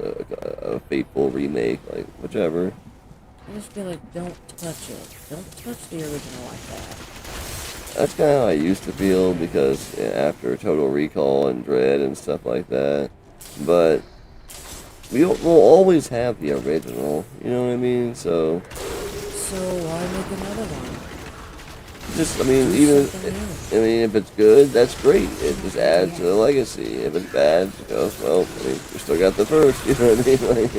a faithful remake, like whichever. I just feel like don't touch it. Don't touch the original like that. That's kind of how I used to feel because after Total Recall and Dread and stuff like that, but we'll always have the original. You know what I mean? So why make another one? just, I mean, even if it's good, that's great. It just adds to the legacy. If it's bad, it goes, well, I mean, we still got the first. You know what I mean? Like,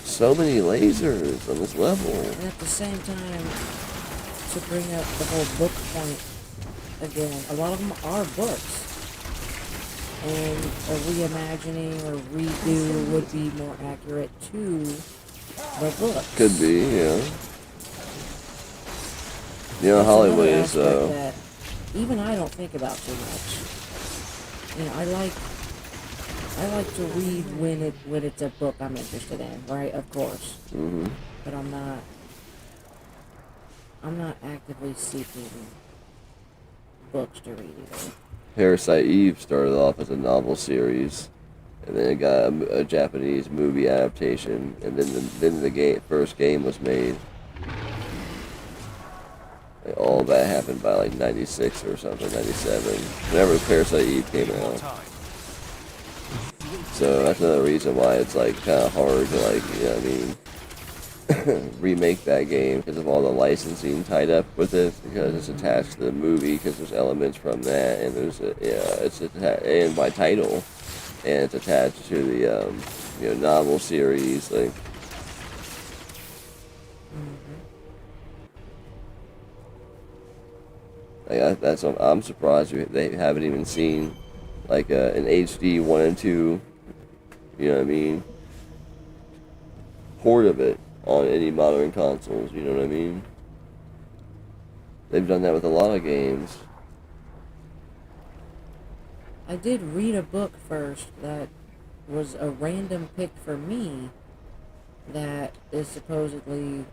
so many lasers on this level. And at the same time, to bring up the whole book point again, a lot of them are books. And a reimagining or redo would be more accurate to the books. Could be, yeah. You know, That's Hollywood another is, aspect that even I don't think about too much. You know, I like to read when it's a book I'm interested in, right? Of course. Mm-hmm. But I'm not actively seeking books to read either. Parasite Eve started off as a novel series, and then it got a Japanese movie adaptation, and then the first game was made. Like, all that happened by like 96 or something, 97. Whenever Parasite Eve came out. So that's another reason why it's like kind of hard to like, you know what I mean, remake that game because of all the licensing tied up with it, because it's attached to the movie, because there's elements from that, and and by title, and it's attached to the novel series, like. I'm surprised they haven't even seen like an HD 1 and 2, you know what I mean, port of it on any modern consoles, you know what I mean? They've done that with a lot of games. I did read a book first that was a random pick for me that is supposedly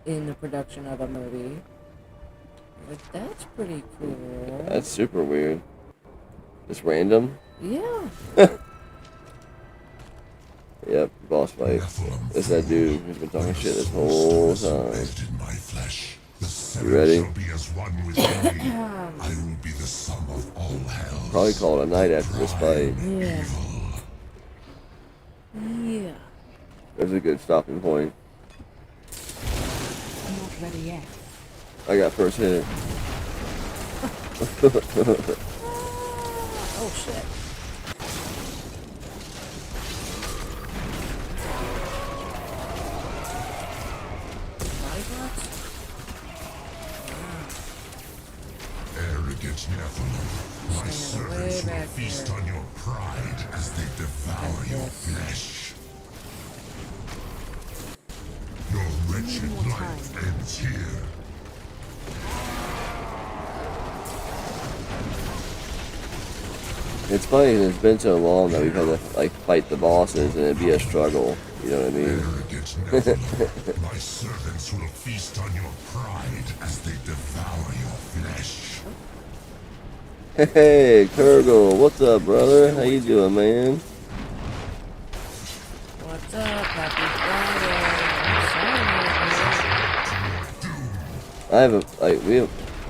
in the production of a movie. Like, that's pretty cool. That's super weird. Just random? Yeah. Yep, boss fight. It's that dude who's been talking shit this whole time. You ready? Probably call it a night after this fight. Yeah. Yeah. There's a good stopping point. I'm not ready yet. I got first hit. Oh shit. Arrogant Nephilim, my servants will feast on your pride as they devour your flesh. Your wretched life ends here. It's funny, it's been so long that we've had to like fight the bosses, and it'd be a struggle. You know what I mean? My servants will feast on your pride as they devour your flesh. Hey, Kurgle, what's up, brother? How you doing, man? What's up? Happy Friday. I have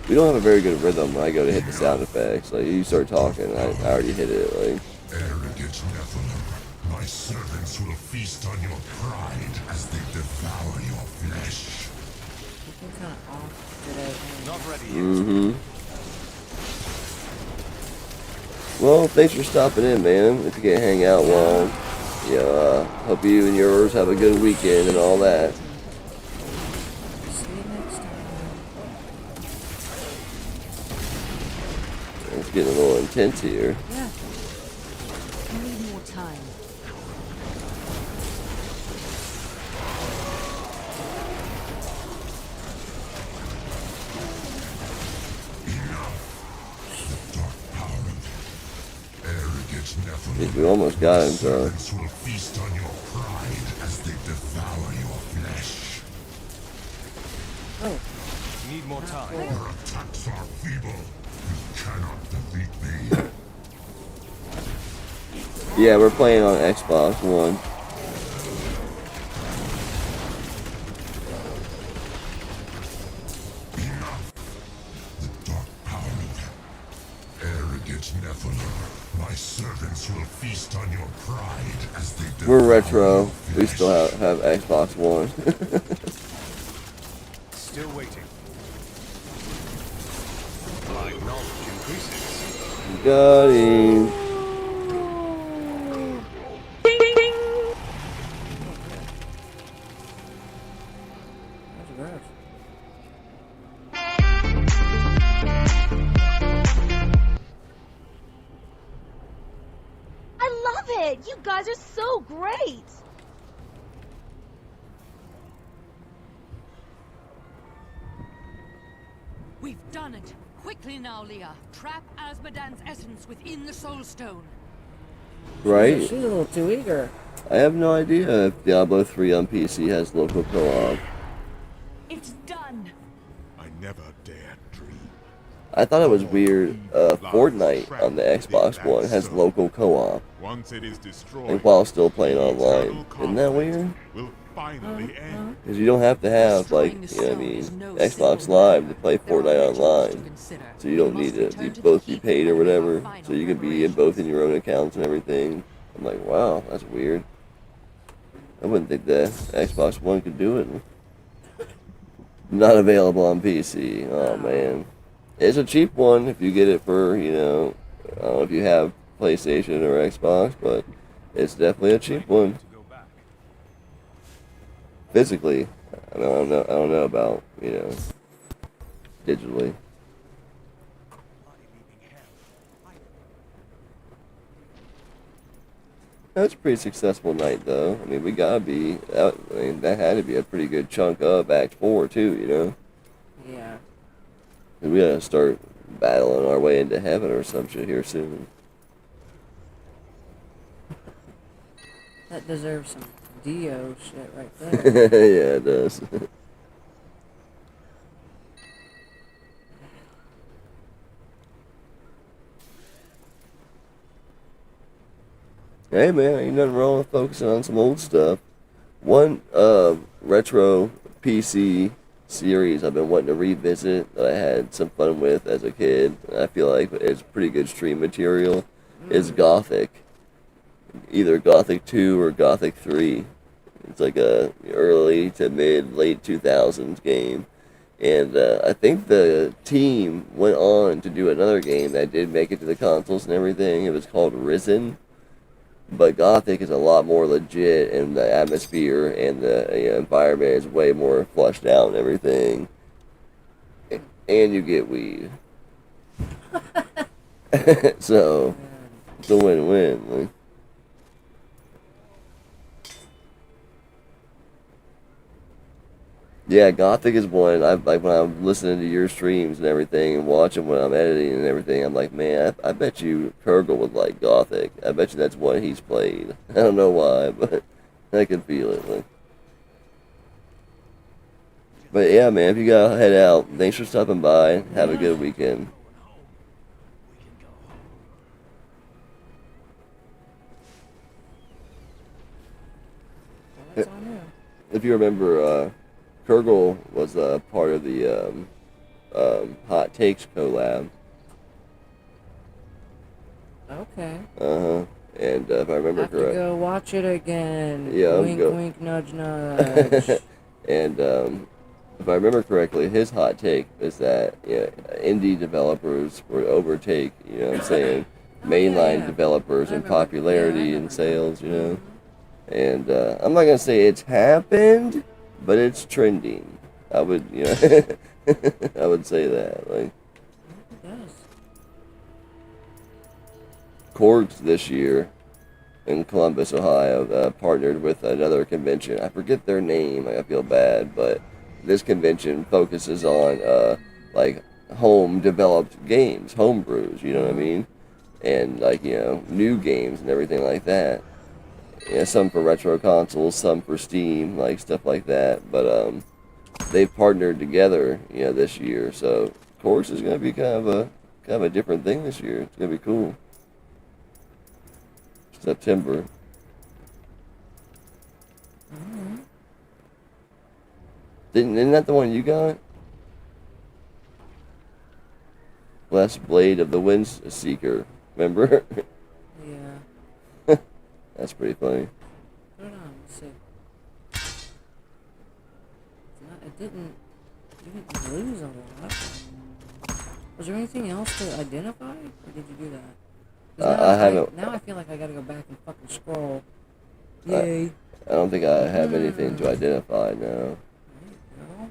we don't have a very good rhythm when I go to hit the sound effects. Like, you start talking, I already hit it. Like, arrogant Nephilim, my servants will feast on your pride as they devour your flesh. Looking kind of off today. Not ready yet. mm-hmm. Well, thanks for stopping in, man. If you can't hang out long, hope you and yours have a good weekend and all that. See you next time. It's getting a little intense here. Yeah. I need more time. We almost got him, so. Will feast on your pride as they devour your flesh. Oh. need more time. Your attacks are feeble. You cannot defeat me. Yeah, we're playing on Xbox One. The dark powered, arrogant Nephilim. My servants will feast on your pride as they devour We're retro. your We flesh. still have Xbox One. Still waiting. My knowledge increases. Got him. That's gross. I love it! You guys are so great! We've done it. Quickly now, Leah. Trap Asmodan's essence within the Soul Stone. Right? She's a little too eager. I have no idea if Diablo 3 on PC has local co-op. It's done. I never dared dream. I thought it was weird. Fortnite on the Xbox One has local co-op, Once it is destroyed, and while still playing the online. eternal Isn't that weird? conflict Will finally end. Because you don't have to have, like, you know what I mean, Xbox Live to play Fortnite online. So you don't need to both be paid or whatever. So you can be in both in your own accounts and everything. I'm like, wow, that's weird. I wouldn't think the Xbox One could do it. Not available on PC. Oh, man. It's a cheap one if you get it for, you know, I don't know if you have PlayStation or Xbox, but it's definitely a cheap one. Physically, I don't know about, you know, digitally. That's a pretty successful night, though. I mean, we gotta be. I mean, that had to be a pretty good chunk of Act 4 too, you know. Yeah. We gotta start battling our way into heaven or some shit here soon. That deserves some Dio shit right there. Yeah, it does. Hey man, ain't nothing wrong with focusing on some old stuff. One retro PC series I've been wanting to revisit that I had some fun with as a kid, and I feel like it's pretty good stream material, is Gothic. Either Gothic 2 or Gothic 3. It's like a early to late 2000s game. And I think the team went on to do another game that did make it to the consoles and everything. It was called Risen. But Gothic is a lot more legit, and the atmosphere and the environment is way more fleshed out and everything. And you get weed. So, it's a win-win. Like. Yeah, Gothic is one. Like when I'm listening to your streams and everything and watching when I'm editing and everything, I'm like, man, I bet you Kurgle would like Gothic. I bet you that's one he's played. I don't know why, but I can feel it. Like. But yeah, man, if you gotta head out, thanks for stopping by. Have a good weekend. What's on there? If you remember, Kurgle was part of the Hot Takes collab. Okay. Uh-huh. And if I remember Have to correctly. go watch it again. Yeah, Wink, go. wink, nudge, nudge. And if I remember correctly, his hot take is that indie developers would overtake, you know what I'm saying, mainline yeah. developers I in remember- popularity yeah, I and remember sales, you know. And I'm not gonna say it's happened, but it's trending. I would, you know, I would say that. Like Yes. Korgs this year in Columbus, Ohio, partnered with another convention. I forget their name. I feel bad, but this convention focuses on like home developed games, home brews. You know what I mean? And like new games and everything like that. Yeah, some for retro consoles, some for Steam, like stuff like that. But they've partnered together, this year. So of course it's gonna be kind of a different thing this year. It's gonna be cool. September. Isn't that the one you got? Blessed Blade of the Wind Seeker. Remember? Yeah. That's pretty funny. Put it on. Let's see. It didn't. You didn't lose a lot. Was there anything else to identify, or did you do that? 'Cause now I haven't. Now I feel like I gotta go back and fucking scroll. Yay. I don't think I have anything to identify now. There you go.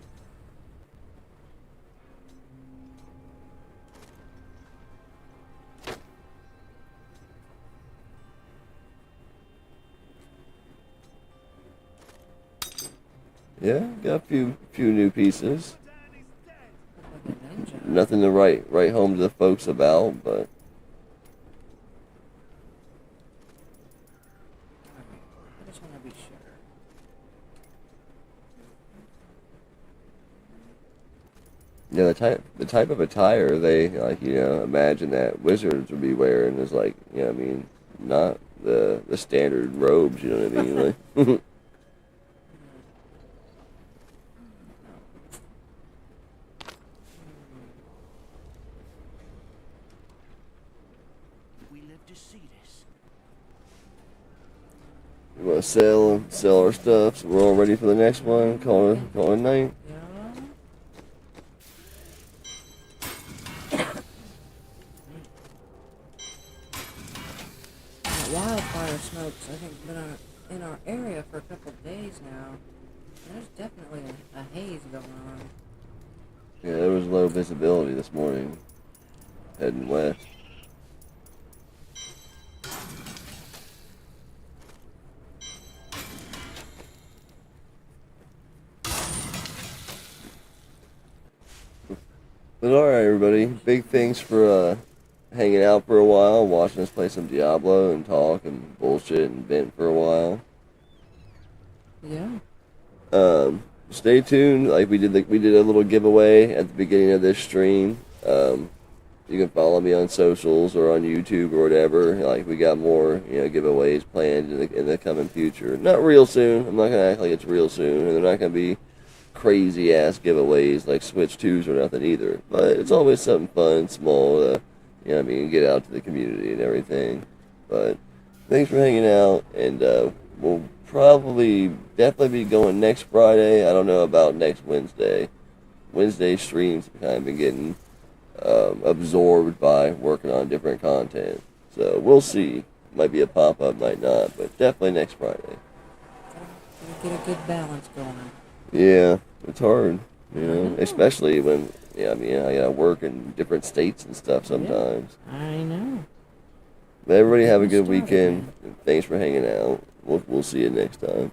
Yeah, got a few new pieces. Look like a ninja. Nothing to write home to the folks about, but I just want to be sure. yeah, the type of attire they imagine that wizards would be wearing is like, I mean, not the standard robes, you know what I mean? Like, We live to see this. we want to sell our stuff, so we're all ready for the next one. Call it night. Yeah. That wildfire smokes, I think, been in our area for a couple of days now. There's definitely a haze going on. Yeah, there was low visibility this morning, heading west. But alright, everybody. Big thanks for hanging out for a while, watching us play some Diablo and talk and bullshit and vent for a while. Yeah. Stay tuned. Like we did a little giveaway at the beginning of this stream. You can follow me on socials or on YouTube or whatever. Like we got more giveaways planned in the coming future. Not real soon. I'm not gonna act like it's real soon, and they're not gonna be crazy ass giveaways like Switch 2s or nothing either. But it's always something fun, small, get out to the community and everything. But thanks for hanging out, and we'll definitely be going next Friday. I don't know about next Wednesday. Wednesday streams have kind of been getting absorbed by working on different content. So we'll see. Might be a pop-up, might not, but definitely next Friday. Get a good balance going. Yeah, it's hard, especially when, I gotta work in different states and stuff sometimes. Yeah, I know. But everybody have a good weekend. Thanks for hanging out. We'll see you next time.